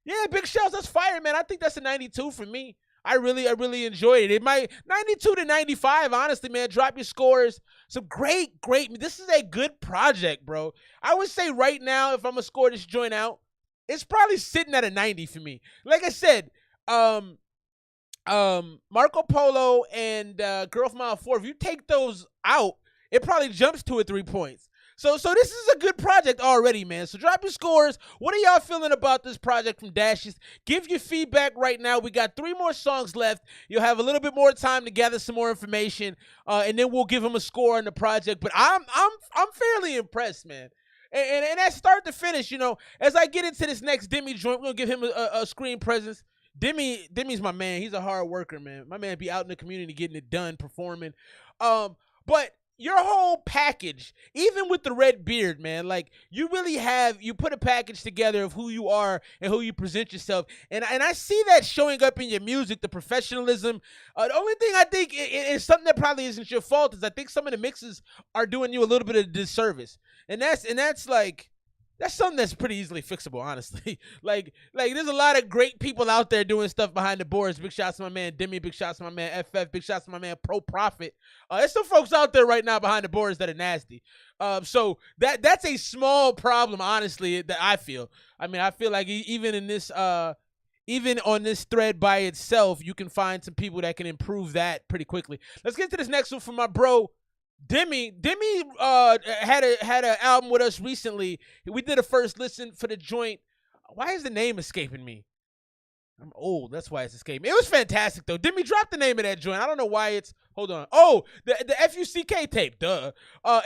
Yeah, big shouts. That's fire, man. I think that's a 92 for me. I really enjoyed it. It might 92 to 95, honestly, man. Drop your scores. Some great. This is a good project, bro. I would say right now, if I'm gonna score this joint out, it's probably sitting at a 90 for me. Like I said, Marco Polo and Girl from Mile 4, if you take those out, it probably jumps 2 or 3 points. So this is a good project already, man. So drop your scores. What are y'all feeling about this project from Dashius? Give your feedback right now. We got 3 more songs left. You'll have a little bit more time to gather some more information, and then we'll give them a score on the project. But I'm fairly impressed, man. And at start to finish, you know, as I get into this next Demi joint, we're going to give him a screen presence. Demi's my man. He's a hard worker, man. My man be out in the community getting it done, performing. But your whole package, even with the red beard, man, like you put a package together of who you are and who you present yourself. And I see that showing up in your music, the professionalism. The only thing I think is something that probably isn't your fault is I think some of the mixes are doing you a little bit of disservice. And that's like, that's something that's pretty easily fixable, honestly. like there's a lot of great people out there doing stuff behind the boards. Big shots to my man Demi, big shots to my man FF, big shots to my man Pro Profit. There's some folks out there right now behind the boards that are nasty. So that's a small problem, honestly, that I feel. I mean, I feel like even in this even on this thread by itself, you can find some people that can improve that pretty quickly. Let's get to this next one from my bro Demi had an album with us recently. We did a first listen for the joint. Why is the name escaping me? I'm old. That's why it's escaping me. It was fantastic though. Demi, drop the name of that joint. I don't know why it's. Hold on. Oh, the FUCK tape. Duh.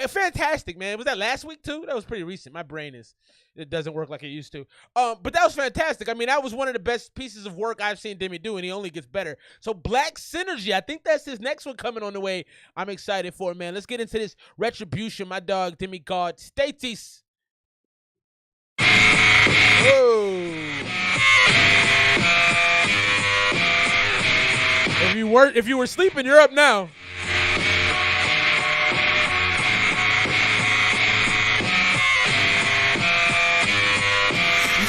Fantastic, man. Was that last week too? That was pretty recent. My brain it doesn't work like it used to. But that was fantastic. I mean, that was one of the best pieces of work I've seen Demi do, and he only gets better. So Black Synergy, I think that's his next one coming on the way. I'm excited for it, man. Let's get into this Retribution. My dog, Demi God. Statis. Whoa. If you were sleeping, you're up now.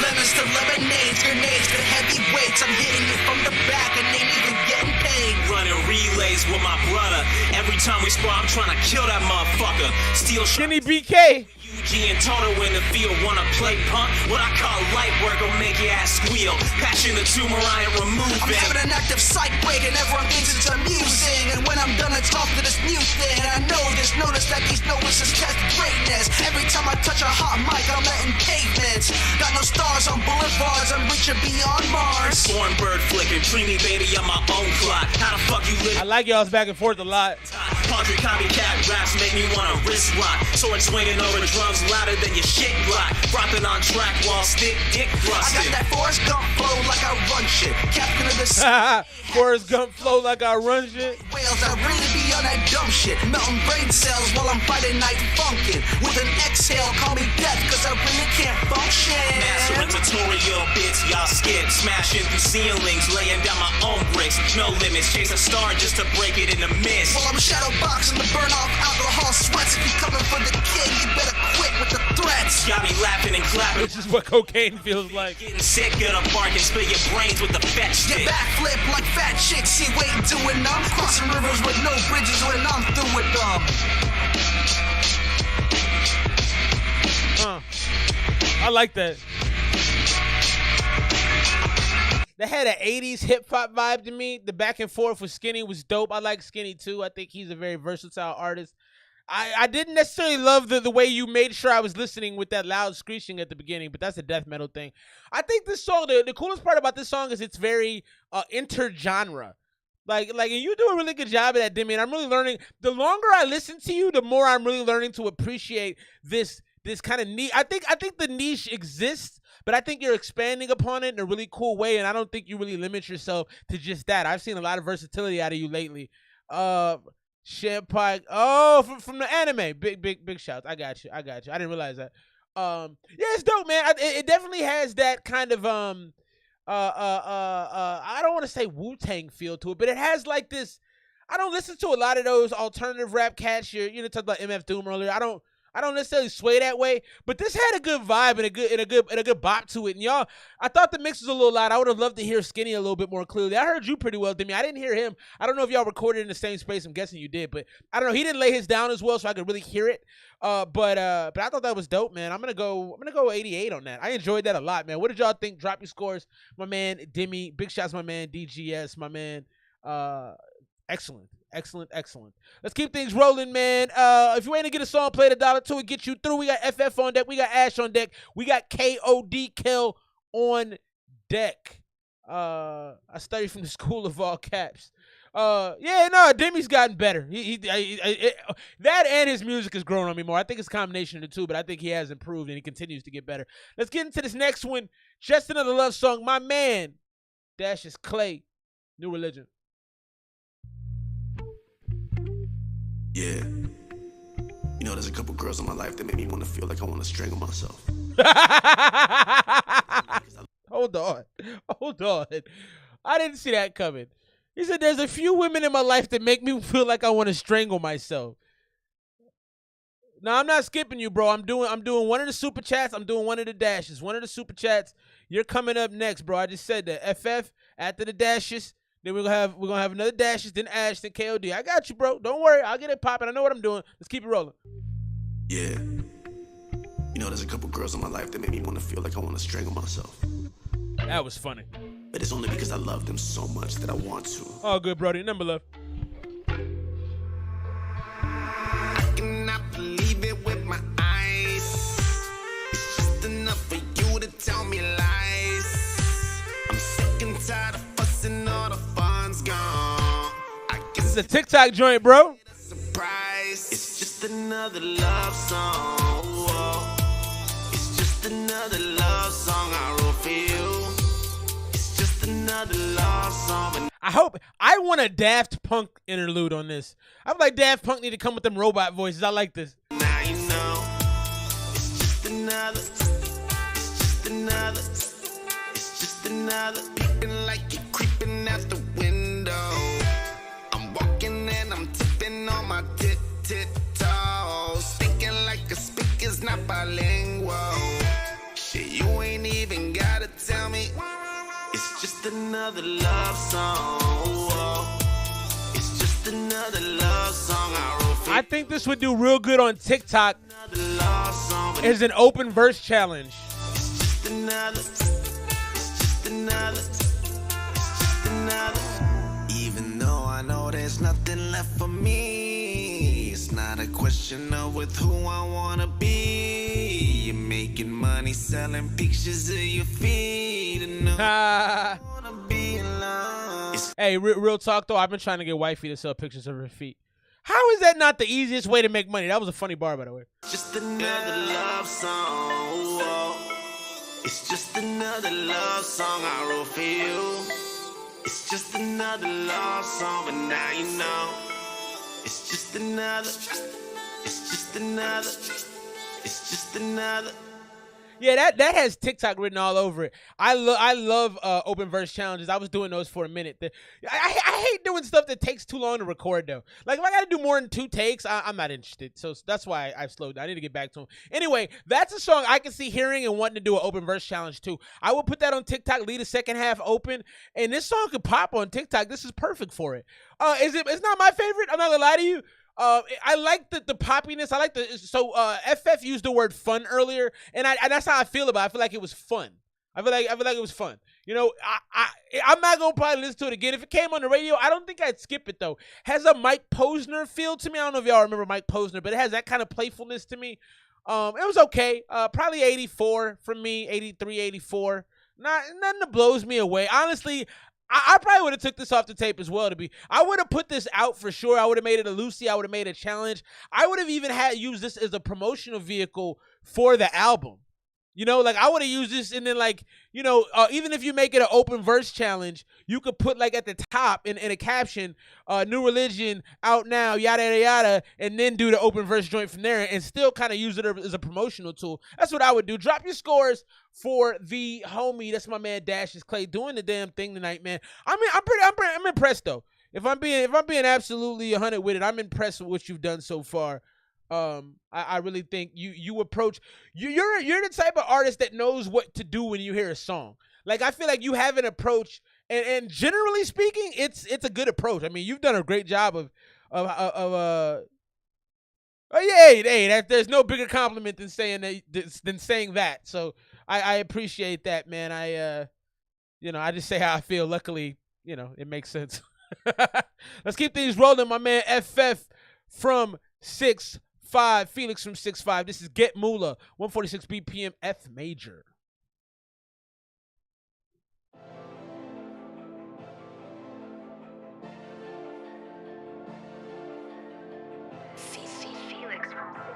Lemons to lemonades, grenades to heavyweights. I'm hitting you from the back and ain't even getting paid. Running relays with my brother. Every time we spar, I'm trying to kill that motherfucker. Steel Skinny BK. UG and Toto in the field wanna play punk. What I call light work will make your ass squeal. Passion the tumor I am removing. I'm having an active psych break and everyone thinks it's amusing. And when I'm done, I talk to this mute thing. I know this, notice that these notices test greatness. Every time I touch a hot mic, I'm letting pavements. Got no stars on boulevards, I'm reaching beyond Mars. Foreign bird flicking, treat me baby on my own clock. How the fuck you live? I like y'all's back and forth a lot. 100 copycat raps make me wanna wrist rock. Sword swinging over drums louder than your shit block. Frothing on track while stick dick thrusting. I got that Forrest Gump flow like I run shit. Captain of the Forrest Gump flow like I run shit. Whales, I really be on that dumb shit. Melting brain cells while I'm Friday night funkin'. With an exhale, call me death, cause I really can't function. Mastering tutorial bits, y'all skip. Smashing through ceilings, laying down my own bricks. No limits, chase a star just to break it in the mist. While I'm shadow boxing to burn off alcohol sweats. If you coming for the kid, you better quit with the threats. Got me laughing and clapping. This is what cocaine feels like. Getting sick of the bark and spill your brains with the fetch stick. Get backflip like fat chicks, see wait and doing numb. Crossing rivers with no bridges when I'm through with them. I like that. That had an 80s hip-hop vibe to me. The back and forth with Skinny was dope. I like Skinny too. I think he's a very versatile artist. I didn't necessarily love the way you made sure I was listening with that loud screeching at the beginning, but that's a death metal thing. I think this song, the coolest part about this song is it's very intergenre. Like, and you do a really good job of that, Demi, and I'm really learning. The longer I listen to you, the more I'm really learning to appreciate this kind of niche. I think the niche exists, but I think you're expanding upon it in a really cool way, and I don't think you really limit yourself to just that. I've seen a lot of versatility out of you lately. Shampike. Oh, from the anime. Big shouts. I got you. I didn't realize that. Yeah, it's dope, man. It definitely has that kind of I don't want to say Wu-Tang feel to it, but it has like this. I don't listen to a lot of those alternative rap cats. You talked about MF Doom earlier. I don't necessarily sway that way, but this had a good vibe and a good bop to it. And y'all, I thought the mix was a little loud. I would have loved to hear Skinny a little bit more clearly. I heard you pretty well, Demi. I didn't hear him. I don't know if y'all recorded in the same space. I'm guessing you did, but I don't know. He didn't lay his down as well, so I could really hear it. But I thought that was dope, man. I'm gonna go 88 on that. I enjoyed that a lot, man. What did y'all think? Drop your scores, my man Demi. Big shouts, my man DGS, my man. Excellent. Let's keep things rolling, man. If you ain't to get a song played, $1 it get you through. We got FF on deck. We got Ash on deck. We got KOD Kill on deck. I studied from the school of all caps. Demi's gotten better. That and his music has grown on me more. I think it's a combination of the two, but I think he has improved and he continues to get better. Let's get into this next one. Just another love song. My man, Dashius Clay, New Religion. Yeah. You know, there's a couple girls in my life that make me want to feel like I want to strangle myself. Hold on. I didn't see that coming. He said there's a few women in my life that make me feel like I want to strangle myself. No, I'm not skipping you, bro. I'm doing one of the super chats. I'm doing one of the dashes. One of the super chats. You're coming up next, bro. I just said that. FF after the dashes. Then we're gonna have another dashes, then Ash, then KOD. I got you, bro. Don't worry. I'll get it popping. I know what I'm doing. Let's keep it rolling. Yeah. You know, there's a couple girls in my life that make me want to feel like I want to strangle myself. That was funny. But it's only because I love them so much that I want to. Oh, good, Brody. Number love. I cannot believe it with my eyes. It's just enough for you to tell me lies. I'm sick and tired of fussing, all the fun's gone. This is a TikTok joint, bro. Surprise. It's just another love song. Whoa. It's just another love song I wrote for you. It's just another love song. I want a Daft Punk interlude on this. I feel like Daft Punk need to come with them robot voices. I like this. Now you know. It's just another. It's just another. It's just another. Peeping like you're creeping out the window. I'm walking and I'm tipping on my tiptoes. Thinking like a speaker's not bilingual. Shit, you ain't even gotta tell me. It's just another love song. It's just another love song I wrote for you. I think this would do real good on TikTok as an open verse challenge. It's just another. It's just another. It's just another. Even though I know there's nothing left for me, it's not a question of with who I wanna be. You're making money selling pictures of your feet. Hey, real talk though, I've been trying to get wifey to sell pictures of her feet. How is that not the easiest way to make money? That was a funny bar, by the way. Just another love song. It's just another love song I wrote for you. It's just another love song, but now you know. It's just another. It's just another. It's just another. Yeah, that has TikTok written all over it. I love open verse challenges. I was doing those for a minute. I hate doing stuff that takes too long to record though. Like if I got to do more than 2 takes, I'm not interested. So that's why I've slowed down. I need to get back to them. Anyway, that's a song I can see hearing and wanting to do an open verse challenge too. I will put that on TikTok, leave the second half open, and this song could pop on TikTok. This is perfect for it. It's not my favorite. I'm not gonna lie to you. I like the poppiness. I like FF used the word fun earlier, and that's how I feel about it. I feel like it was fun. I feel like it was fun. You know, I'm not gonna probably listen to it again. If it came on the radio, I don't think I'd skip it though. Has a Mike Posner feel to me. I don't know if y'all remember Mike Posner, but it has that kind of playfulness to me. It was okay. Probably 84 from me, 83, 84. Nothing that blows me away. Honestly, I probably would have took this off the tape as well. I would have put this out for sure. I would have made it a Lucy. I would have made a challenge. I would have even used this as a promotional vehicle for the album. You know, like I would have used this and then like, you know, even if you make it an open verse challenge, you could put like at the top in a caption, New Religion out now, yada, yada, yada, and then do the open verse joint from there and still kind of use it as a promotional tool. That's what I would do. Drop your scores for the homie. That's my man Dashius Clay doing the damn thing tonight, man. I'm impressed though. If I'm being absolutely 100 with it, I'm impressed with what you've done so far. I really think you're the type of artist that knows what to do when you hear a song. Like I feel like you have an approach, and generally speaking, it's a good approach. I mean, you've done a great job there's no bigger compliment than saying that. So I appreciate that, man. I just say how I feel. Luckily, it makes sense. Let's keep things rolling. My man FF from 6'5", Felix from 6'5". This is Get Moolah, 146 BPM, F major. Felix from 6'5".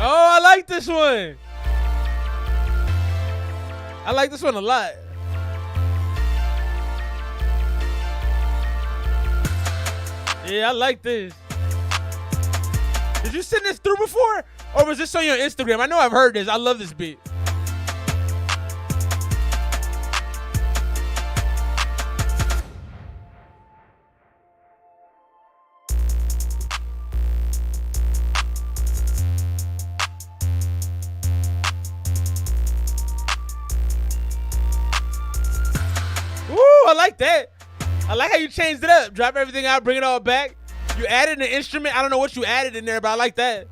Oh, I like this one. I like this one a lot. Yeah, I like this. Did you send this through before? Or was this on your Instagram? I know I've heard this. I love this beat. Woo, I like that. I like how you changed it up. Drop everything out, bring it all back. You added an instrument. I don't know what you added in there, but I like that.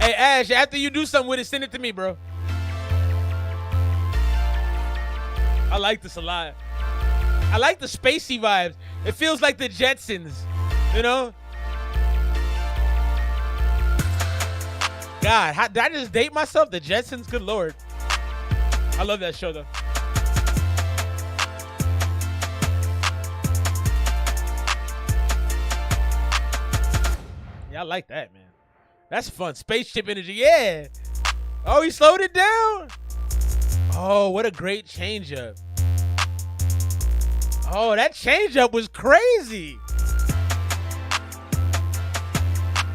Hey, Ash, after you do something with it, send it to me, bro. I like this a lot. I like the spacey vibes. It feels like the Jetsons, you know? God, did I just date myself? The Jetsons? Good Lord. I love that show, though. Yeah, I like that, man. That's fun. Spaceship energy, yeah. Oh, he slowed it down. Oh, what a great changeup. Oh, that changeup was crazy.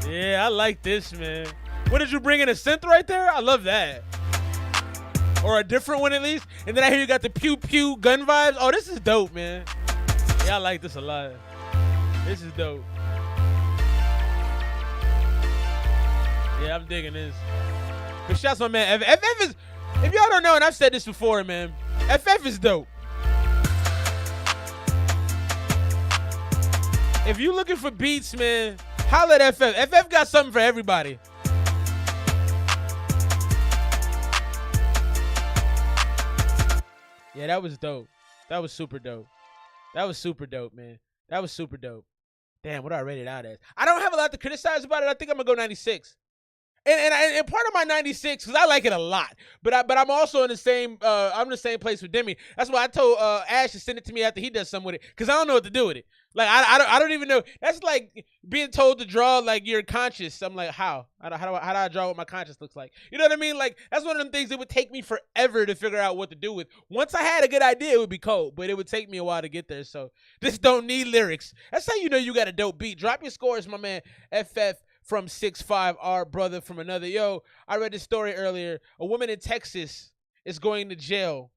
Yeah, I like this, man. What did you bring in, a synth right there? I love that. Or a different one at least. And then I hear you got the pew pew gun vibes. Oh, this is dope, man. Yeah, I like this a lot. This is dope. Yeah, I'm digging this. But shouts my man. FF is, if y'all don't know, and I've said this before, man, FF is dope. If you looking for beats, man, holla at FF. FF got something for everybody. Yeah, that was dope. That was super dope. That was super dope, man. That was super dope. Damn, what do I rate it out as? I don't have a lot to criticize about it. I think I'm gonna go 96. And part of my 96, because I like it a lot, but I'm also in the same I'm in the same place with Demi. That's why I told Ash to send it to me after he does something with it, because I don't know what to do with it. Like I don't even know. That's like being told to draw like your conscious. I'm like, how do I draw what my conscious looks like? You know what I mean? Like that's one of them things that would take me forever to figure out what to do with. Once I had a good idea, it would be cold, but it would take me a while to get there. So this don't need lyrics. That's how you know you got a dope beat. Drop your scores, my man. FF from 6'5", our brother from another. Yo, I read this story earlier. A woman in Texas is going to jail.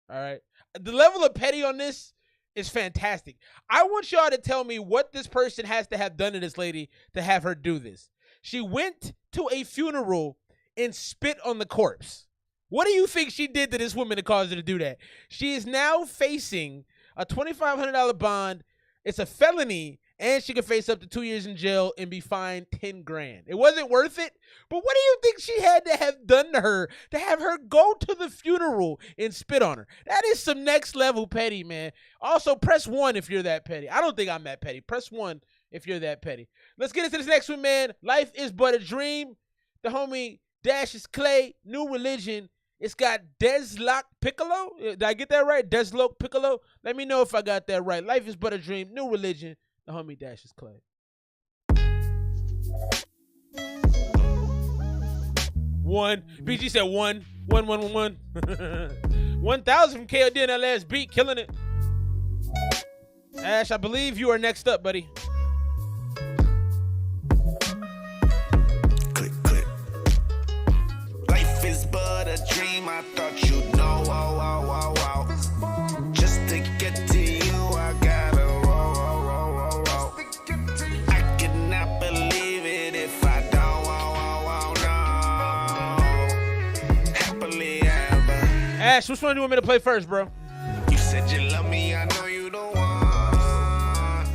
All right. The level of petty on this is fantastic. I want y'all to tell me what this person has to have done to this lady to have her do this. She went to a funeral and spit on the corpse. What do you think she did to this woman that caused her to do that? She is now facing a $2,500 bond. It's a felony. And she could face up to 2 years in jail and be fined $10,000. It wasn't worth it. But what do you think she had to have done to her to have her go to the funeral and spit on her? That is some next level petty, man. Also, press 1 if you're that petty. I don't think I'm that petty. Press 1 if you're that petty. Let's get into this next one, man. Life is but a dream. The homie Dashius Clay, New Religion. It's got Desloc Piccalo. Did I get that right? Desloc Piccalo. Let me know if I got that right. Life is but a dream. New Religion. The homie Dashius Clay. One. BG said 1. 1, 1, 1, 1. 1,000 from KOD in that last beat. Killing it. Ash, I believe you are next up, buddy. Click, click. Life is but a dream. I thought you'd know. Oh, oh, oh, oh. Just to get to you, I gotta Ash, which one do you want me to play first, bro? You said you love me, I know you don't want.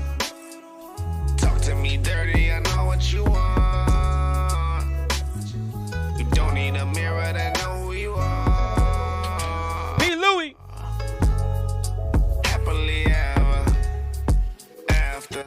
Talk to me dirty, I know what you want. You don't need a mirror to know who you are. P. Louie. Happily ever after.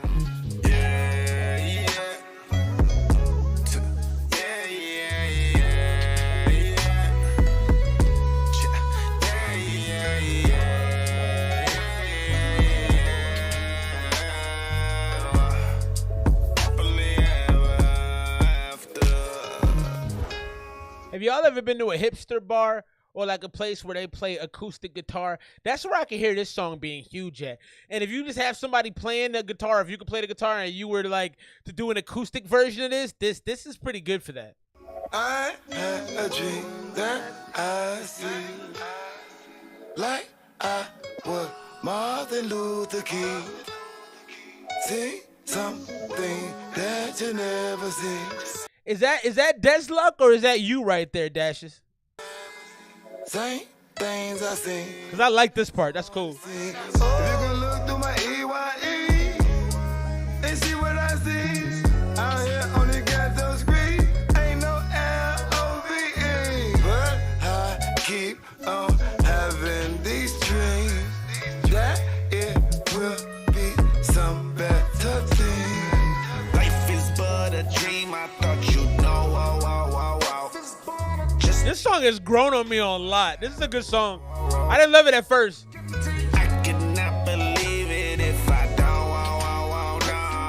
Have y'all ever been to a hipster bar or like a place where they play acoustic guitar, that's where I can hear this song being huge at. And if you just have somebody playing the guitar, if you could play the guitar and you were to do an acoustic version of this is pretty good for that. I had a dream that I see, like I was Martin Luther King. See something that you never see. Is that Desloc or is that you right there, Dashius? Same things I see. Cause I like this part. That's cool. If you can look through my EYE and see what I see, out here on the ghetto screen, ain't no LOVE, but I keep on having these dreams that it will be some better thing. Life is but a dream. I thought you know. This song has grown on me a lot. This is a good song. I didn't love it at first. I could not believe it if I don't know.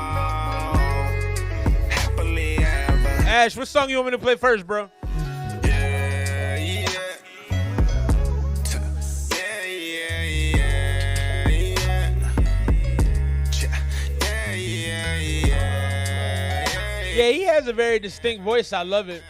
Happily ever. Ash, what song you want me to play first, bro? Yeah, he has a very distinct voice. I love it.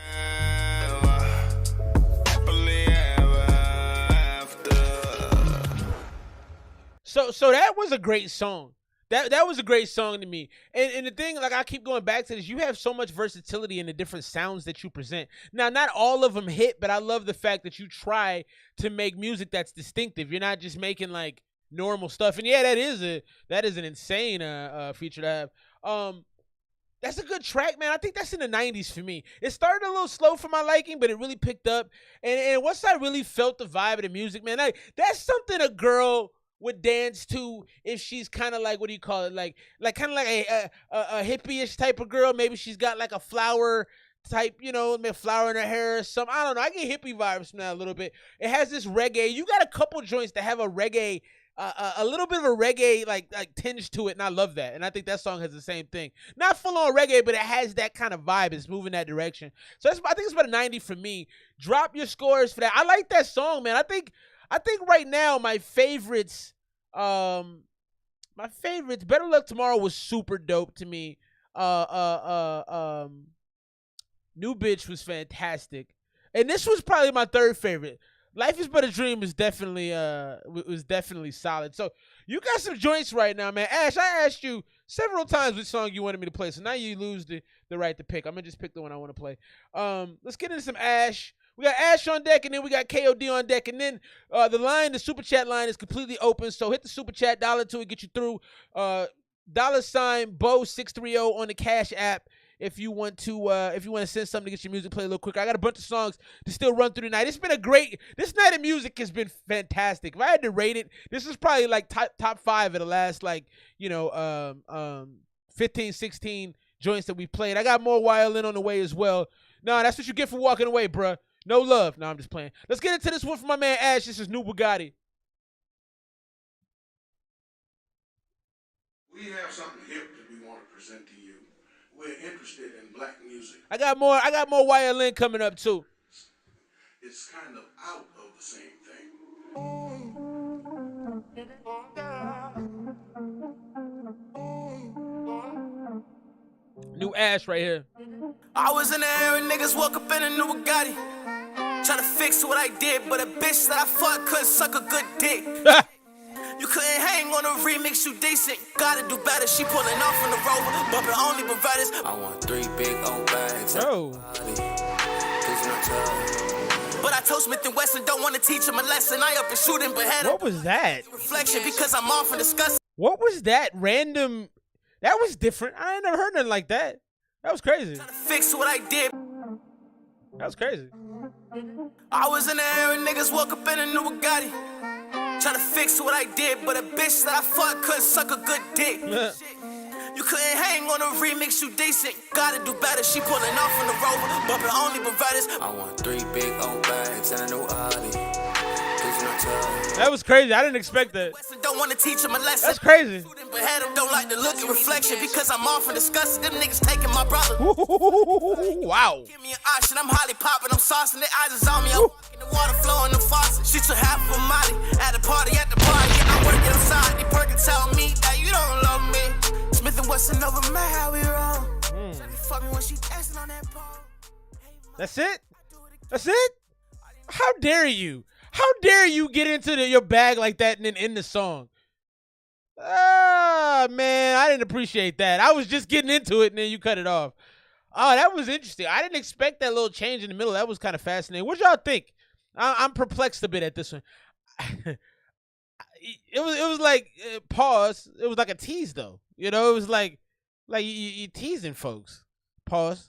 So that was a great song. That was a great song to me. And the thing, like I keep going back to this, you have so much versatility in the different sounds that you present. Now, not all of them hit, but I love the fact that you try to make music that's distinctive. You're not just making like normal stuff. And yeah, that is an insane feature to have. That's a good track, man. I think that's in the 90s for me. It started a little slow for my liking, but it really picked up. And once I really felt the vibe of the music, man, that's something a girl would dance to if she's kind of like, what do you call it? Like kind of like a hippie-ish type of girl. Maybe she's got like a flower type, maybe a flower in her hair or something. I don't know. I get hippie vibes from that a little bit. It has this reggae. You got a couple joints that have a reggae, a little bit of a reggae like tinge to it, and I love that. And I think that song has the same thing. Not full on reggae, but it has that kind of vibe. It's moving that direction. So I think it's about a 90 for me. Drop your scores for that. I like that song, man. I think right now my favorites, Better Luck Tomorrow was super dope to me. New Bitch was fantastic, and this was probably my third favorite. Life is But a Dream was definitely solid. So you got some joints right now, man. Ash, I asked you several times which song you wanted me to play, so now you lose the right to pick. I'm gonna just pick the one I want to play. Let's get into some Ash. We got Ash on deck, and then we got KOD on deck, and then the super chat line is completely open. So hit the super chat, $2 get you through. $Bo630 on the Cash app if you want to send something to get your music played a little quicker. I got a bunch of songs to still run through tonight. It's been this night of music has been fantastic. If I had to rate it, this is probably like top 5 of the last 15, 16 joints that we played. I got more violin on the way as well. Nah, that's what you get for walking away, bruh. No love. No, I'm just playing. Let's get into this one from my man Ash. This is New Bugatti. We have something hip that we want to present to you. We're interested in black music. I got more violin coming up too. It's kind of out of the same thing. New Ash right here. I was in the air and niggas woke up in a new Bugatti. Tryna fix what I did, but a bitch that I fucked couldn't suck a good dick. You couldn't hang on a remix, you decent. Gotta do better, she pulling off on the Rover, bumping only Berrettas. I want 3 big old bags. But I told Smith and Wesson don't wanna teach him a lesson. I up and shoot him, but had what was that? Reflection because I'm off and disgusting. What was that random? That was different. I ain't never heard nothing like that. That was crazy. Fix what I did. That was crazy. I was in the air and niggas woke up in a new Bugatti. Tryna fix what I did, but a bitch that I fucked couldn't suck a good dick. You couldn't hang on a remix, you decent. Gotta do better, she pulling off on the Rover, bumping only Berrettas. I want 3 big old bags and a new Audi. That was crazy. I didn't expect that. Don't want to teach them a lesson. That's crazy. But had them don't like to look at reflection because I'm off and disgusted. Them niggas taking my brother. Wow. Give me an option. I'm Holly popping. I'm saucing. Their eyes is on me. I'm walking the water flowing the faucet. She took half of a molly at the party. I'm working outside. They perking tell me that you don't love me. Smith and Wesson over man, how we roll. Fuck me when she dancing on that pole. That's it? That's it? How dare you? How dare you get into your bag like that and then end the song? Ah, man, I didn't appreciate that. I was just getting into it and then you cut it off. Oh, that was interesting. I didn't expect that little change in the middle. That was kind of fascinating. What y'all think? I'm perplexed a bit at this one. It was like pause. It was like a tease though. You know, it was like you teasing folks. Pause.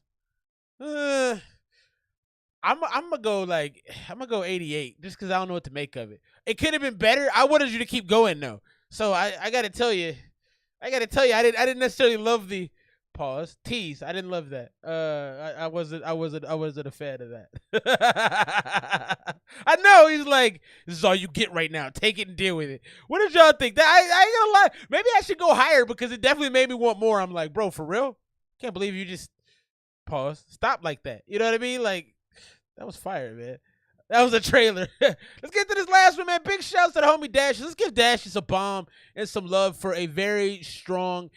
I'm gonna go 88 just because I don't know what to make of it. It could have been better. I wanted you to keep going though. So I gotta tell you, I didn't necessarily love the pause tease. I didn't love that. I wasn't a fan of that. I know he's like, this is all you get right now. Take it and deal with it. What did y'all think? I ain't gonna lie. Maybe I should go higher because it definitely made me want more. I'm like, bro, for real? Can't believe you just pause. Stop like that. You know what I mean? Like. That was fire, man. That was a trailer. Let's get to this last one, man. Big shouts to the homie Dashius. Let's give Dashius a bomb and some love for a very strong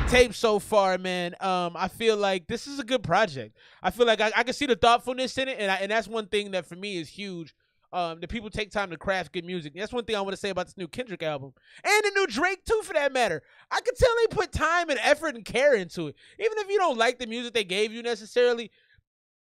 tape so far, man. I feel like this is a good project. I feel like I can see the thoughtfulness in it, and that's one thing that for me is huge. That people take time to craft good music. That's one thing I want to say about this new Kendrick album. And the new Drake, too, for that matter. I can tell they put time and effort and care into it. Even if you don't like the music they gave you necessarily,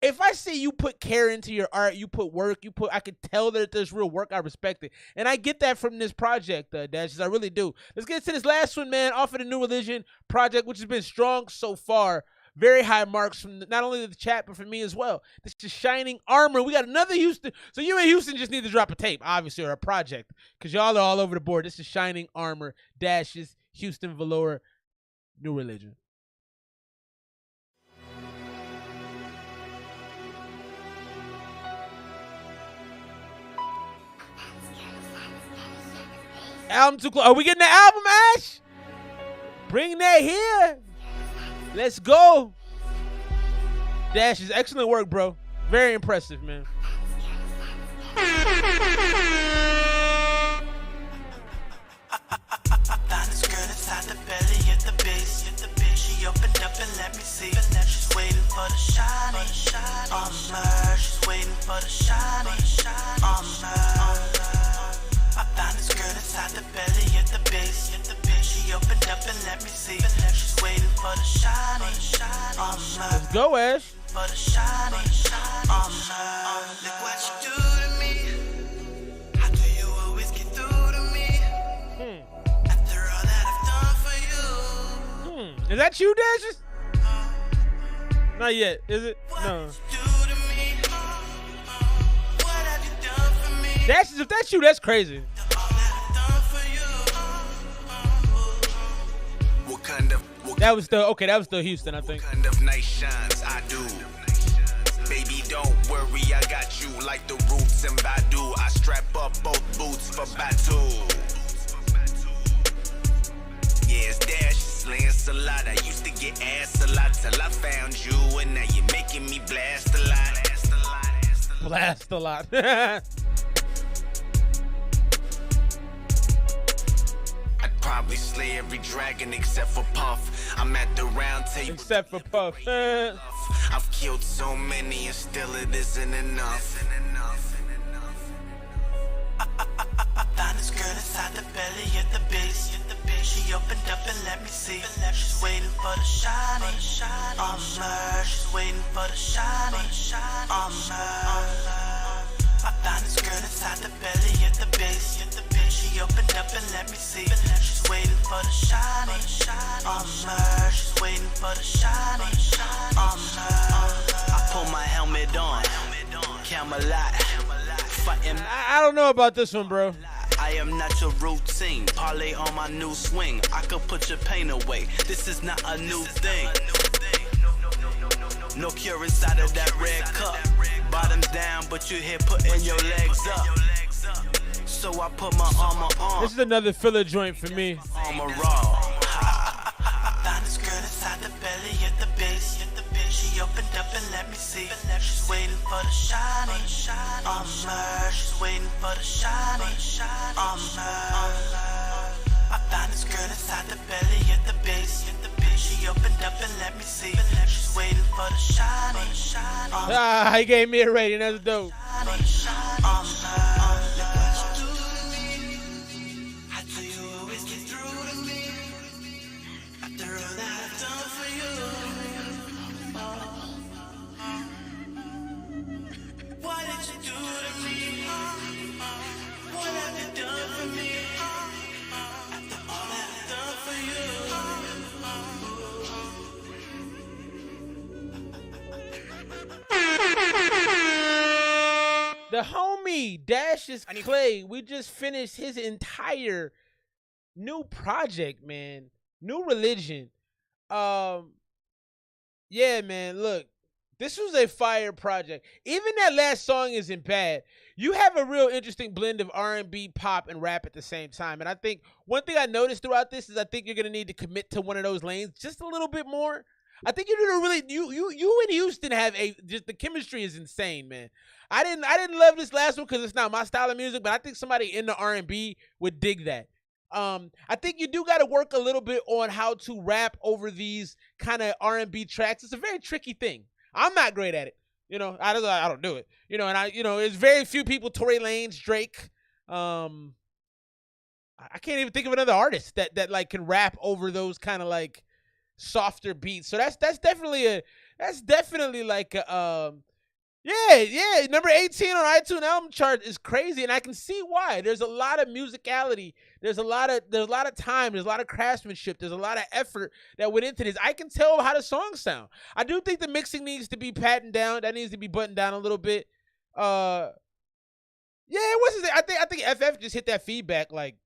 if I see you put care into your art, you put work, I could tell that there's real work. I respect it. And I get that from this project, Dashius. I really do. Let's get to this last one, man, off of the New Religion project, which has been strong so far. Very high marks from not only the chat, but from me as well. This is Shining Armor. We got another Houston. So you and Houston just need to drop a tape, obviously, or a project, because y'all are all over the board. This is Shining Armor, Dashius, Houstin Valor, New Religion. Album too close. Are we getting the album, Ash? Bring that here. Let's go. Dashius, excellent work, bro. Very impressive, man. Found this girl inside the belly at the base. She opened up and let me see. She's waiting for the shiny. She's waiting for the shiny. I found this girl inside the belly at the base. She opened up and let me see. She's waiting for the shiny. Let's go, Ash. For the shiny. Look what you do to me. How do you always get through to me? After all that I've done for you. Is that you, Dashius? Not yet, is it? No. Dashius, if that's you, that's crazy. That was still Houston, I think. What kind of night shines I do? Baby, don't worry, I got you like the Roots and Badu. I strap up both boots for Batu. Yeah, it's Dashius, Lancelot. I used to get ass a lot till I found you, and now you're making me blast a lot. Blast a lot. Probably slay every dragon except for Puff. I'm at the round table. Except for Puff. I've killed so many and still it isn't enough. I found this girl inside the belly at the base. She opened up and let me see. She's waiting for the shiny. She's waiting for the shiny. I found this girl inside the belly at the base. She opened up and let me see. She's waiting for the shiny. She's waiting for the shiny. I pull my helmet on. Camelot. Fighting. I don't know about this one, bro. I am not your routine. Parlay on my new swing. I could put your pain away. This is not a new thing. No cure inside of that red cup. Bottoms down, but you here putting your legs up. So I put my armor on. This is another filler joint for me. Armor raw. Found this girl inside the belly at the base. She opened up and let me see. She's waiting for the shiny. She's waiting for the shiny. I found this girl inside the belly at the base. She opened up and let me see. She's waiting for the shiny. He gave me a rating. That's dope. The homie Dashius Clay, we just finished his entire new project, man. New Religion. Yeah, man, look. This was a fire project. Even that last song isn't bad. You have a real interesting blend of R&B, pop, and rap at the same time. And I think one thing I noticed throughout this is I think you're going to need to commit to one of those lanes just a little bit more. I think you're gonna really you and Houston have just the chemistry is insane, man. I didn't love this last one because it's not my style of music, but I think somebody in the R&B would dig that. I think you do got to work a little bit on how to rap over these kind of R&B tracks. It's a very tricky thing. I'm not great at it, you know. I don't do it, you know. And there's very few people. Tory Lanez, Drake. I can't even think of another artist that like can rap over those kind of like softer beats. So that's definitely like yeah, number 18 on iTunes album chart is crazy, and I can see why. There's a lot of musicality, there's a lot of time, there's a lot of craftsmanship, there's a lot of effort that went into this. I can tell how the songs sound. I do think the mixing needs to be patted down. That needs to be buttoned down a little bit. Yeah, it wasn't. I think FF just hit that feedback like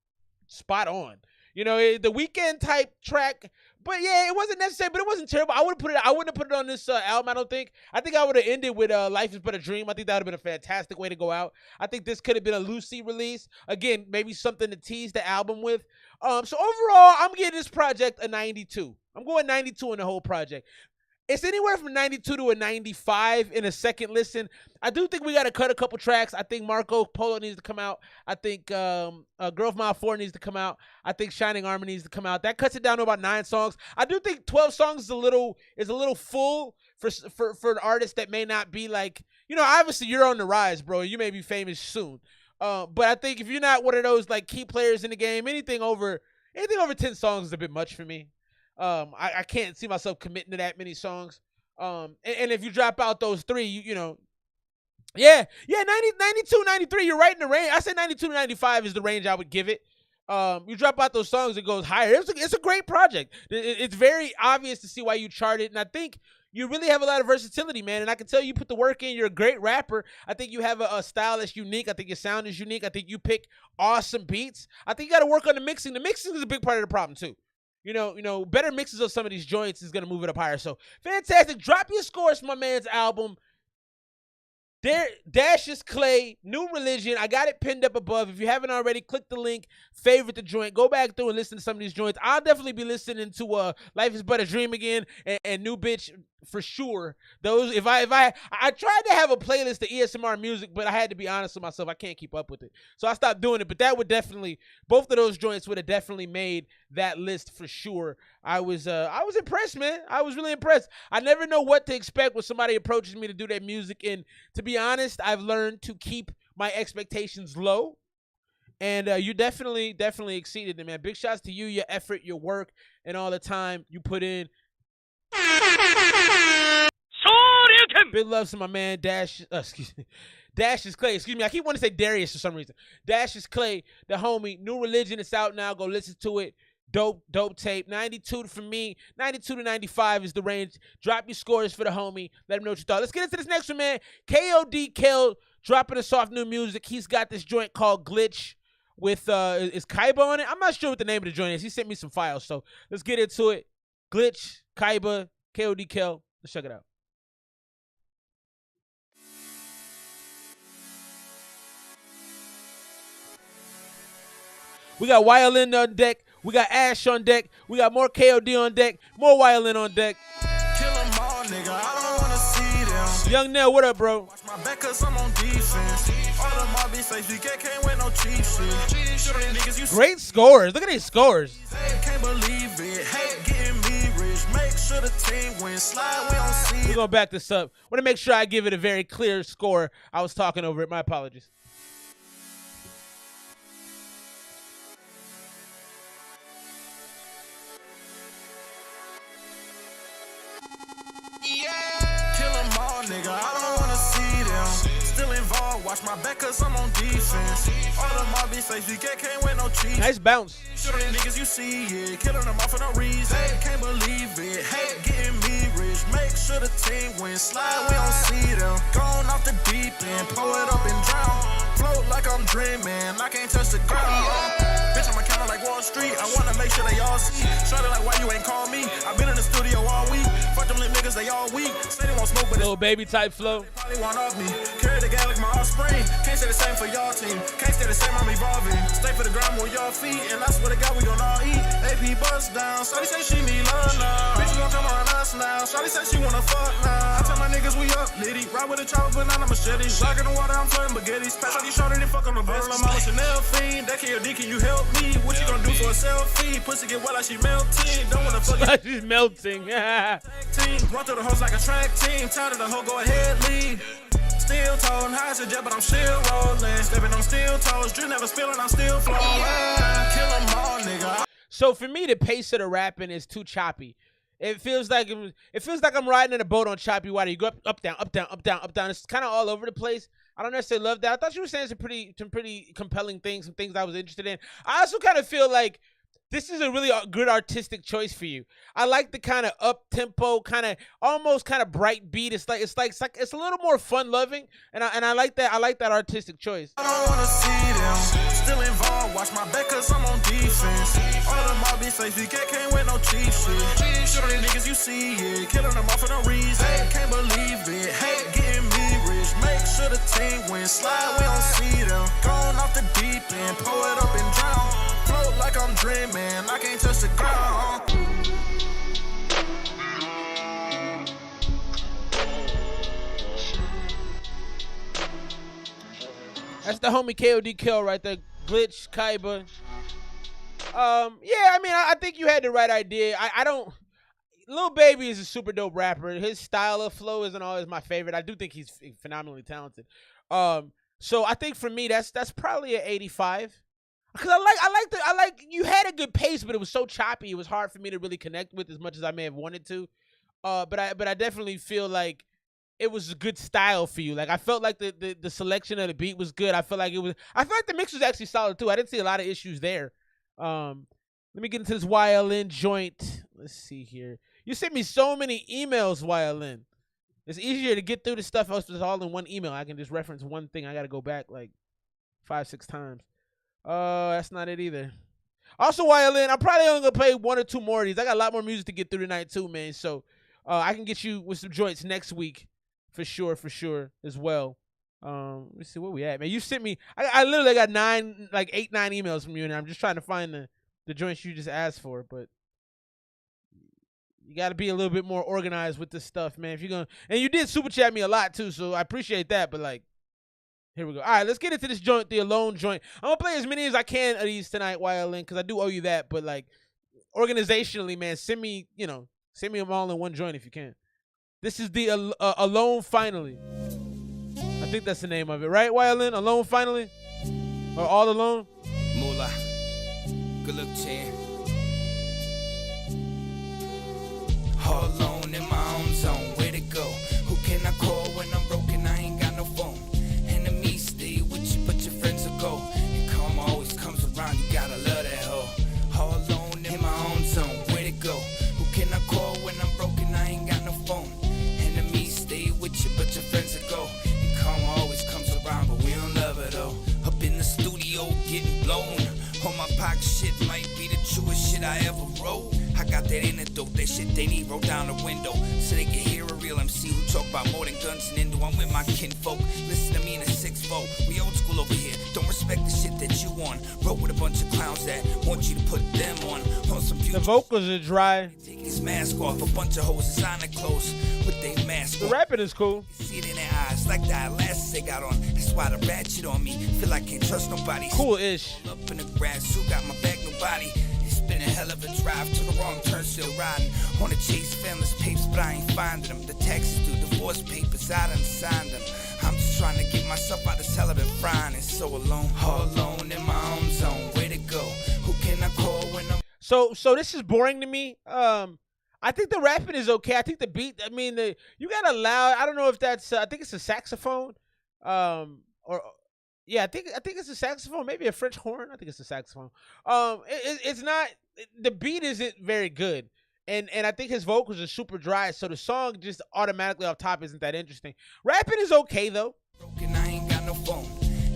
spot on. You know, the Weeknd type track, but yeah, it wasn't necessary, but it wasn't terrible. I wouldn't have put it on this album, I don't think. I think I would have ended with Life is But a Dream. I think that would have been a fantastic way to go out. I think this could have been a Lucy release. Again, maybe something to tease the album with. So overall, I'm giving this project a 92. I'm going 92 on the whole project. It's anywhere from 92 to a 95 in a second listen. I do think we got to cut a couple tracks. I think Marco Polo needs to come out. I think Girl of Mile 4 needs to come out. I think Shining Armor needs to come out. That cuts it down to about 9 songs. I do think 12 songs is a little full for an artist that may not be like, you know, obviously you're on the rise, bro. You may be famous soon. But I think if you're not one of those like key players in the game, anything over 10 songs is a bit much for me. I can't see myself committing to that many songs. And if you drop out those 3, you know, yeah, 92, 93, you're right in the range. I said 92 to 95 is the range I would give it. You drop out those songs, it goes higher. It's a great project. It's very obvious to see why you charted, and I think you really have a lot of versatility, man. And I can tell you put the work in. You're a great rapper. I think you have a style that's unique. I think your sound is unique. I think you pick awesome beats. I think you got to work on the mixing. The mixing is a big part of the problem too. You know, better mixes of some of these joints is going to move it up higher. So, fantastic. Drop your scores for my man's album. Dashius Clay, New Religion. I got it pinned up above. If you haven't already, click the link, favorite the joint. Go back through and listen to some of these joints. I'll definitely be listening to Life is But a Dream again and New Bitch for sure. Those if I tried to have a playlist of ESMR music, but I had to be honest with myself. I can't keep up with it. So I stopped doing it. But that would definitely, both of those joints would have definitely made that list for sure. I was impressed, man. I was really impressed. I never know what to expect when somebody approaches me to do that music. And to be honest, I've learned to keep my expectations low. And you definitely exceeded it, man. Big shouts to you, your effort, your work, and all the time you put in. Big love to my man Dashius Clay. Excuse me. I keep wanting to say Darius for some reason. Dashius Clay, the homie. New Religion is out now. Go listen to it. Dope tape. 92 for me. 92 to 95 is the range. Drop your scores for the homie. Let him know what you thought. Let's get into this next one, man. KOD Kel dropping us off new music. He's got this joint called Glitch with is Kaiba on it? I'm not sure what the name of the joint is. He sent me some files, so let's get into it. Glitch, Kaiba, KOD Kel. Let's check it out. We got Violin on deck. We got Ash on deck. We got more KOD on deck. More Violin on deck. Kill 'em all, nigga. I don't wanna see them. Young Nell, what up, bro? Watch my back cause I'm on defense. All of my be safe. You can't win no cheap shit. Shoot them niggas you Great scores. Look at these scores. can't believe it. Hate getting me rich. Make sure the team wins. Slide, we don't see We're going to back this up. Want to make sure I give it a very clear score. I was talking over it. My apologies. Kill 'em all, nigga. I don't wanna see them. Still involved. Watch my back cause I'm on defense. All of my be safe. You can't win no cheap. Nice bounce. Shoot them niggas you see, yeah. Killing them all for no reason. Can't believe it. Hate getting me rich. Make sure the team wins. Slide, we don't see them. Gone off the deep end. Pull it up and drown. Float like I'm dreaming. I can't touch the ground. Bitch, I'm a counter like Wall Street. I wanna make sure they all see. Shorty like, why you ain't call me? I've been in the studio all week. Fuck them little niggas, they all weak. Say they won't smoke, but little baby type flow. Probably want off me. Carry the gal like my offspring. Can't say the same for y'all team. Can't say the same, I'm evolving. Stay for the ground with y'all feet. And I swear to God, we gon' all eat. AP bust down. Shorty say she need love now. Bitch, gon' come around us now. Shorty say she wanna fuck now. I tell my niggas we up, litty. Ride with a chopper, banana machete. Rock in the water, I'm flirting baguettes. Pass out these shorty, then fuck on the bus. I'm a Chanel fiend. That KOD, can you help me? What you gonna do for a selfie? Pussy get wet like she melting. Don't wanna fuck it. She's melting. Team, run through the hoes like a track team. Tired of the hoe, go ahead, lead. Still told, high as a jet, but I'm still rolling. Stepping on steel toes, drip never spilling, I'm still flowing. Kill 'em all, nigga. So for me, the pace of the rapping is too choppy. It feels like I'm riding in a boat on choppy water. You go up, down, up, down, up, down, up, down. It's kind of all over the place. I don't necessarily love that. I thought you were saying some pretty compelling things, some things I was interested in. I also kind of feel like this is a really good artistic choice for you. I like the kind of up tempo, almost bright beat. It's a little more fun loving, and I like that. I like that artistic choice. I don't wanna see them. Still involved. Watch my back cause I'm on defense. All of my be safe. You can't win no cheap shit. Shoot them niggas you see, yeah. Killing them all for no reason. Can't believe it. Hate getting me rich. Make sure the team wins. Slide, we don't see them. Gone off the deep end. Pull it up and drown. Float like I'm dreaming. I can't touch the ground. That's the homie KOD Kill right there. Glitch, Kaiba. Yeah, I mean, I think you had the right idea. I don't. Lil Baby is a super dope rapper. His style of flow isn't always my favorite. I do think he's phenomenally talented. So I think for me, that's probably an 85. Because I like you had a good pace, but it was so choppy. It was hard for me to really connect with as much as I may have wanted to. But I definitely feel like it was a good style for you. Like I felt like the selection of the beat was good. I feel like the mix was actually solid too. I didn't see a lot of issues there. Let me get into this YLN joint. Let's see here. You sent me so many emails, YLN. It's easier to get through the stuff else if it's all in one email. I can just reference one thing. I got to go back like 5-6 times. That's not it either. Also, YLN, I'm probably only going to play 1 or 2 more of these. I got a lot more music to get through tonight too, man. So I can get you with some joints next week for sure as well. Let's see where we at, man. You sent me, I literally got 8, 9 emails from you, and I'm just trying to find the joints you just asked for, but you got to be a little bit more organized with this stuff, man. If you're going to, and you did super chat me a lot too, so I appreciate that, but like, here we go. All right, let's get into this joint, the Alone joint. I'm going to play as many as I can of these tonight, YLN, because I do owe you that, but like, organizationally, man, send me them all in one joint if you can. This is the Alone Finally. I think that's the name of it, right, YLN? Alone Finally? Or All Alone? Moolah. Good luck, Chan. All alone in my own zone, where to go? Who can I call when I'm broken? I ain't got no phone. Enemies stay with you, but your friends will go. And karma always comes around, you gotta love that hoe. All alone in my own zone, where to go? Who can I call when I'm broken? I ain't got no phone. Enemies stay with you, but your friends will go. And karma always comes around, but we don't love it though. Up in the studio, getting blown. On my pocket shit might be the truest shit I ever wrote. I got that antidote, that shit they need rolled down the window, so they can hear a real MC who talk about more than guns and endo. I'm with my kinfolk, listen to me in a 6-4. We old school over here, Don't respect the shit that you on. Wrote with a bunch of clowns that want you to put them on some the vocals are dry. Take his mask off. A bunch of hoes designer clothes with their mask the on. rapping is cool. You see it in their eyes like the eyelashes they got on. That's why the ratchet on me. Feel I can't trust nobody. Cool-ish. Up in the grass, who got my back? Nobody. It's been a hell of a drive to the wrong turn, still riding. Wanna chase families papers, but I ain't finding them. The taxes due, divorce papers, I done signed them. I'm just trying to get myself out of this hell of a frying. And so alone, all alone in my own zone. Where to go? Who can I call when I'm... So this is boring to me. I think the rapping is okay. I think the beat, I mean, you got a loud, I don't know if that's, I think it's a saxophone. Yeah, I think it's a saxophone, maybe a French horn. I think it's a saxophone. It's not, the beat isn't very good. And I think his vocals are super dry, so the song just automatically off top isn't that interesting. Rapping is okay though. Broken, I ain't got no phone.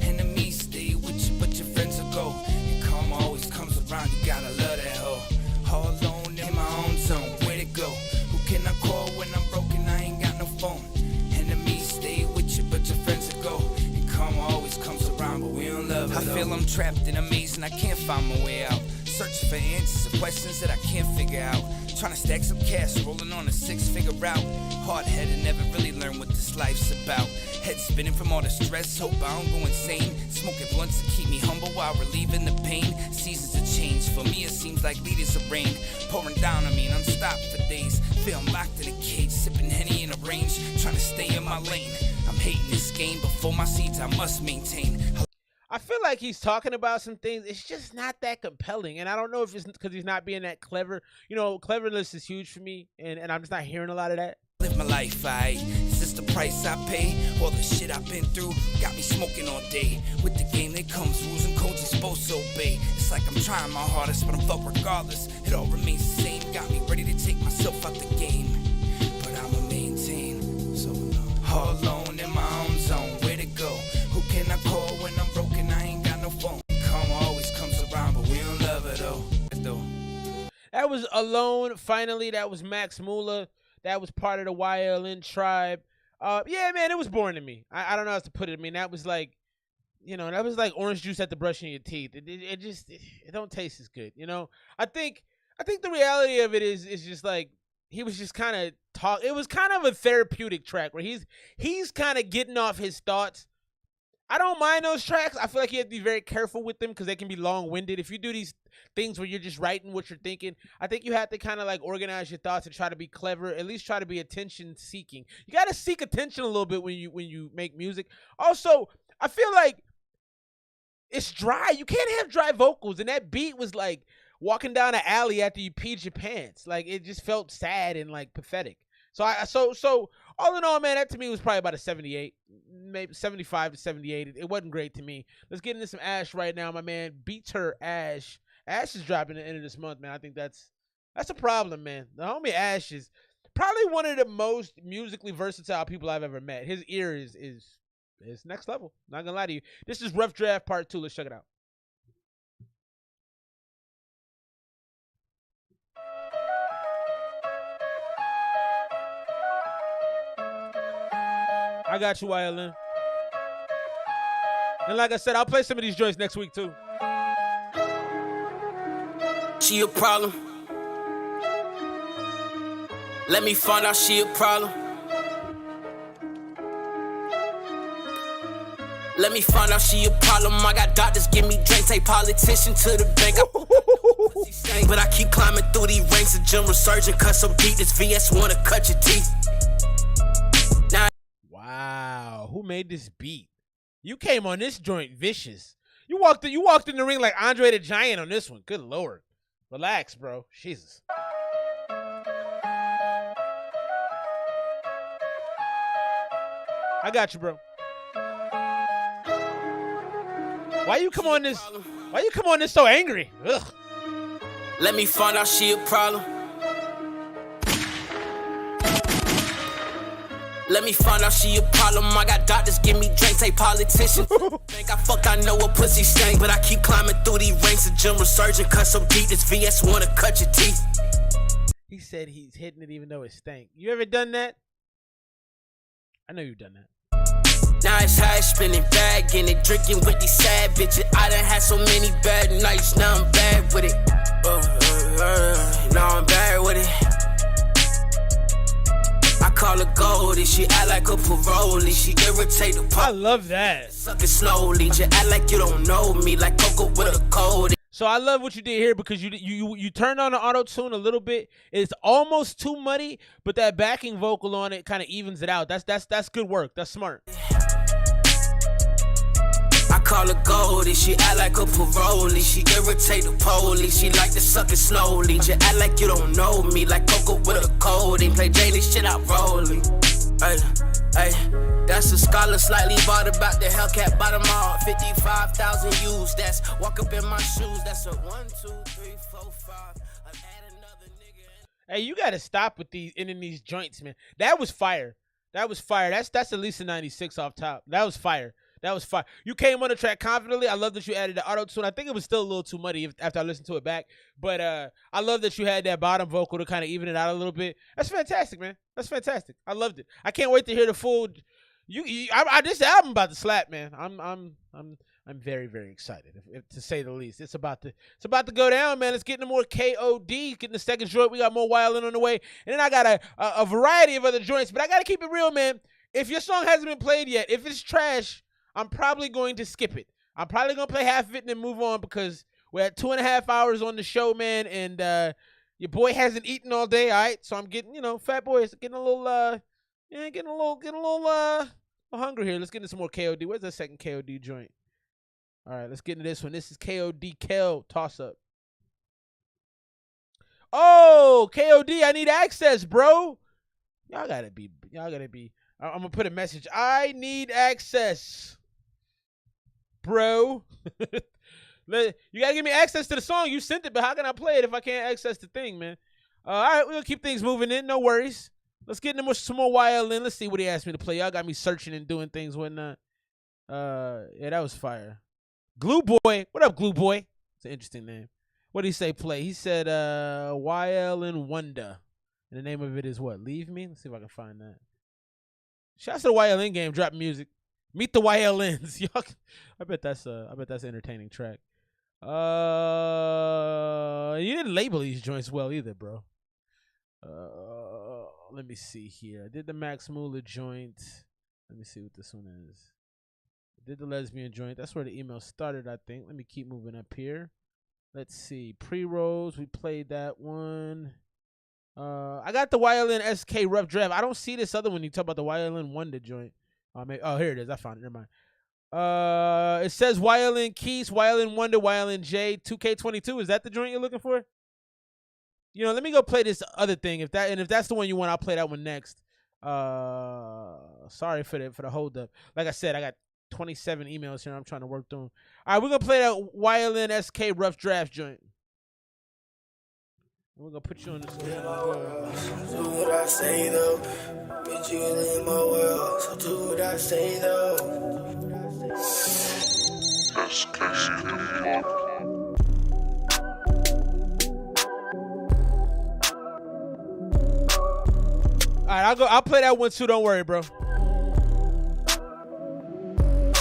Enemies stay with you, but your friends will go. And karma always comes around, you gotta love that hoe. All alone in my own zone, where to go? Who can I call when I'm broken? I ain't got no phone. Enemies stay with you, but your friends will go. And karma always comes around, but we don't love it. I feel I'm trapped in a maze and I can't find my way out. Searching for answers to questions that I can't figure out. Trying to stack some cash, rolling on a 6-figure route. Hard-headed, never really learned what this life's about. Head spinning from all the stress, hope I don't go insane. Smoking blunts to keep me humble while relieving the pain. Seasons of change, for me it seems like leaders of rain. Pouring down on me, non-stop for days. Feel I'm locked in a cage, sipping Henny in a range. Trying to stay in my lane. I'm hating this game, but for my seeds I must maintain. I feel like he's talking about some things. It's just not that compelling. And I don't know if it's because he's not being that clever. You know, cleverness is huge for me. And I'm just not hearing a lot of that. Live my life, is this the price I pay? All the shit I've been through got me smoking all day. With the game that comes rules and codes you're supposed to obey. It's like I'm trying my hardest, but I'm fucked regardless. It all remains the same. Got me ready to take myself out the game. But I'ma maintain. So all alone in my own zone. Where to go? Who can I call when I'm broken? I ain't got no phone. Karma always comes around, but we don't love it though. That was Alone. Finally, that was Max Muller. That was part of the YLN tribe. Yeah, man, it was boring to me. I don't know how else to put it. I mean, that was like, you know, that was like orange juice after brushing your teeth. It just don't taste as good, you know. I think the reality of it is just like he was just kind of talk. It was kind of a therapeutic track where he's kind of getting off his thoughts. I don't mind those tracks. I feel like you have to be very careful with them because they can be long-winded. If you do these things where you're just writing what you're thinking, I think you have to kind of like organize your thoughts and try to be clever, at least try to be attention-seeking. You got to seek attention a little bit when you make music. Also, I feel like it's dry. You can't have dry vocals, and that beat was like walking down an alley after you peed your pants. Like, it just felt sad and like pathetic. So all in all, man, that to me was probably about a 78, maybe 75 to 78. It wasn't great to me. Let's get into some Ash right now, my man. Beats Her Ash. Ash is dropping at the end of this month, man. I think that's a problem, man. The homie Ash is probably one of the most musically versatile people I've ever met. His ear is next level. Not gonna lie to you. This is Rough Draft Part 2. Let's check it out. I got you, YLN. And like I said, I'll play some of these joints next week, too. She a problem. Let me find out she a problem. Let me find out she a problem. I got doctors give me drinks, take politician to the bank. But I keep climbing through these ranks. A general surgeon cut so deep this VS wanna cut your teeth. Wow, who made this beat? You came on this joint vicious. You walked in the ring like Andre the Giant on this one. Good Lord. Relax, bro. Jesus. I got you, bro. Why you come on this so angry? Ugh. Let me find out she a problem. Let me find out she a problem. I got doctors give me drinks, ain't politicians. Think I fucked, I know a pussy stank, but I keep climbing through these ranks. A general surgeon cut so deep this VS wanna cut your teeth. He said he's hitting it even though it stank. You ever done that? I know you've done that. Now it's high, spinning bag in it, drinking with these sad bitches. I done had so many bad nights, now I'm bad with it. Now I'm bad with it. I call her Goldie, she act like a parolee. She irritate the pop. I love that. Suck it slowly, just act like you don't know me, like Coco with a cold. So I love what you did here because you turned on the auto-tune a little bit. It's almost too muddy, but that backing vocal on it kind of evens it out. That's good work. That's smart. I call her Goldie, she act like a parolee. She irritate the police, she like to suck it slowly. Just act like you don't know me, like Coco with a cold. They play daily shit out rolling. Hey, that's a scholar slightly bought about the Hellcat bottom all 55,000 used. That's walk up in my shoes. That's a 1, 2, 3, 4, 5. Hey, you gotta stop with these ending these joints, man. That was fire. That's at least a 96 off top. That was fire. You came on the track confidently. I love that you added the auto-tune. I think it was still a little too muddy after I listened to it back. But I love that you had that bottom vocal to kind of even it out a little bit. That's fantastic, man. That's fantastic. I loved it. I can't wait to hear the full. This album about to slap, man. I'm very, very excited, to say the least. It's about to go down, man. It's getting more KOD. Getting the second joint. We got more violin on the way, and then I got a variety of other joints. But I gotta keep it real, man. If your song hasn't been played yet, if it's trash, I'm probably going to skip it. I'm probably going to play half of it and then move on because we're at 2.5 hours on the show, man, and your boy hasn't eaten all day, all right? So I'm getting, fat boy is getting a little hungry here. Let's get into some more KOD. Where's the second KOD joint? All right, let's get into this one. This is KOD Kel Toss-Up. Oh, KOD, I need access, bro. Y'all gotta be. I'm going to put a message. I need access. Bro, you gotta give me access to the song. You sent it, but how can I play it if I can't access the thing, man? All right, we're gonna keep things moving in. No worries. Let's get into some more YLN. Let's see what he asked me to play. Y'all got me searching and doing things whatnot. Yeah, that was fire. Glue Boy, what up, Glue Boy? It's an interesting name. What did he say? Play. He said YLN Wonder, and the name of it is what? Leave Me. Let's see if I can find that. Shouts to the YLN game. Drop music. Meet the YLNs. Y'all, I bet that's an entertaining track. You didn't label these joints well either, bro. Let me see here. I did the Max Muller joint. Let me see what this one is. I did the lesbian joint. That's where the email started, I think. Let me keep moving up here. Let's see. Pre-rolls. We played that one. I got the YLN SK Rough Draft. I don't see this other one. You talk about the YLN Wonder joint. Oh, here it is. I found it. Never mind. It says YLN Keys, YLN Wonder, YLN J, 2K22. Is that the joint you're looking for? Let me go play this other thing. If that's the one you want, I'll play that one next. Sorry for the hold up. Like I said, I got 27 emails here. I'm trying to work through them. All right, we're gonna play that YLN SK Rough Draft joint. We're gonna put you on this. Do what I say though. Bitch, you in my world. So do what I say though. Alright, I'll play that one too, don't worry, bro.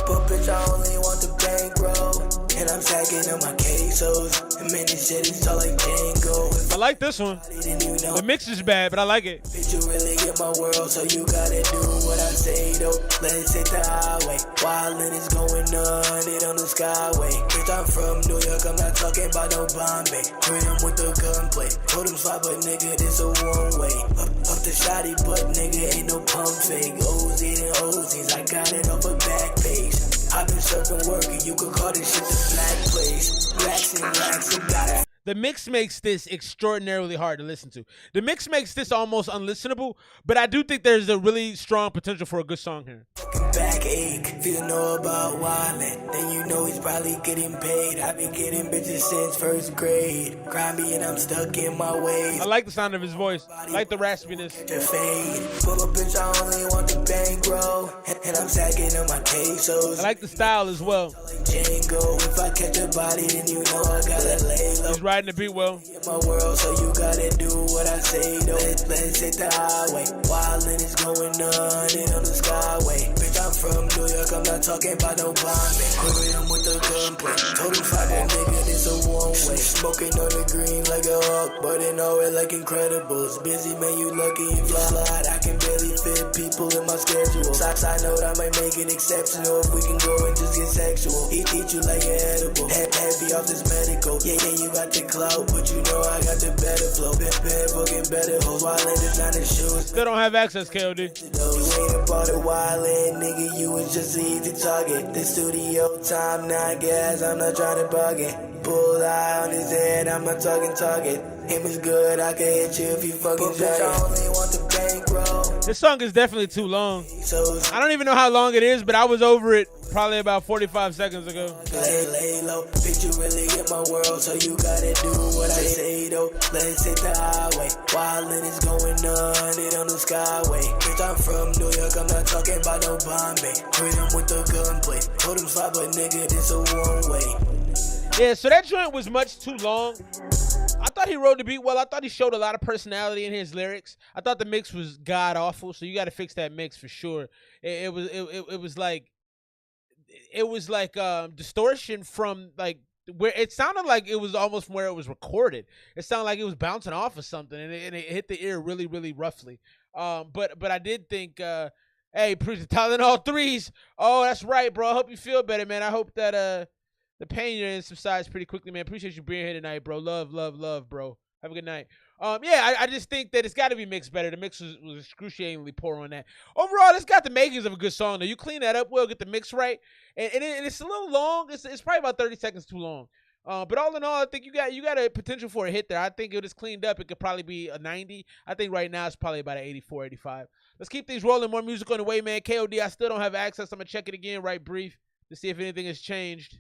But bitch, I only want the bankroll. And I'm tagging on my quesos. And man, this shit is all like Django. I like this one. The mix is bad, but I like it. Bitch, you really get my world, so you gotta do what I say, though. Let's hit the highway. Wildin' is going on, it on the skyway. Bitch, I'm from New York, I'm not talking about no Bombay. Hit him with the gunplay. Told him slide, but nigga, this a one-way. Up the shotty, but nigga, ain't no pump fake. O's eating O's, I got it off a back page. I've been serving working, you could call this shit the flat place. Racks and got it. The mix makes this extraordinarily hard to listen to. The mix makes this almost unlistenable, but I do think there's a really strong potential for a good song here. Backache, if you know about Wildin', then you know he's probably getting paid. I've been getting bitches since first grade. Grimy and I'm stuck in my ways. I like the sound of his voice. I like the raspiness. To fade. But bitch, I only want the bankroll. And I'm sagging on my quesos. I like the style as well. Django, if I catch a body, then you know I gotta lay low. He's riding the beat well. My world, so you gotta do what I say, though. Let's hit the highway. Wildin' is going on, it on the skyway. Bitch, I'm from New York, I'm not talking about no bombing. Query him with the gunplay. Told him fight that nigga, this a one way. Smoking on the green like a hawk, but in all it like Incredibles. Busy man, you lucky you fly. I can barely fit people in my schedule. Side note, I might make it exceptional if we can go and just get sexual. Eat you like an edible. Heavy off this medical. Yeah, you got the clout, but you know I got the better flow. Better booking, better hoes. Wildin' is not in shoes. Still don't have access, KOD. You ain't about the wildin', nigga. You was just an easy target. The studio time, not gas. I'm not trying to bargain. Bull eye on his head. I'm not talking target. Him is good. I can hit you if you fucking try. I only want the bankroll. This song is definitely too long. I don't even know how long it is, but I was over it probably about 45 seconds ago. Lay low, bitch, you really get my world, so you gotta do what I say, though. Let's hit the highway. Wildin' is going on, it on the skyway. Bitch, I'm from New York, I'm not talking about no Bombay. Hit him with the gunplay. Told him slap, but nigga, this a one way. Yeah, so that joint was much too long. I thought he wrote the beat well. I thought he showed a lot of personality in his lyrics. I thought the mix was god awful, so you got to fix that mix for sure. It was like distortion from like where it sounded like it was almost from where it was recorded. It sounded like it was bouncing off of something, and it hit the ear really, really roughly. But I did think, hey, Tylenol 3s. Oh, that's right, bro. I hope you feel better, man. I hope that the pain you're in subsides pretty quickly, man. Appreciate you being here tonight, bro. Love, bro. Have a good night. Yeah, I just think that it's got to be mixed better. The mix was excruciatingly poor on that. Overall, it's got the makings of a good song, though. You clean that up well, get the mix right, and it's a little long. It's probably about 30 seconds too long. But all in all, I think you got a potential for a hit there. I think if it's cleaned up, it could probably be a 90. I think right now it's probably about an 84, 85. Let's keep things rolling. More music on the way, man. KOD, I still don't have access. I'm going to check it again right brief to see if anything has changed.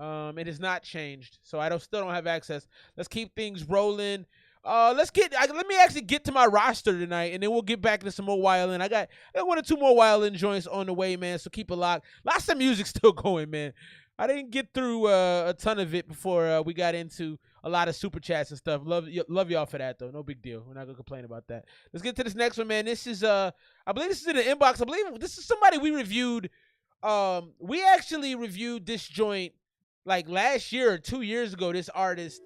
It has not changed, so I still don't have access. Let's keep things rolling. Let me actually get to my roster tonight, and then we'll get back to some more violin. I got 1 or 2 more violin joints on the way, man, so keep it locked. Lots of music still going, man. I didn't get through a ton of it before we got into a lot of super chats and stuff. Love y'all for that, though. No big deal. We're not going to complain about that. Let's get to this next one, man. This is, I believe this is in the inbox. I believe this is somebody we reviewed. We actually reviewed this joint like last year or 2 years ago. This artist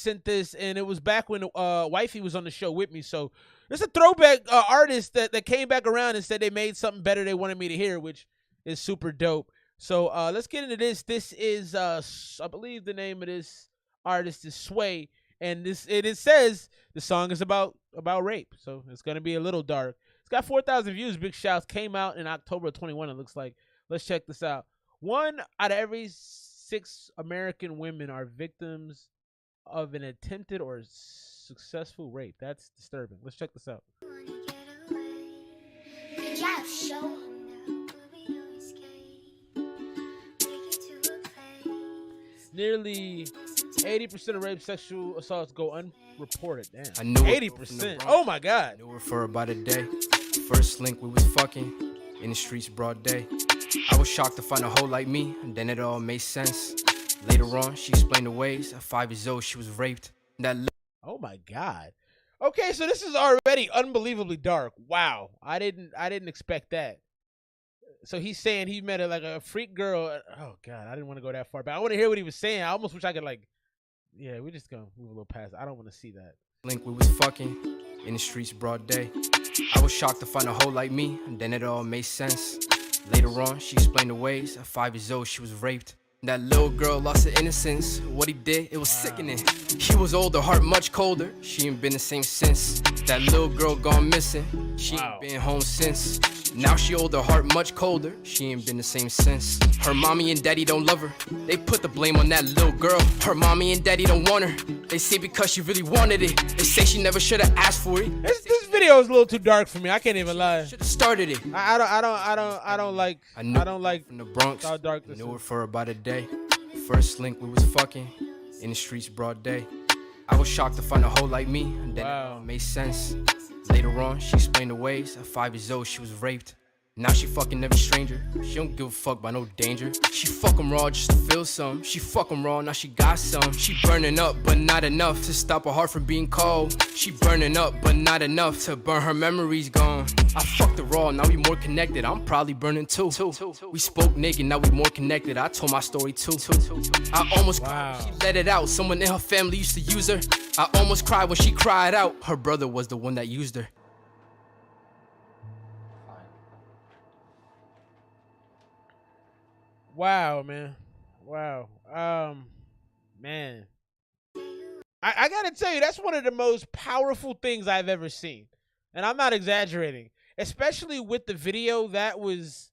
sent this, and it was back when Wifey was on the show with me. So it's a throwback artist that came back around and said they made something better they wanted me to hear, which is super dope. So let's get into this. This is I believe the name of this artist is Sway, and it says the song is about rape, so it's gonna be a little dark. It's got 4,000 views. Big shouts. Came out in October of 21. It looks like. Let's check this out. 1 out of every 6 American women are victims of an attempted or successful rape. That's disturbing. Let's check this out. Nearly 80% of rape, sexual assaults go unreported. Damn. I knew 80%. Oh my God. Knew her for about a day. First link, we was fucking in the streets, broad day. I was shocked to find a hoe like me, and then it all made sense. Later on, she explained the ways. At 5 years old, she was raped. Oh my God. Okay, so this is already unbelievably dark. Wow, I didn't expect that. So he's saying he met a freak girl. Oh God, I didn't want to go that far back. I want to hear what he was saying. I almost wish I could yeah, we're just gonna move a little past. I don't want to see that. Link, we was fucking in the streets, broad day. I was shocked to find a hoe like me, and then it all made sense. Later on, she explained the ways. At 5 years old, she was raped. That little girl lost her innocence. What he did, it was sickening. He was older, heart much colder. She ain't been the same since. That little girl gone missing. She ain't been home since. Now she older, heart much colder. She ain't been the same since. Her mommy and daddy don't love her. They put the blame on that little girl. Her mommy and daddy don't want her. They say because she really wanted it. They say she never should have asked for it. This video is a little too dark for me. I can't even lie. Should have started it. I don't like from the Bronx. How dark this knew her is. for about a day. First link, we was fucking in the streets, broad day. I was shocked to find a hoe like me, and then it all made sense. Later on, she explained the ways. At 5 years old, she was raped. Now she fucking every stranger. She don't give a fuck about no danger. She fuck 'em raw just to feel some. She fuck 'em raw, now she got some. She burning up, but not enough to stop her heart from being cold. She burning up, but not enough to burn her memories gone. I fucked her raw, now we more connected. I'm probably burning too. We spoke naked, now we more connected. I told my story too. I almost cried when she let it out. Someone in her family used to use her. I almost cried when she cried out. Her brother was the one that used her. Wow, man. Wow. Man. I gotta tell you, that's one of the most powerful things I've ever seen. And I'm not exaggerating. Especially with the video, it was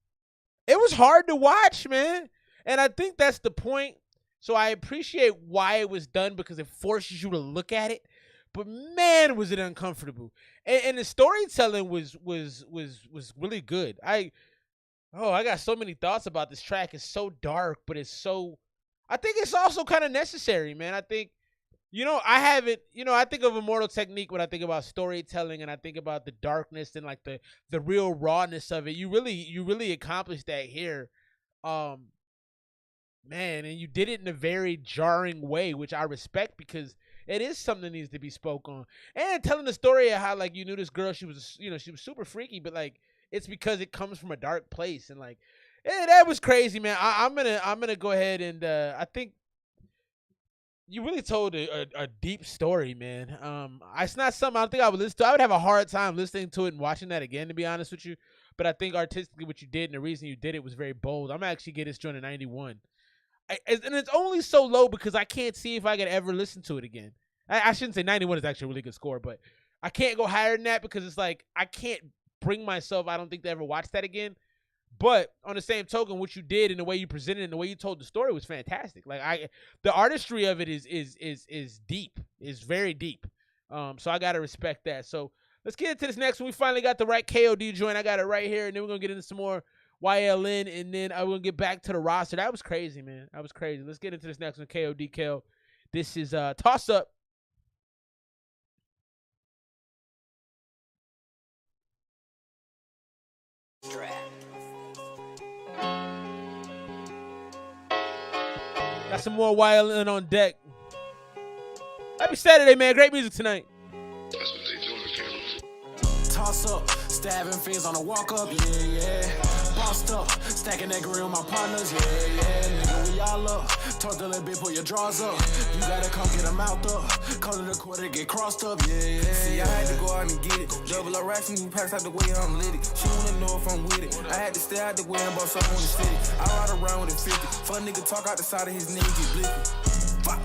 hard to watch, man. And I think that's the point. So I appreciate why it was done, because it forces you to look at it. But man, was it uncomfortable. And the storytelling was really good. I got so many thoughts about this track. It's so dark, but I think it's also kind of necessary, man. I think, I think of Immortal Technique when I think about storytelling, and I think about the darkness and like the real rawness of it. You really accomplished that here. Man, and you did it in a very jarring way, which I respect, because it is something that needs to be spoke on. And telling the story of how, like, you knew this girl, she was super freaky, but like, it's because it comes from a dark place, and like, that was crazy, man. I'm gonna go ahead and I think you really told a deep story, man. It's not something I don't think I would listen to. I would have a hard time listening to it and watching that again, to be honest with you. But I think artistically, what you did and the reason you did it was very bold. I'm actually get this joint a 91, and it's only so low because I can't see if I could ever listen to it again. I shouldn't say 91 is actually a really good score, but I can't go higher than that because it's like I can't bring myself, I don't think, to ever watch that again. But on the same token, what you did and the way you presented and the way you told the story was fantastic. Like the artistry of it is deep, is very deep. So I gotta respect that. So let's get into this next one. We finally got the right KOD joint. I got it right here, and then we're gonna get into some more YLN, and then I'm gonna get back to the roster. That was crazy, man. That was crazy. Let's get into this next one. KOD Kel. This is Toss Up. Got some more YLN on deck. Happy Saturday, man. Great music tonight. That's what they do. Toss up, stabbing fins on a walk up, yeah. Bossed up, stacking that grill with my partners, yeah. Nigga, we all up. Talk to little bit, pull your drawers up. You gotta come get them out up. Come to the quarter, get crossed up, yeah. See, I had to go out and get it. Double up racks and you packs out the way I'm lit it. She wanna know if I'm with it. I had to stay out the way and bought something on the city. I ride around with a 50. Fuck nigga talk out the side of his nigga, get blicky. Fuck.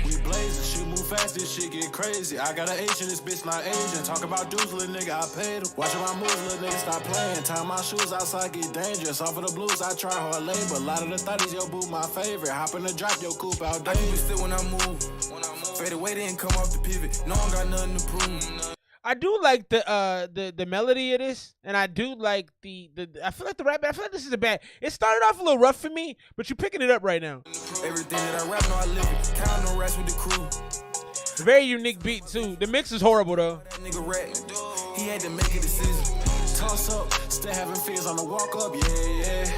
We blazing, shit move fast, this shit get crazy. I got an Asian, this bitch not Asian. Talk about dudes, little nigga, I paid him. Watching my moves, little nigga, stop playing. Tie my shoes outside, get dangerous. Off of the blues, I try hard labor. A lot of the 30s, your boo, my favorite. Hop in the drop, your coupe out I keep it still when I move. Fade away, didn't come off the pivot. No one got nothing to prove. I do like the melody of this, and I do like the I feel like the rap. I feel like this is a bad. It started off a little rough for me, but you're picking it up right now. Everything that I rap, no, I live it. Count no rats with the crew. Very unique beat too. The mix is horrible though. That nigga rap, he had to make a decision. Toss up, still having fears on the walk up, yeah.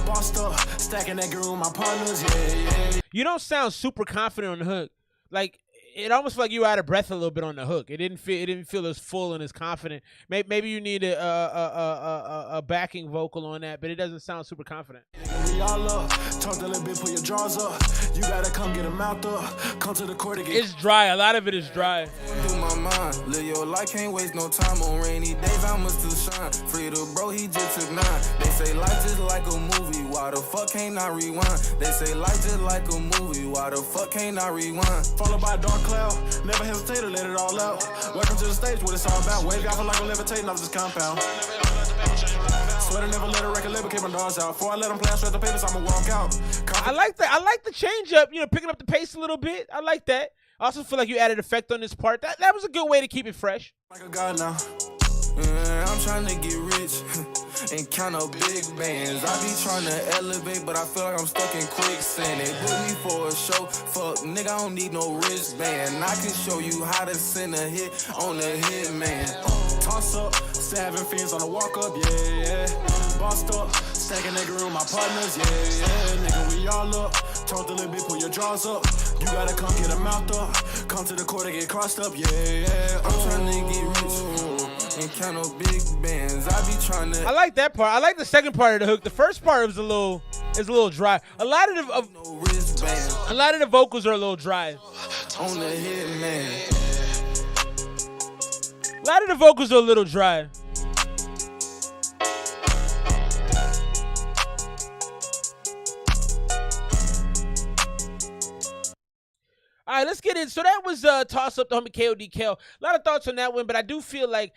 Bossed up, stacking that girl with my partners, yeah. You don't sound super confident on the hook. Like, it almost felt like you were out of breath a little bit on the hook. It didn't feel as full and as confident. Maybe you need a backing vocal on that, but it doesn't sound super confident. We all up, talk a little bit, put your drawers up. You gotta come get them out up. Come to the court again. It's dry. A lot of it is dry. Through my mind, live your life, can't waste no time on rainy days. I'ma still shine. Free the bro, he just took 9. They say life just like a movie. Why the fuck can't I rewind? They say life just like a movie. Why the fuck can't I rewind? Followed by a dark cloud, never hesitate to let it all out. Welcome to the stage, what it's all about. Wave off like a levitating off this compound. Swear to never let a record label keep my doors out. Before I let them play, I straight the papers, I'ma walk out. I like the change up, picking up the pace a little bit. I like that. I also feel like you added effect on this part. That was a good way to keep it fresh. Like a god now. I'm trying to get rich. and count up big bands. I be trying to elevate, but I feel like I'm stuck in quicksand. They book me for a show, fuck, nigga, I don't need no wristband. I can show you how to send a hit on the hit, man. Toss up, 7 fins on the walk up, yeah, yeah. Bossed up, stacking nigga room, my partners, yeah, yeah. Nigga, we all up. Talk a little bit, pull your drawers up. You gotta come get a mouth up. Come to the court and get crossed up, yeah, yeah. I'm trying to get rich and count up big bands. I be trying to. I like that part. I like the second part of the hook. The first part was a little dry. A lot of the vocals are a little dry. On the hit, man. A lot of the vocals are a little dry. All right, let's get in. So that was Toss Up, the homie KOD Kel. A lot of thoughts on that one, but I feel like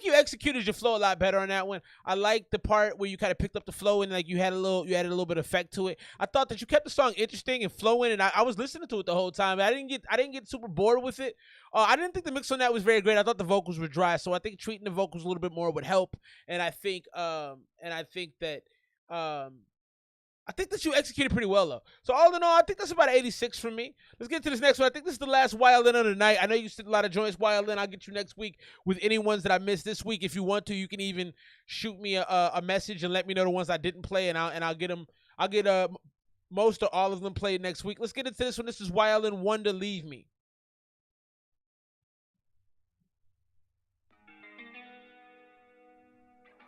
you executed your flow a lot better on that one. I like the part where you kind of picked up the flow and like you added a little bit of effect to it. I thought that you kept the song interesting and flowing, and I was listening to it the whole time. I didn't get super bored with it. I didn't think the mix on that was very great. I thought the vocals were dry, so I think treating the vocals a little bit more would help. And I think that you executed pretty well, though. So all in all, I think that's about an 86 from me. Let's get to this next one. I think this is the last Wildin of the night. I know you said a lot of joints, Wildin. I'll get you next week with any ones that I missed this week. If you want to, you can even shoot me a message and let me know the ones I didn't play, and I'll get them. I'll get most or all of them played next week. Let's get into this one. This is Wildin, One to Leave Me.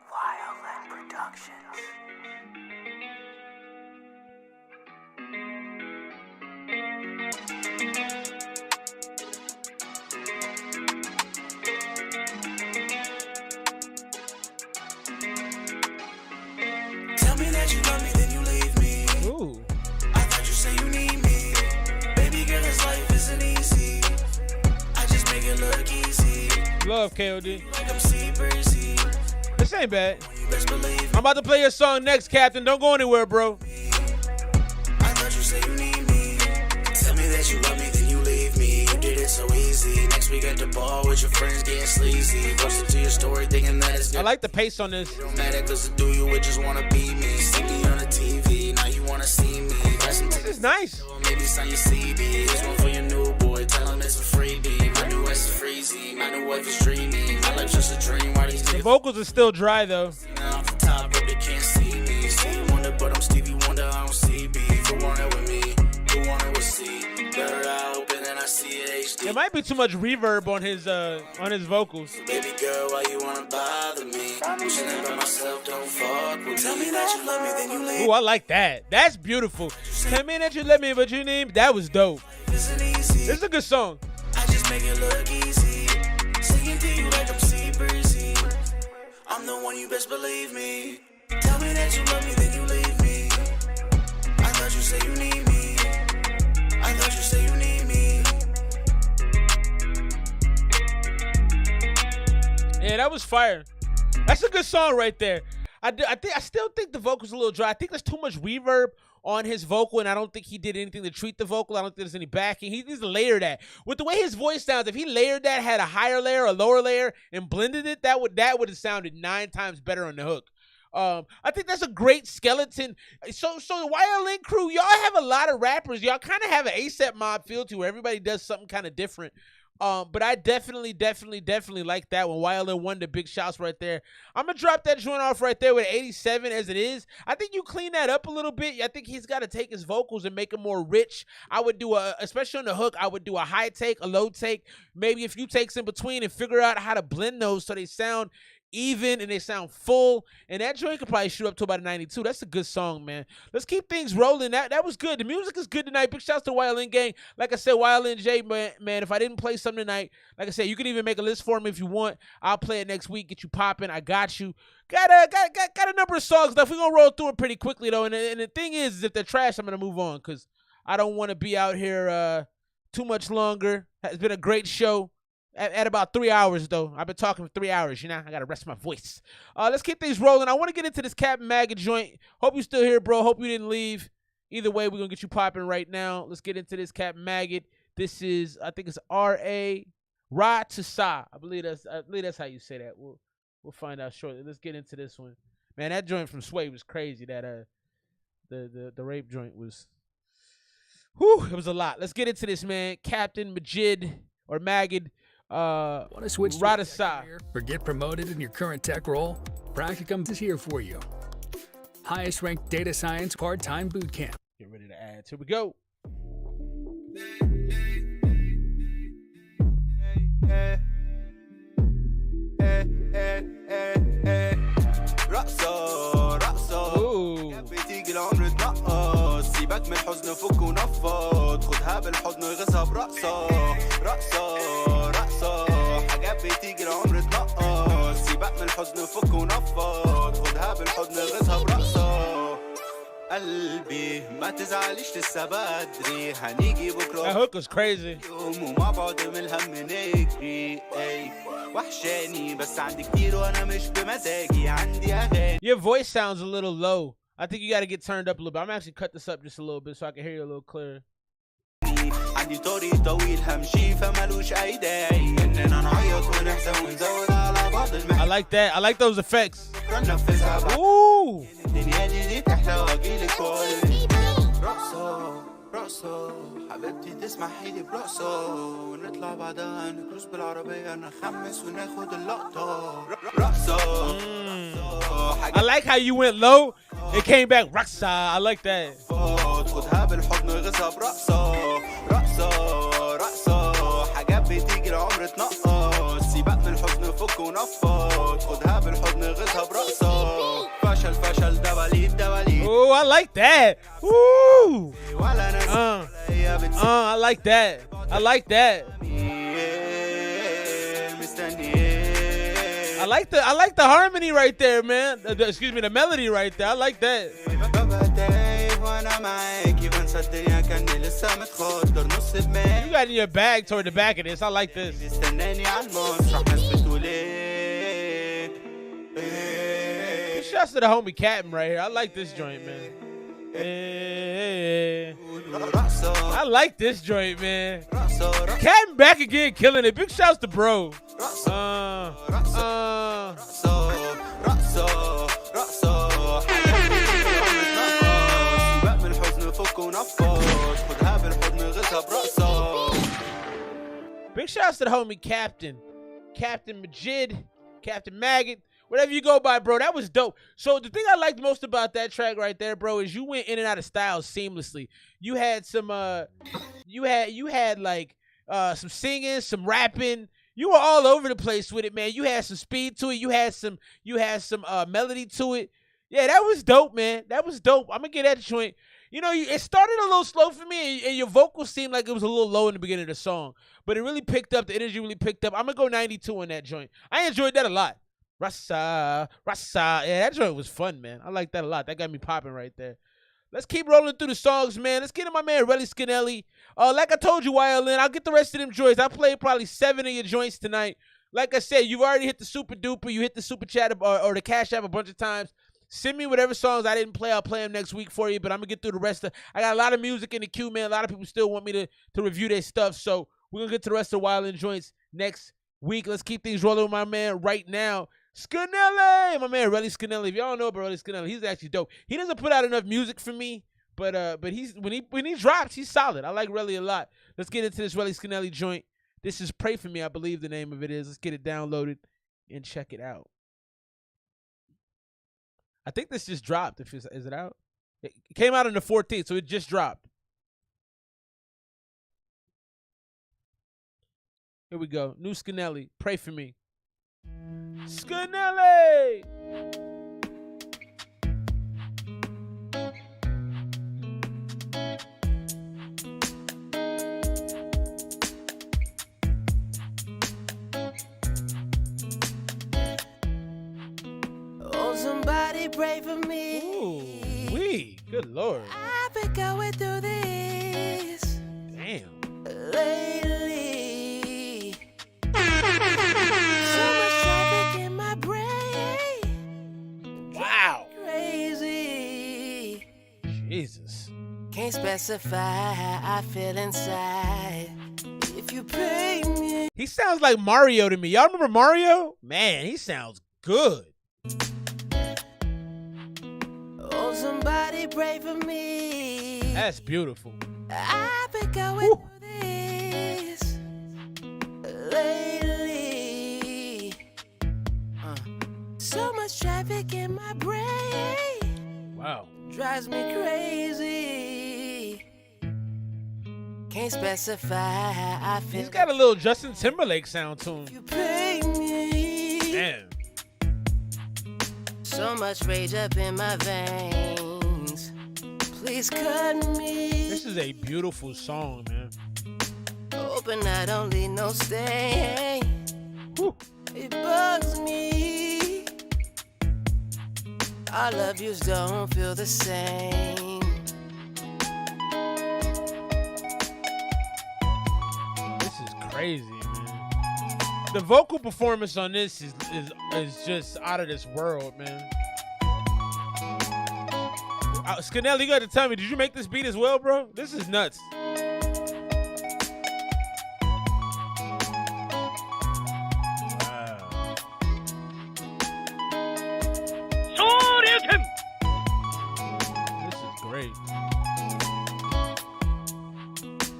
Wildin Productions. Tell me that you love me, then you leave me. Ooh. I thought you say you need me. Baby girl, this life isn't easy. I just make it look easy. Love KOD. Like I'm sea-breezy. This ain't bad. You best believe me. I'm about to play your song next, Captain. Don't go anywhere, bro. I thought you say you need me. Tell me that you love me, then you leave me. You did it so easy. Next week at the bar with your friends getting sleazy. Posted to your story thinking that it's good. I like the pace on this. It don't matter cause to do you would just wanna be me. See me on the TV, now you wanna see me. This is nice. Maybe sign your CD. This one for your new boy, tell him it's a freebie. My new ex is freezy, my new wife is dreamy. My life's just a dream, why these The vocals are still dry though. now off the top, but they can't see me. See Wonder, but I'm Stevie Wonder, I don't see B. For want it with me, who want it with C. Better I open and I see it HD. There might be too much reverb on his vocals. Baby girl, why you wanna bother me? Wishing that by myself, don't fuck with me. Tell me that you love me, then you leave. Ooh, I like that. That's beautiful. Tell me that you love me, but you need. That was dope. This is a good song. I just make it look easy. Singing to you like I'm sea-breezy. I'm the one, you best believe me. Tell me that you love me, then you leave me. I thought you say you need me. I thought you say you need me. Yeah, that was fire. That's a good song right there. I still think the vocal's a little dry. I think there's too much reverb on his vocal, and I don't think he did anything to treat the vocal. I don't think there's any backing. He needs to layer that. With the way his voice sounds, if he layered that, had a higher layer, a lower layer, and blended it, that would have sounded 9 times better on the hook. I think that's a great skeleton. So the YLN crew, y'all have a lot of rappers. Y'all kind of have an ASAP Mob feel to where everybody does something kind of different. But I definitely like that one. YLN won the big shots right there. I'm going to drop that joint off right there with 87 as it is. I think you clean that up a little bit. I think he's got to take his vocals and make them more rich. I would do especially on the hook, I would do a high take, a low take, maybe a few takes in between and figure out how to blend those so they sound even and they sound full, and that joint could probably shoot up to about a 92. That's a good song, man. Let's keep things rolling. That was good. The music is good tonight. Big shouts to YLN gang. Like I said, YLN J, man, if I didn't play something tonight, like I said, you can even make a list for me if you want. I'll play it next week, get you popping. I got you. Got a number of songs left. We're gonna roll through it pretty quickly though, and the thing is if they're trash, I'm gonna move on because I don't want to be out here too much longer. It's been a great show. At about 3 hours, though. I've been talking for 3 hours, you know? I got to rest my voice. Let's keep things rolling. I want to get into this Captain Maggot joint. Hope you're still here, bro. Hope you didn't leave. Either way, we're going to get you popping right now. Let's get into this Captain Maggot. This is, I think it's R.A. Ra to Sa. I believe that's how you say that. We'll find out shortly. Let's get into this one. Man, that joint from Sway was crazy. That the rape joint was. Whew, it was a lot. Let's get into this, man. Captain Majid or Magid. Want to switch Radasa or get promoted in your current tech role? Practicum is here for you. Highest ranked data science part-time boot camp. Get ready to add. Here we go. رقصة رقصة بتيجي العمر تنقص سيبك من الحزن فك ونفض خدها بالحضن وغزها برقصة رقصة رقصة حاجات بتيجي العمر تنقص سيبك من الحزن فك ونفض خدها بالحضن وغزها برقصة قلبي ما تزعليش لسه بدري هنيجي بكره That hook was crazy. يوم ومع بعض من الهم نجري وحشاني بس عندي كتير وانا مش بمزاجي عندي اغاني. Your voice sounds a little low. I think you got to get turned up a little bit. I'm actually cut this up just a little bit so I can hear you a little clearer. عندي طريق طويل همشي فمالوش اي داعي اننا نعيط ونحزن ونزود على بعض المحن. I like that. I like those effects. ننفذها Ooh. الدنيا دي تحلى واجيلك كل رقصة رقصة حبيبتي تسمحي لي برقصة ونطلع بعدها نكروز بالعربية نخمس وناخد اللقطة رقصة I like how you went low. It came back. Raksa. I like that. خدها بالحضن وغزها برقصة رقصة رقصة حاجات بتيجي العمر تنقص سيبك من الحزن فك ونفض خدها بالحضن غزها برقصة فشل فشل دباليد دباليد. Oh, I like that. Ooh. I like that. I like that. I like the harmony right there, man. Excuse me, the melody right there. I like that. You got in your bag toward the back of this. I like this. Shouts to the homie Captain right here. I like this joint, man. I like this joint, man. Captain back again, killing it. Big shouts to bro. Big shouts to the homie Captain Majid, Captain Maggot, whatever you go by, bro. That was dope. So the thing I liked most about that track right there, bro, is you went in and out of styles seamlessly. You had some you had like some singing, some rapping. You were all over the place with it, man. You had some speed to it. You had some melody to it. Yeah, that was dope, man. That was dope. I'm gonna get that joint. You know, it started a little slow for me, and your vocals seemed like it was a little low in the beginning of the song. But it really picked up. The energy really picked up. I'm going to go 92 on that joint. I enjoyed that a lot. Rasa, Rasa. Yeah, that joint was fun, man. I like that a lot. That got me popping right there. Let's keep rolling through the songs, man. Let's get to my man, Relly Skinelli. Like I told you, YLN, I'll get the rest of them joints. I played probably 7 of your joints tonight. Like I said, you've already hit the super duper. You hit the super chat or the cash app a bunch of times. Send me whatever songs I didn't play. I'll play them next week for you, but I'm going to get through the rest of I got a lot of music in the queue, man. A lot of people still want me to review their stuff, so we're going to get to the rest of the YLN joints next week. Let's keep things rolling with my man right now. Skinelli! My man, Relly Skinelli. If y'all don't know about Relly Skinelli, he's actually dope. He doesn't put out enough music for me, but he's when he drops, he's solid. I like Relly a lot. Let's get into this Relly Skinelli joint. This is Pray For Me, I believe the name of it is. Let's get it downloaded and check it out. I think this just dropped. Is it out? It came out on the 14th, so it just dropped. Here we go. New Skinelli. Pray For Me. Skinelli! Somebody pray for me. Ooh, wee. Good Lord. I've been going through this. Damn. Lately. So much traffic in my brain. Wow. Crazy. Jesus. Can't specify how I feel inside. If you pray me. He sounds like Mario to me. Y'all remember Mario? Man, he sounds good. somebody pray for me. That's beautiful. I've been going through this lately. So much traffic in my brain. Wow. Drives me crazy. Can't specify how I feel. He's got a little Justin Timberlake sound to him. You pay me. Damn. So much rage up in my veins. Please cut me. This is a beautiful song, man. Hoping I don't leave no stain. It bugs me. Our love yous don't feel the same. This is crazy, man. The vocal performance on this is just out of this world, man. Skinelli, you got to tell me, did you make this beat as well, bro? This is nuts. This is great.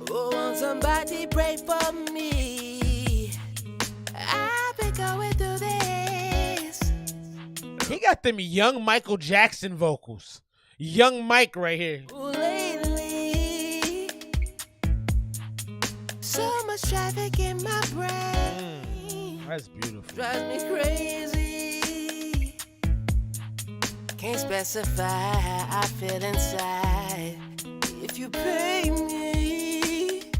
Oh, won't somebody pray for me? I've been going through this. He got them young Michael Jackson vocals. Young Mike right here. Lately, so much traffic in my brain. That's beautiful. Drives me crazy. Can't specify how I feel inside. If you pay me,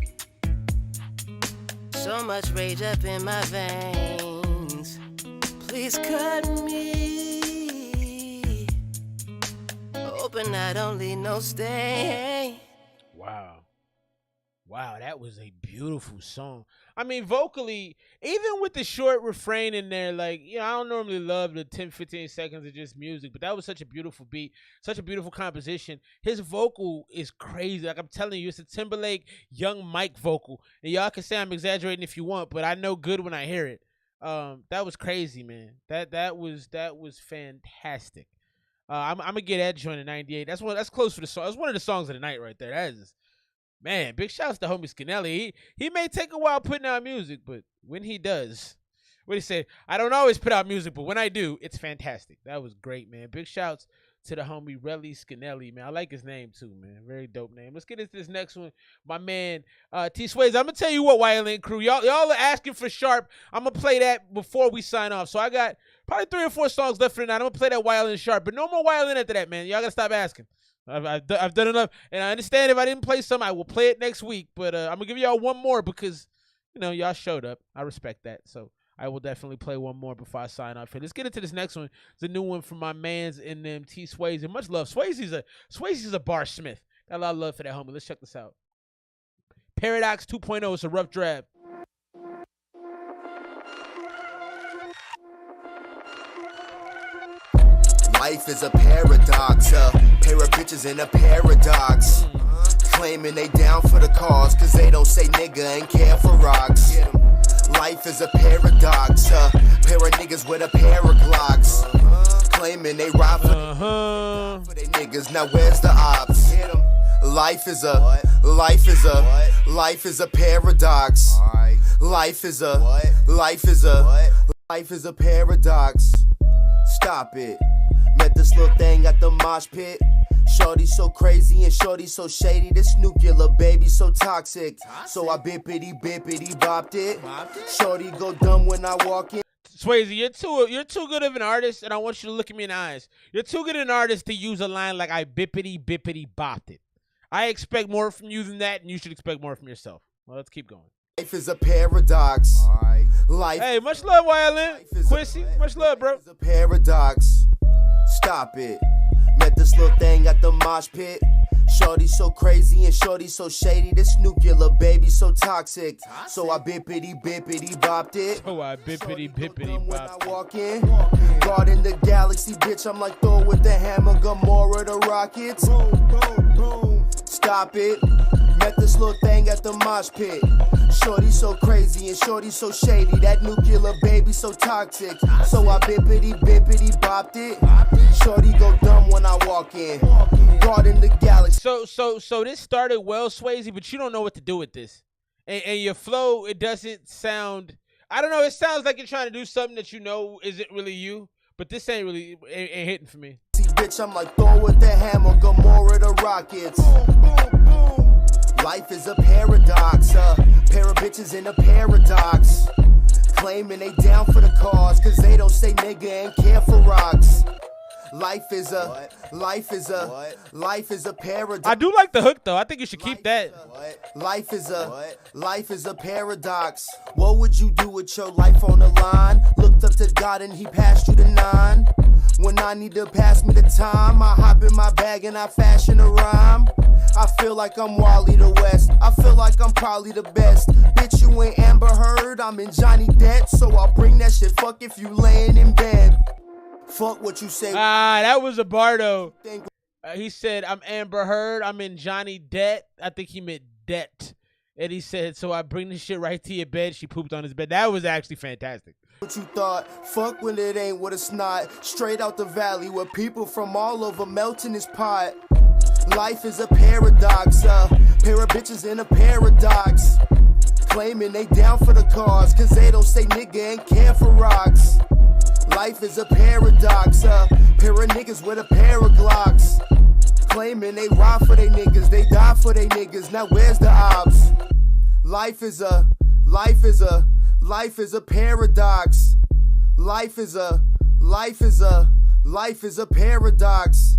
so much rage up in my veins. Please cut me. Hoping I don't leave no stain. Wow. Wow, that was a beautiful song. I mean, vocally, even with the short refrain in there, like, you know, I don't normally love the 10, 15 seconds of just music, but that was such a beautiful beat, such a beautiful composition. His vocal is crazy. Like I'm telling you, it's a Timberlake Young Mike vocal. And y'all can say I'm exaggerating if you want, but I know good when I hear it. That was crazy, man. That was fantastic. I'm gonna get that joint in 98. That's close for the song. That's one of the songs of the night right there. That is, man. Big shouts to homie Skinelli. He may take a while putting out music, but when he does, what he said, I don't always put out music, but when I do, it's fantastic. That was great, man. Big shouts to the homie Relly Skinelli, man. I like his name too, man. Very dope name. Let's get into this next one. My man, T Sways. I'm gonna tell you what, YLN crew. Y'all are asking for Sharp. I'm gonna play that before we sign off. So I got probably 3 or 4 songs left for tonight. I'm gonna play that YLN Sharp, but no more YLN after that, man. Y'all gotta stop asking. I've done enough, and I understand if I didn't play some, I will play it next week. But I'm gonna give y'all one more because, you know, y'all showed up. I respect that. So I will definitely play one more before I sign off here. Let's get into this next one. It's a new one from my mans in them T Sways. And much love. Swayze's a bar smith. Got a lot of love for that homie. Let's check this out. Paradox 2.0. It's a rough draft. Life is a paradox, a pair of bitches in a paradox. Claiming they down for the cause, cause they don't say nigga and care for rocks. Life is a paradox, a pair of niggas with a pair of Glocks. Claiming they rob for they niggas, now where's the ops? Life is a paradox. Life is a paradox. Stop it. Met this little thing at the mosh pit. Shorty so crazy and shorty so shady. This nuclear baby so toxic. So I bippity bopped it. Shorty go dumb when I walk in. Swayze, you're too good of an artist, and I want you to look at me in the eyes. You're too good an artist to use a line like I bippity bopped it. I expect more from you than that, and you should expect more from yourself. Well, let's keep going. Life is a paradox. Life. Hey, much love, YLN. Quincy, much love, bro. It's a paradox. Stop it. Met this little thing at the mosh pit. Shorty so crazy and shorty so shady. This nuclear baby so toxic. So I bippity bopped it. So I bippity bopped it. Walk in, guard in the galaxy, bitch. I'm like Thor with the hammer, Gamora the rockets. Stop it. Met this little thing at the mosh pit. Shorty so crazy and shorty so shady. That nuclear baby so toxic. So I bippity bopped it. Shorty go dumb when I walk in. Guarding the galaxy. So this started well, Swayze, but you don't know what to do with this. And your flow, it doesn't sound, I don't know, it sounds like you're trying to do something that you know isn't really you, but this ain't really, ain't hitting for me. See, bitch, I'm like Thor with the hammer, Gamora the rockets. Life is a paradox, pair of bitches in a paradox. Claiming they down for the cause, cause they don't say nigga and care for rocks. Life is a paradox. I do like the hook though. I think you should keep that. Life is a paradox. What would you do with your life on the line? Looked up to God and he passed you the 9. When I need to pass me the time, I hop in my bag and I fashion a rhyme. I feel like I'm Wally the West. I feel like I'm probably the best. Bitch, you ain't Amber Heard. I'm in Johnny Depp, so I'll bring that shit. Fuck if you laying in bed. Fuck what you say. That was a Bardo. He said, I'm Amber Heard. I'm in Johnny Depp. I think he meant debt. And he said, so I bring this shit right to your bed. She pooped on his bed. That was actually fantastic. What you thought? Fuck when it ain't what it's not. Straight out the valley where people from all over melt in this pot. Life is a paradox. Pair of bitches in a paradox. Claiming they down for the cause, cause they don't say nigga and care for rocks. Life is a paradox, pair of niggas with a pair of Glocks. Claiming they ride for they niggas, they die for they niggas, now where's the ops? Life is a paradox. Life is a paradox.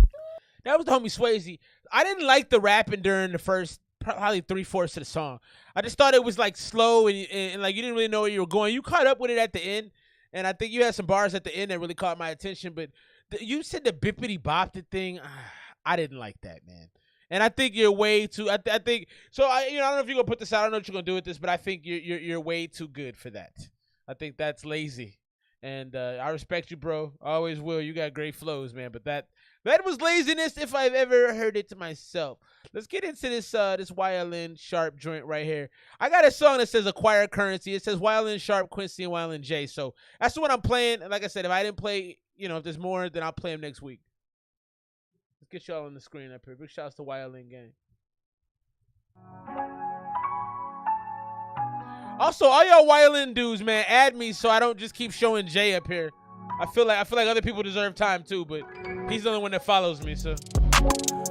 That was the homie Swayze. I didn't like the rapping during the first probably 3/4 of the song. I just thought it was like slow and like you didn't really know where you were going. You caught up with it at the end. And I think you had some bars at the end that really caught my attention. But you said the bippity bopped it thing. I didn't like that, man. And I think you're way too. I think so. I don't know if you're gonna put this out. I don't know what you're gonna do with this, but I think you're way too good for that. I think that's lazy. And I respect you, bro. I always will. You got great flows, man. But that was laziness if I've ever heard it to myself. Let's get into this YLN Sharp joint right here. I got a song that says Acquire Currency. It says YLN Sharp, Quincy, and YLN J. So that's the one I'm playing. And like I said, if I didn't play, if there's more, then I'll play them next week. Let's get y'all on the screen up here. Big shouts to YLN gang. Also, all y'all YLN dudes, man, add me so I don't just keep showing Jay up here. I feel like other people deserve time too, but he's the only one that follows me, so.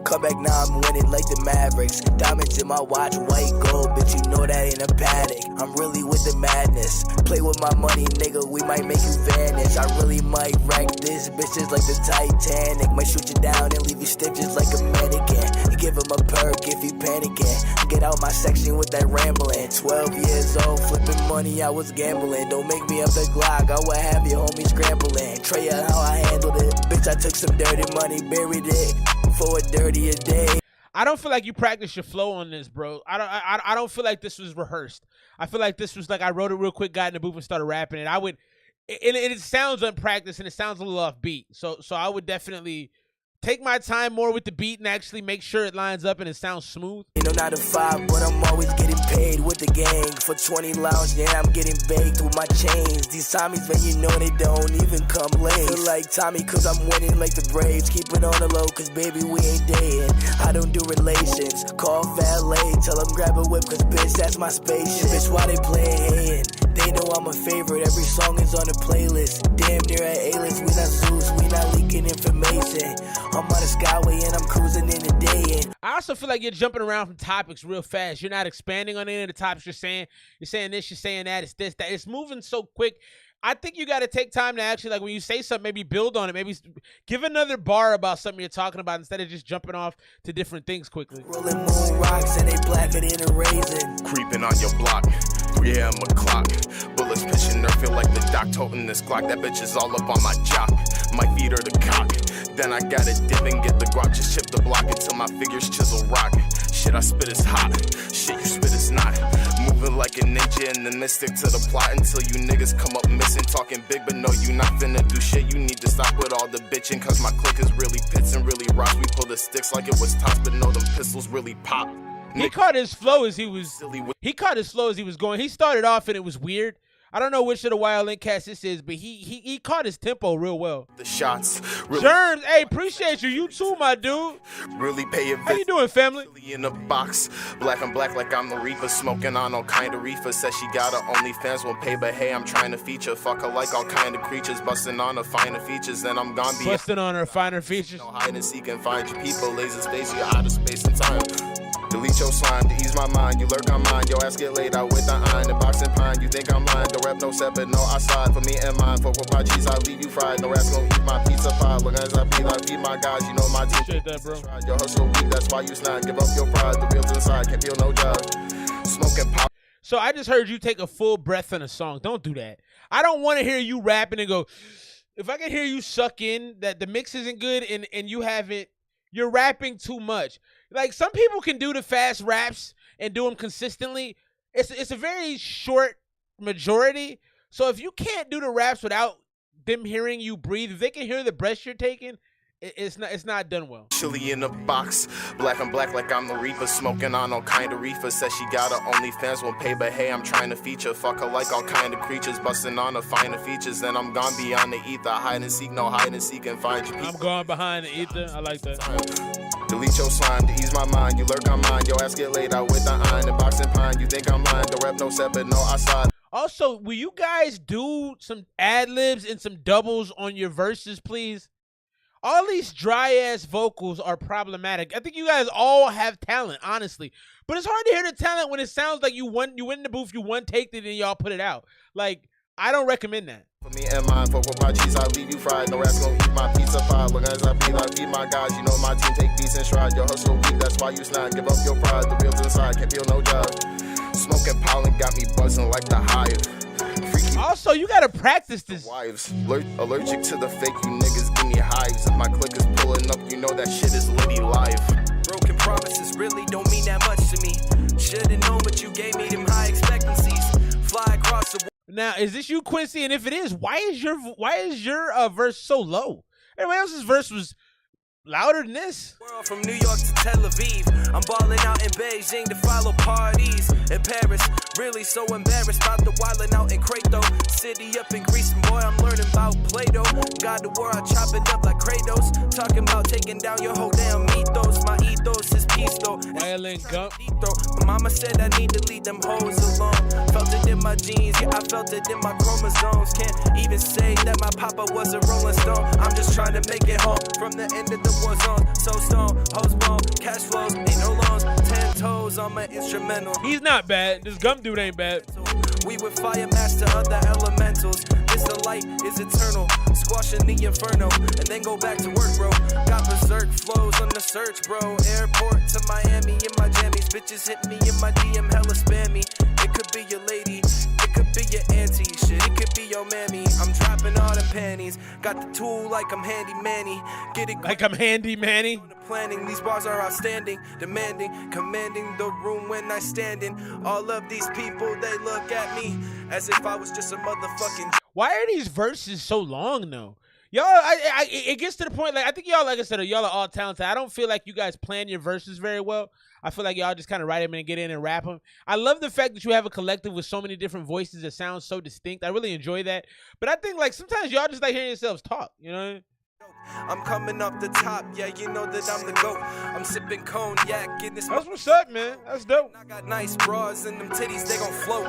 Come back now, I'm winning like the Mavericks. Diamonds in my watch, white gold, bitch, you know that ain't a paddock. I'm really with the madness. Play with my money, nigga, we might make you vanish. I really might wreck this, bitches like the Titanic. Might shoot you down and leave you stiff just like a mannequin. You give him a perk if he panicking. Get out my section with that rambling. 12 years old, flipping money, I was gambling. Don't make me up the Glock, I would have your homie scrambling. Trey out how I handled it. Bitch, I took some dirty money, buried it. For a dirty a day. I don't feel like you practiced your flow on this, bro. I don't feel like this was rehearsed. I feel like this was like I wrote it real quick, got in the booth and started rapping it. It sounds unpracticed and it sounds a little off beat. So I would definitely take my time more with the beat and actually make sure it lines up and it sounds smooth. You know, not a 5, but I'm always getting paid with the gang. For 20 lounge, yeah, I'm getting baked with my chains. These Tommies, man, you know they don't even come late. Feel like Tommy, cause I'm winning like the Braves. Keep it on the low, cause baby, we ain't dating. I don't do relations. Call valet, tell them grab a whip, cause bitch, that's my spaceship. Bitch, why they playing hating? They know I'm a favorite, every song is on the playlist. Damn near at A-list, we not Zeus, we not leaking information. I'm on the skyway and I'm cruising in the day. I also feel like you're jumping around from topics real fast. You're not expanding on any of the topics you're saying. You're saying this, you're saying that, it's this, that. It's moving so quick. I think you got to take time to actually, like, when you say something, maybe build on it. Maybe give another bar about something you're talking about instead of just jumping off to different things quickly. Rolling moon rocks and they blacker than a raisin. Creeping on your block, 3 a.m. o'clock. Bullets pitching her, feel like the doc toting this Glock. That bitch is all up on my jock. Might feed her the cock. Then I gotta dip and get the guac. Just chip the block until my fingers chisel rock. Shit I spit is hot. Shit you spit is not. Moving like a ninja and then stick to the plot until you niggas come up missing. Talking big, but no, you not finna do shit. You need to stop with all the bitching, cause my clique is really pits and really rocks. We pull the sticks like it was tops, but no, them pistols really pop. He caught his flow as he was going. He started off and it was weird. I don't know which of the Wild Link cats this is, but he caught his tempo real well. The shots. Really, Germs, hey, appreciate you. You too, my dude. Really pay a visit. How you doing, family? In the box. Black and black like I'm the reaper. Smoking on all kind of reefer. Says she got her OnlyFans won't pay, but hey, I'm trying to feature. Fuck her like all kind of creatures. Busting on her finer features. Then I'm gone beyond. Busting on her finer features. No hide and seek and find your people. Laser space, you're out of space and time. Delete your slime to ease my mind. You lurk on mine. Your ass get laid out with the iron and boxing pine. You think I'm lying? Don't rep no separate, no outside. For me and mine. Fuck with my cheese, I'll leave you fried. No ass gon' eat my pizza pie. Look as I be like, feed my guys. You know my team. Appreciate that, bro. Your hustle weak, that's why you snide. Give up your pride. The wheels inside can't feel no job. Smoking pop. So I just heard you take a full breath in a song. Don't do that. I don't want to hear you rapping and go. If I can hear you suck in that the mix isn't good and you haven't, you're rapping too much. Like, some people can do the fast raps and do them consistently. It's a very short majority. So if you can't do the raps without them hearing you breathe, if they can hear the breaths you're taking, it's not done well. Chili in the box, black and black like I'm the reaper. Smoking on all kind of reefer. Says she got her OnlyFans won't pay, but hey, I'm trying to feature. Fuck her like all kind of creatures. Busting on her finer features. Then I'm gone beyond the ether. Hide and seek, no hide and seek and find your people. I'm gone behind the ether. I like that. Delete your slime to ease my mind. You lurk on mine. Your ass get laid out with the iron and boxing pine. You think I'm lying? Don't rep no separate, no outside. Also, will you guys do some ad-libs and some doubles on your verses, please? All these dry-ass vocals are problematic. I think you guys all have talent, honestly. But it's hard to hear the talent when it sounds like you went in the booth, you one-taked it, and y'all put it out. Like, I don't recommend that. For me and mine, fuck with my cheese, I'll leave you fried. No ass gon' eat my pizza pie. Look as I be like, feed my guys. You know my team take beats and stride. Your hustle weak, that's why you snide. Give up your pride, the wheels inside, can't feel no job. Smoking pollen got me buzzing like the hive. Also, you gotta practice this. Wives, allergic to the fake, you niggas give me hives. If my click is pulling up, you know that shit is litty live. Broken promises really don't mean that much to me. Should've known, but you gave me them high expectancies. Fly across the. Now, is this you, Quincy? And if it is, why is your verse so low? Everybody else's verse was louder than this. World from New York to Tel Aviv. I'm balling out in Beijing to follow parties in Paris. Really so embarrassed about the wildin' out in Kratos. City up in Greece, and boy, I'm learning about Play-Doh. God the war, I chop it up like Kratos. Talking about taking down your whole damn mythos. My ethos is peace though. Violin Gump. My mama said I need to leave them hoes alone. Felt it in my jeans, yeah, I felt it in my chromosomes. Can't even say that my papa was a Rolling Stone. I'm just trying to make it home from the end of the war zone. So stone, hoes bone, cash flows, ain't no loans. 10 toes on my instrumental. He's not bad. This Gum dude ain't bad. We would fire master other elementals. This the light is eternal. Squashing the inferno and then go back to work, bro. Got berserk flows on the search, bro. Airport to Miami in my jammies. Bitches hit me in my DM, hella spammy. It could be your lady, it could be your auntie. Shit, it could be your mammy. I'm dropping all the panties. Got the tool like I'm Handy Manny. Get it like I'm Handy Manny. Planning, these bars are outstanding, demanding, commanding the room when I stand in. All of these people, they look at me as if I was just a motherfucking. Why are these verses so long though? Y'all, it gets to the point, like, I think y'all, like I said, y'all are all talented. I don't feel like you guys plan your verses very well. I feel like y'all just kind of write them and get in and rap them. I love the fact that you have a collective with so many different voices that sound so distinct. I really enjoy that. But I think, like, sometimes y'all just like hearing yourselves talk, you know? I'm coming up the top, yeah, you know that I'm the GOAT. I'm sipping cognac in this. That's what's up, man. That's dope. I got nice bras and them titties, they gon' float.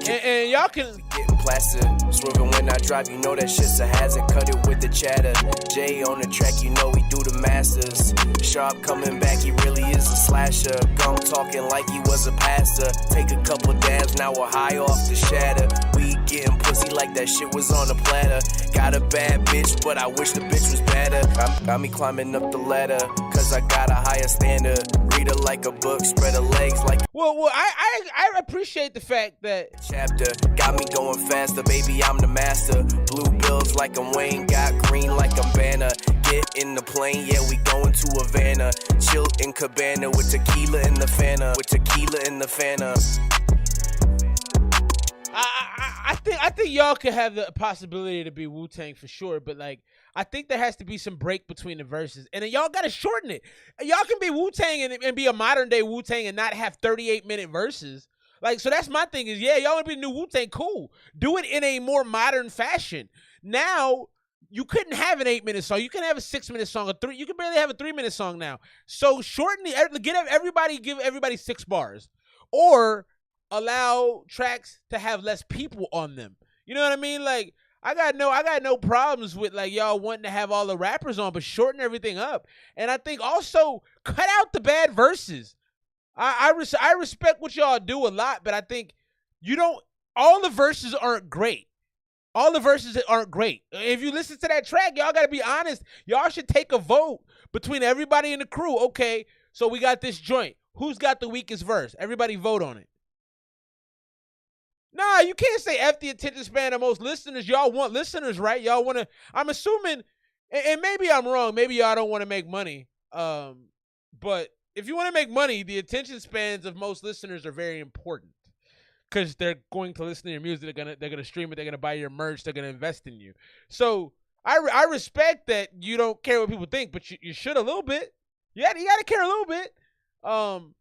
And y'all can getting plastered. Swerving when I drive, you know that shit's a hazard. Cut it with the chatter. Jay on the track, you know we do the masters. Sharp coming back, he really is a slasher. Gum talking like he was a pastor. Take a couple dabs, now we're high off the shatter. We getting pussy like that shit was on a platter. Got a bad bitch, but I wish the bitch was better. Got me climbing up the ladder, cause I got a higher standard. Read her like a book, spread her legs like. Well, I appreciate the fact that chapter got me going faster, baby. I'm the master. Blue bills like I'm Wayne, got green like I'm Banner. Get in the plane, yeah, we going to Havana. Chill in Cabana with tequila in the Fanta. With tequila in the Fanta. I think y'all could have the possibility to be Wu-Tang for sure, but like I think there has to be some break between the verses, and then y'all gotta shorten it. Y'all can be Wu-Tang and be a modern day Wu-Tang and not have 38-minute verses. Like, so that's my thing is, yeah, y'all want to be new Wu-Tang, cool. Do it in a more modern fashion. Now, you couldn't have an 8-minute song. You can have a 6-minute song. You can barely have a 3-minute song now. So shorten give everybody 6 bars, or allow tracks to have less people on them. You know what I mean? Like, I got no problems with like y'all wanting to have all the rappers on, but shorten everything up. And I think also cut out the bad verses. I respect what y'all do a lot, but I think all the verses aren't great. All the verses aren't great. If you listen to that track, y'all got to be honest. Y'all should take a vote between everybody in the crew. Okay, so we got this joint. Who's got the weakest verse? Everybody vote on it. Nah, you can't say F the attention span of most listeners. Y'all want listeners, right? Y'all want to, I'm assuming, and maybe I'm wrong. Maybe y'all don't want to make money. But if you want to make money, the attention spans of most listeners are very important because they're going to listen to your music. They're gonna stream it. They're gonna buy your merch. They're gonna invest in you. So I respect that you don't care what people think, but you should a little bit. Yeah, you gotta care a little bit.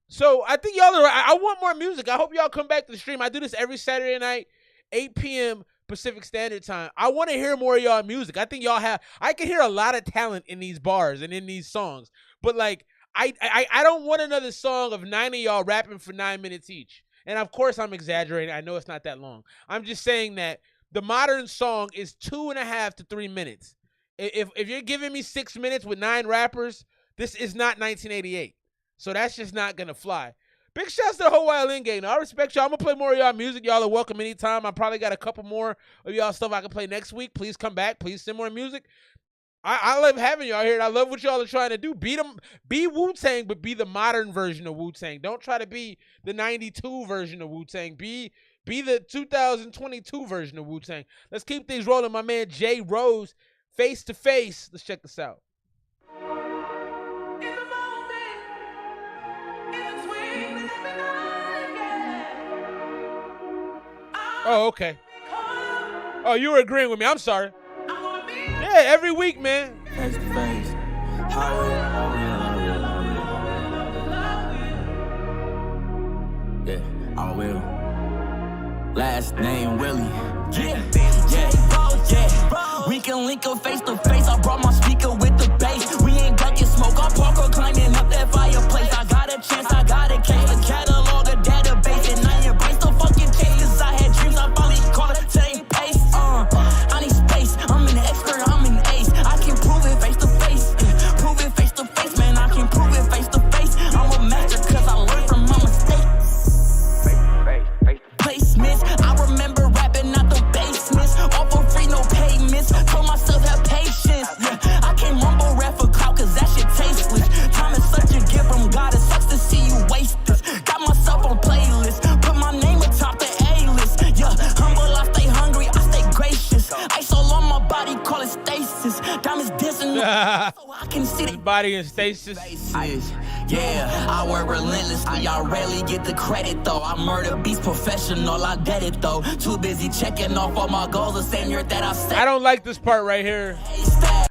So I think y'all are. I want more music. I hope y'all come back to the stream. I do this every Saturday night, 8 p.m. Pacific Standard Time. I want to hear more of y'all music. I think y'all have. I can hear a lot of talent in these bars and in these songs, but like. I don't want another song of 9 of y'all rapping for 9 minutes each. And of course I'm exaggerating. I know it's not that long. I'm just saying that the modern song is 2.5 to 3 minutes. If you're giving me 6 minutes with 9 rappers, this is not 1988. So that's just not gonna fly. Big shouts to the whole Violin Gang. Now, I respect y'all. I'm gonna play more of y'all music. Y'all are welcome anytime. I probably got a couple more of y'all stuff I can play next week. Please come back. Please send more music. I love having y'all here, and I love what y'all are trying to do. Be Wu-Tang, but be the modern version of Wu-Tang. Don't try to be the 92 version of Wu-Tang. Be the 2022 version of Wu-Tang. Let's keep things rolling. My man Jay Rose, Face to Face. Let's check this out. Oh, okay. Oh, you were agreeing with me. I'm sorry. Yeah, every week, man. Face to face. Yeah, I will. Last name Willie. Yeah. We can link up face to face. I brought my speaker with the bass. We ain't ducking smoke. I'm parkour climbing up that fireplace. I got a chance, I got a case. A catalog, a database, and I embrace the fucking chase. 'Cause I had dreams, I finally caught a same pace. I need space. I'm an expert, I'm an ace. I can prove it face to face. Prove it face to face, man. I can prove it face to face. I'm a master 'cause I learned from my mistakes. Placements. I remember rapping out the basements. All for free, no payments. Told myself have patience. Yeah, I can't mumble rap for clout 'cause that shit tasteless. Time is such a gift from God. It sucks to see you waste this. Got myself on playlist. Put my name atop the A-list. Yeah, humble, I stay hungry, I stay gracious. Ice all on my body, call it stasis. Diamonds dancing so I can see the body in stasis. Yeah, I work relentlessly. I rarely get the credit though. I murder beats professional. I did it though. Too busy checking off all my goals. The same year that I set. I don't like this part right here.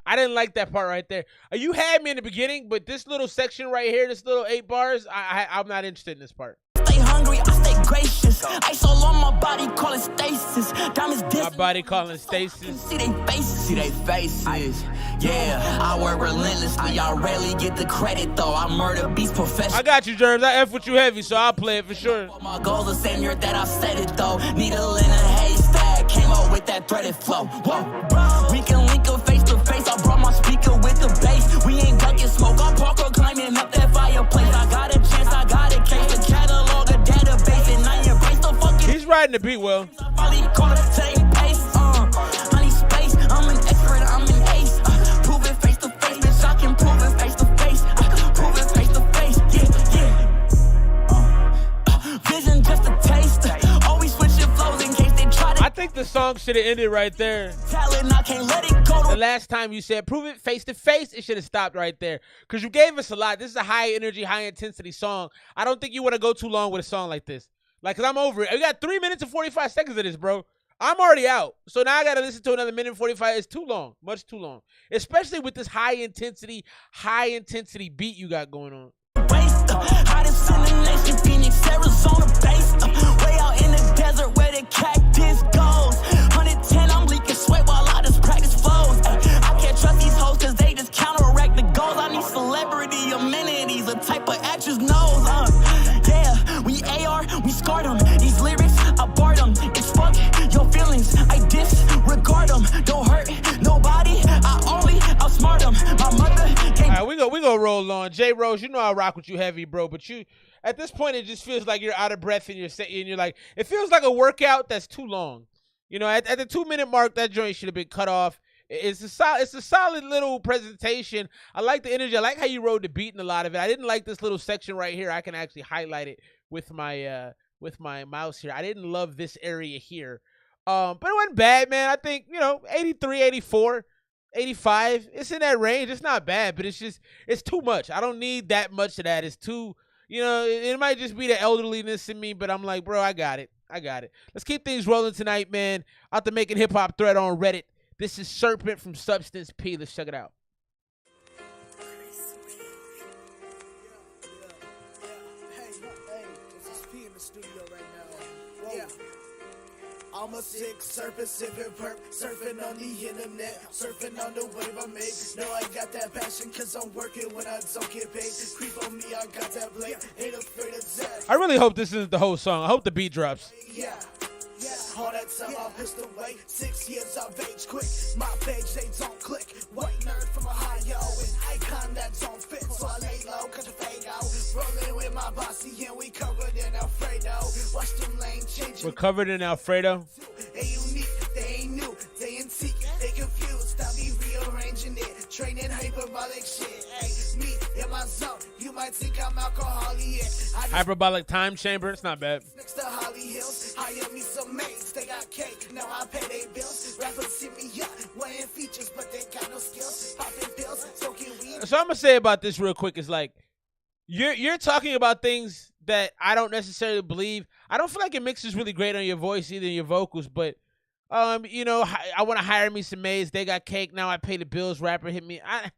I didn't like that part right there. You had me in the beginning, but this little section right here, this little 8 bars, I'm not interested in this part. Stay hungry, I stay gracious. Ice all on my body, call it stasis. Diamonds my body calling stasis. See they faces. Yeah, I work relentlessly. I rarely get the credit though. I murder beats professional. I got you, Germs. I F with you heavy, so I'll play it for sure. My goals the same year that I said it though. Needle in a haystack. Came up with that threaded flow. Whoa. We can link up face to face. I brought my speaker with the bass. We ain't ducking smoke. I'm parkour climbing up that fireplace. I got a chance, I got a case. A catalog, a database, and I embrace the fucking. He's riding the beat well. I need space. I'm an expert, I'm an ace. Prove it face to face, bitch. I can prove it face to face. Prove it face to face. Yeah. Vision just a taste. Always switching flows in case they try to. I think the song should have ended right there. Talent, I can't let it go. The last time you said prove it face to face, it should have stopped right there. Because you gave us a lot. This is a high energy, high intensity song. I don't think you want to go too long with a song like this. Like, because I'm over it. We got 3 minutes and 45 seconds of this, bro. I'm already out. So now I got to listen to another minute and 45. It's too long. Much too long. Especially with this high intensity beat you got going on. Hottest in the nation, Phoenix, Arizona based. Way out in the desert where the cactus goes. 110, I'm leaking sweat while I just practice flows. I can't trust these hoes cause they just counteract the goals. I need celebrity amenities, a type of actress knows. Yeah, we AR, we scarred them. These lyrics, I barred them. It's fuck your feelings, I disregard them. Don't hurt nobody, I only outsmart them. My mother can't. All right, we gonna roll on. J Rose, you know I rock with you heavy, bro, but you at this point it just feels like you're out of breath and you're like, it feels like a workout that's too long. You know, at the 2-minute mark, that joint should have been cut off. It's a solid little presentation. I like the energy. I like how you rode the beat in a lot of it. I didn't like this little section right here. I can actually highlight it with my mouse here. I didn't love this area here. But it wasn't bad, man. I think, 83, 84, 85. It's in that range. It's not bad, but it's too much. I don't need that much of that. It's too, it might just be the elderliness in me, but I'm like, bro, I got it. Let's keep things rolling tonight, man. Out to Making Hip Hop thread on Reddit. This is Serpent from Substance P. Let's check it out. I'm a sick serpent, sipping perp, surfing on the internet, surfing on the wave I make. No, I got that passion, cause I'm working when I don't get paid. Creep on me, I got that blade, ain't afraid of that. I really hope this isn't the whole song. I hope the beat drops. Yeah. All that time I pissed away, 6 years I've aged quick. My page, they don't click. White nerd from Ohio, an icon that don't fit. So I lay low, cut the fade out. Rolling with my bossy, and we covered in Alfredo. Watch them lane changing. We're covered in Alfredo. They unique, they ain't new, they antique, they confused. I be rearranging it, training hyperbolic shit. Hey, me in my zone, you might think I'm alcoholic. Hyperbolic time chamber, it's not bad. Next to Holly Hills, hire me some mates, they got cake, now I pay their bills. Rappers hit me up, weighing features, but they got no skills. Popping pills, smoking weed. So I'm gonna say about this real quick is like, you're talking about things that I don't necessarily believe. I don't feel like it mixes really great on your voice, either your vocals, but I want to hire me some maids. They got cake. Now I pay the bills. Rapper hit me. I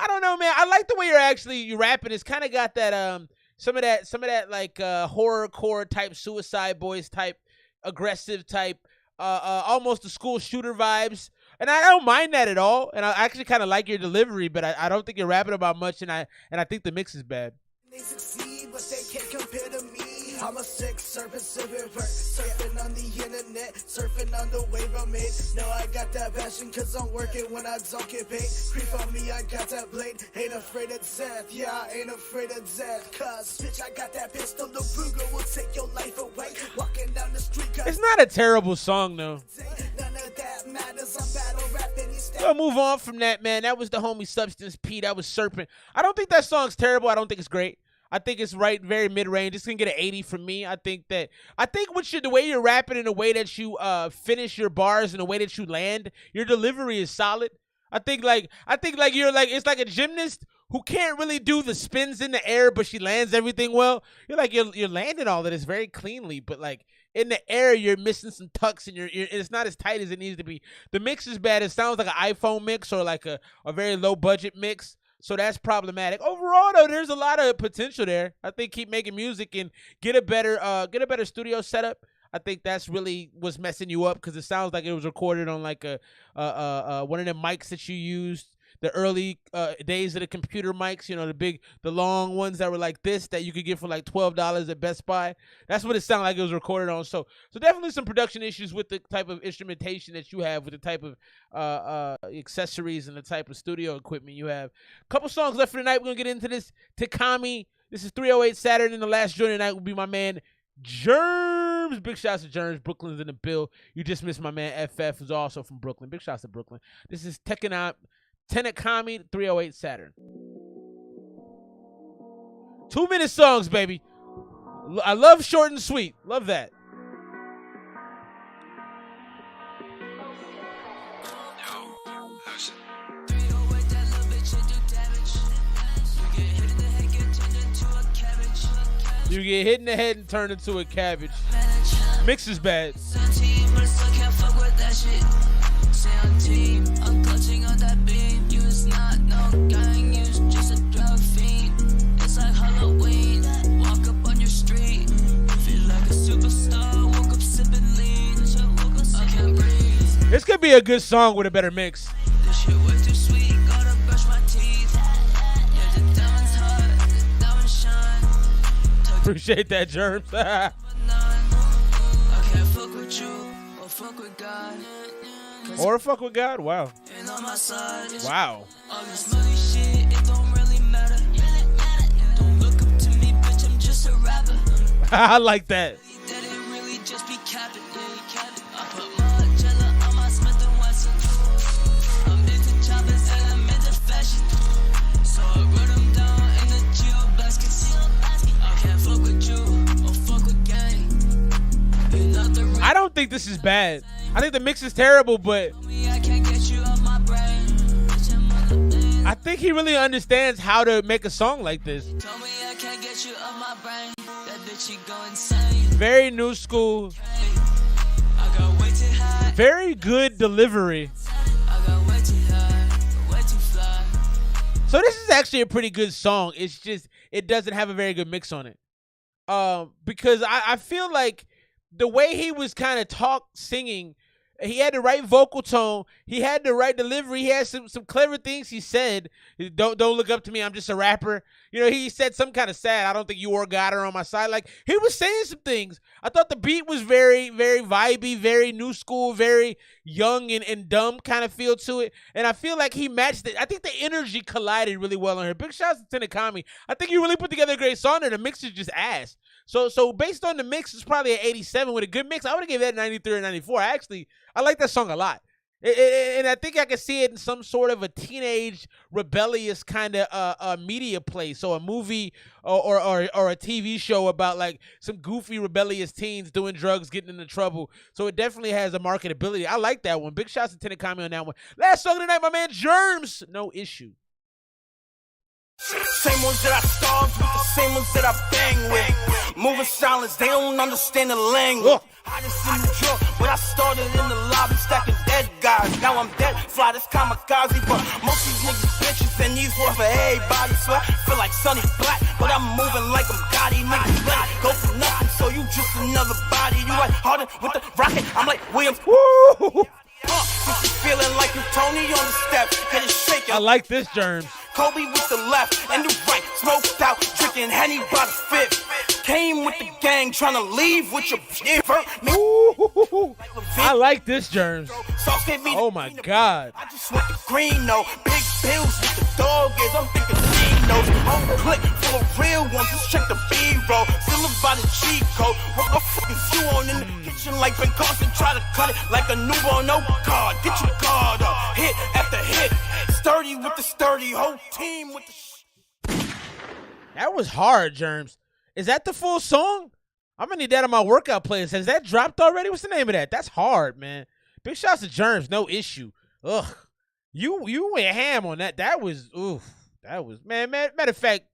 don't know, man. I like the way you're rapping. It's kind of got that some of that like horrorcore type, Suicide Boys type, aggressive type, almost the school shooter vibes. And I don't mind that at all. And I actually kind of like your delivery, but I don't think you're rapping about much. And I think the mix is bad. They succeed, but they can't compare to me. I'm a sick serpent, surfing on the internet, surfing on the wave I made. No, I got that passion, cause I'm working when I don't get paid. Creep on me, I got that blade, ain't afraid of death. Yeah, I ain't afraid of death, cause bitch, I got that pistol, the Ruger will take your life away. Walking down the street, it's not a terrible song, though. None of that matters, I'm battle rapping. We'll move on from that, man. That was the homie Substance P. That was Serpent. I don't think that song's terrible. I don't think it's great. I think it's right, very mid-range. It's gonna get an 80 from me. I think with the way you're rapping and the way that you finish your bars and the way that you land, your delivery is solid. I think like you're like, it's like a gymnast who can't really do the spins in the air, but she lands everything well. You're landing all of this very cleanly, but like in the air you're missing some tucks and it's not as tight as it needs to be. The mix is bad. It sounds like an iPhone mix or like a very low budget mix. So that's problematic. Overall, though, there's a lot of potential there. I think keep making music and get a better studio setup. I think that's really what's messing you up because it sounds like it was recorded on like a one of the mics that you used the early days of the computer mics. The long ones that were like this that you could get for like $12 at Best Buy. That's what it sounded like it was recorded on. So definitely some production issues with the type of instrumentation that you have, with the type of accessories and the type of studio equipment you have. Couple songs left for the night. We're gonna get into this. Takami. This is 308 Saturn, and the last joint tonight will be my man Germs. Big shouts to Germs. Brooklyn's in the bill. You just missed my man FF, who's also from Brooklyn. Big shouts to Brooklyn. This is Takami, 308 Saturn. 2-minute songs, baby. I love short and sweet. Love that. You get hit in the head and turn into a cabbage. Mix is bad. smash it. Say I'm team, I'm clutching on that beam. You is not no gang, you is just a drug fiend. It's like Halloween, walk up on your street. Feel like a superstar, woke up sipping lean. I can't breathe. This could be a good song with a better mix. This shit way too sweet, gotta brush my teeth. Yeah, the diamonds hot, the diamonds shine. Appreciate that, Germs. I can't fuck with you or fuck with God. Or fuck with God? Wow. Ain't on my side. Wow. All this money shit, it don't really matter. Don't look up to me, bitch, I'm just a rapper. I like that. That it really just be capping. I put my jello on my Smith & Wesson. I'm into choppers and I'm into fashion. So I run them down in the geo baskets. I can't fuck with you or fuck with gang. You're not the real. I don't think this is bad. I think the mix is terrible, but I can't get you off my brain. I think he really understands how to make a song like this. Told me I can't get you off my brain. That bitch, she go insane. Very new school. I got way too high. Very good delivery. I got way too high, way too fly. So this is actually a pretty good song. It's just it doesn't have a very good mix on it. Because I feel like the way he was kind of singing, he had the right vocal tone. He had the right delivery. He had some clever things he said. Don't look up to me. I'm just a rapper. You know, he said some kind of sad. I don't think you or God are on my side. Like, he was saying some things. I thought the beat was very, very vibey, very new school, very young and dumb kind of feel to it. And I feel like he matched it. I think the energy collided really well on here. Big shouts to Tenakami. I think he really put together a great song there. The mix is just ass. So based on the mix, it's probably an 87 with a good mix. I would have given that 93 or 94. I like that song a lot. And I think I can see it in some sort of a teenage rebellious kind of media play. So a movie or a TV show about like some goofy rebellious teens doing drugs, getting into trouble. So it definitely has a marketability. I like that one. Big shouts to Tenakami on that one. Last song tonight, my man Germs. No issue. Same ones that I starved with, the same ones that I bang with. Moving silence, they don't understand the language. I just in the drawer, when I started in the lobby stacking dead guys. Now I'm dead, fly this kamikaze, but most of these niggas bitches and these ones for everybody. So I feel like Sonny Black, but I'm moving like I'm Gotti. Niggas let it go for nothing, so you just another body. You like Harden with the rocket, I'm like Williams. Woo! Feeling like you Tony on the step, get it shaking. I like this, Germs. Kobe with the left and the right, smoked out, drinking Henny by the fifth. Came with the gang, trying to leave with your I like this, Germs. Oh my God. I just want the green, no big bills with the dog is. I'm thinking Geno's on click for the real ones. Just check the B-roll, still about the cheat code. What the fuck is you on in the kitchen like Ben Carson? Try to cut it like a newborn, no card. Get your guard up, hit after hit. Sturdy with the sturdy, whole team with the That was hard, Germs. Is that the full song? I'm gonna need that on my workout playlist. Has that dropped already? What's the name of that? That's hard, man. Big shouts to Germs, no issue. Ugh. You went ham on that. That was man, matter of fact.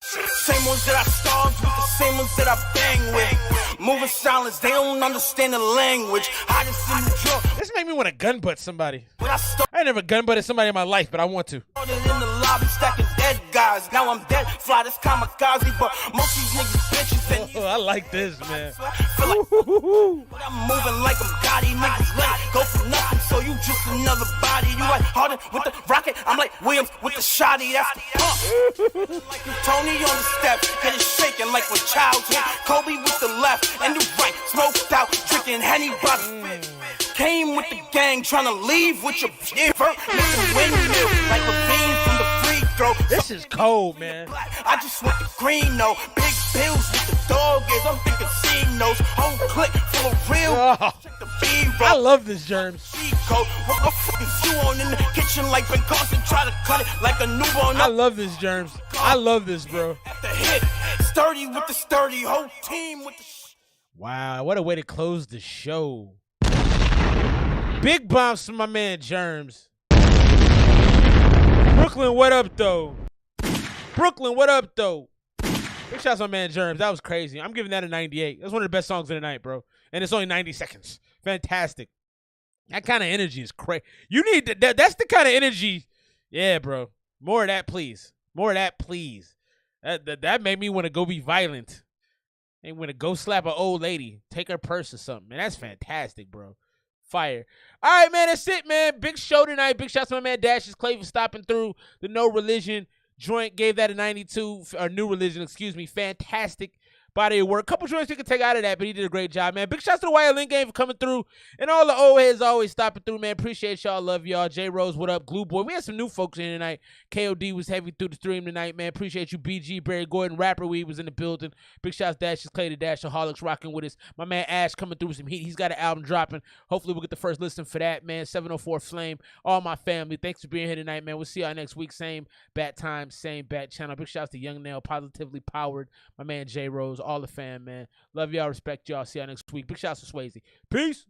Same ones that I starved with, the same ones that I bang with. Moving silence, they don't understand the language. I just in the drawer. This made me want to gun butt somebody. I ain't never gun butted somebody in my life, but I want to. In the lobby stacking dead guys. Now I'm dead, fly this kamikaze, but most of these niggas bitches and I like this, man. Feel like, but I'm moving like I'm Gotti. Niggas let it go for nothing, so you just another body. You like Harden with the rocket, I'm like Williams with the shotty. That's the pump. Like you Tony on the step, get it shaking like when Childs hit. Kobe with the left and the right, smoked out, drinking Henny by the fifth. Came with the gang, trying to leave with your windmill like Levine from the free throw. This is cold, man. I just want the green, no big bills with the dog is. I'm thinking Geno's whole click for a real. Check the B-roll. I love this, Germs. What the fuck is you on in the kitchen like Ben Carson? Try to cut it like a newborn. I love this, Germs. I love this, bro. After hit, sturdy with the sturdy, whole team with the. Wow, what a way to close the show. Big bombs from my man Germs. Brooklyn, what up, though? Brooklyn, what up, though? Big shouts to my man Germs. That was crazy. I'm giving that a 98. That's one of the best songs of the night, bro. And it's only 90 seconds. Fantastic. That kind of energy is crazy. You need that's the kind of energy. Yeah, bro. More of that, please. More of that, please. That made me want to go be violent. And want to go slap an old lady, take her purse or something. Man, that's fantastic, bro. Fire. All right, man, that's it, man. Big show tonight. Big shout to my man Dashius Clay for stopping through the No Religion joint. Gave that a 92, or New Religion, excuse me. Fantastic body of work. Couple joints you can take out of that, but he did a great job, man. Big shout to the Violin Game for coming through. And all the old heads always stopping through, man. Appreciate y'all. Love y'all. J Rose, what up? Glue Boy. We had some new folks in tonight. KOD was heavy through the stream tonight, man. Appreciate you. BG, Barry Gordon, Rapper Weed was in the building. Big shouts to Dashius Clay, the Dashaholics rocking with us. My man Ash coming through with some heat. He's got an album dropping. Hopefully we'll get the first listen for that, man. 704 Flame. All my family. Thanks for being here tonight, man. We'll see y'all next week. Same bat time, same bat channel. Big shouts to Young Nail, Positively Powered. My man J Rose, all the fam, man. Love y'all, respect y'all. See y'all next week. Big shouts to Swayze. Peace.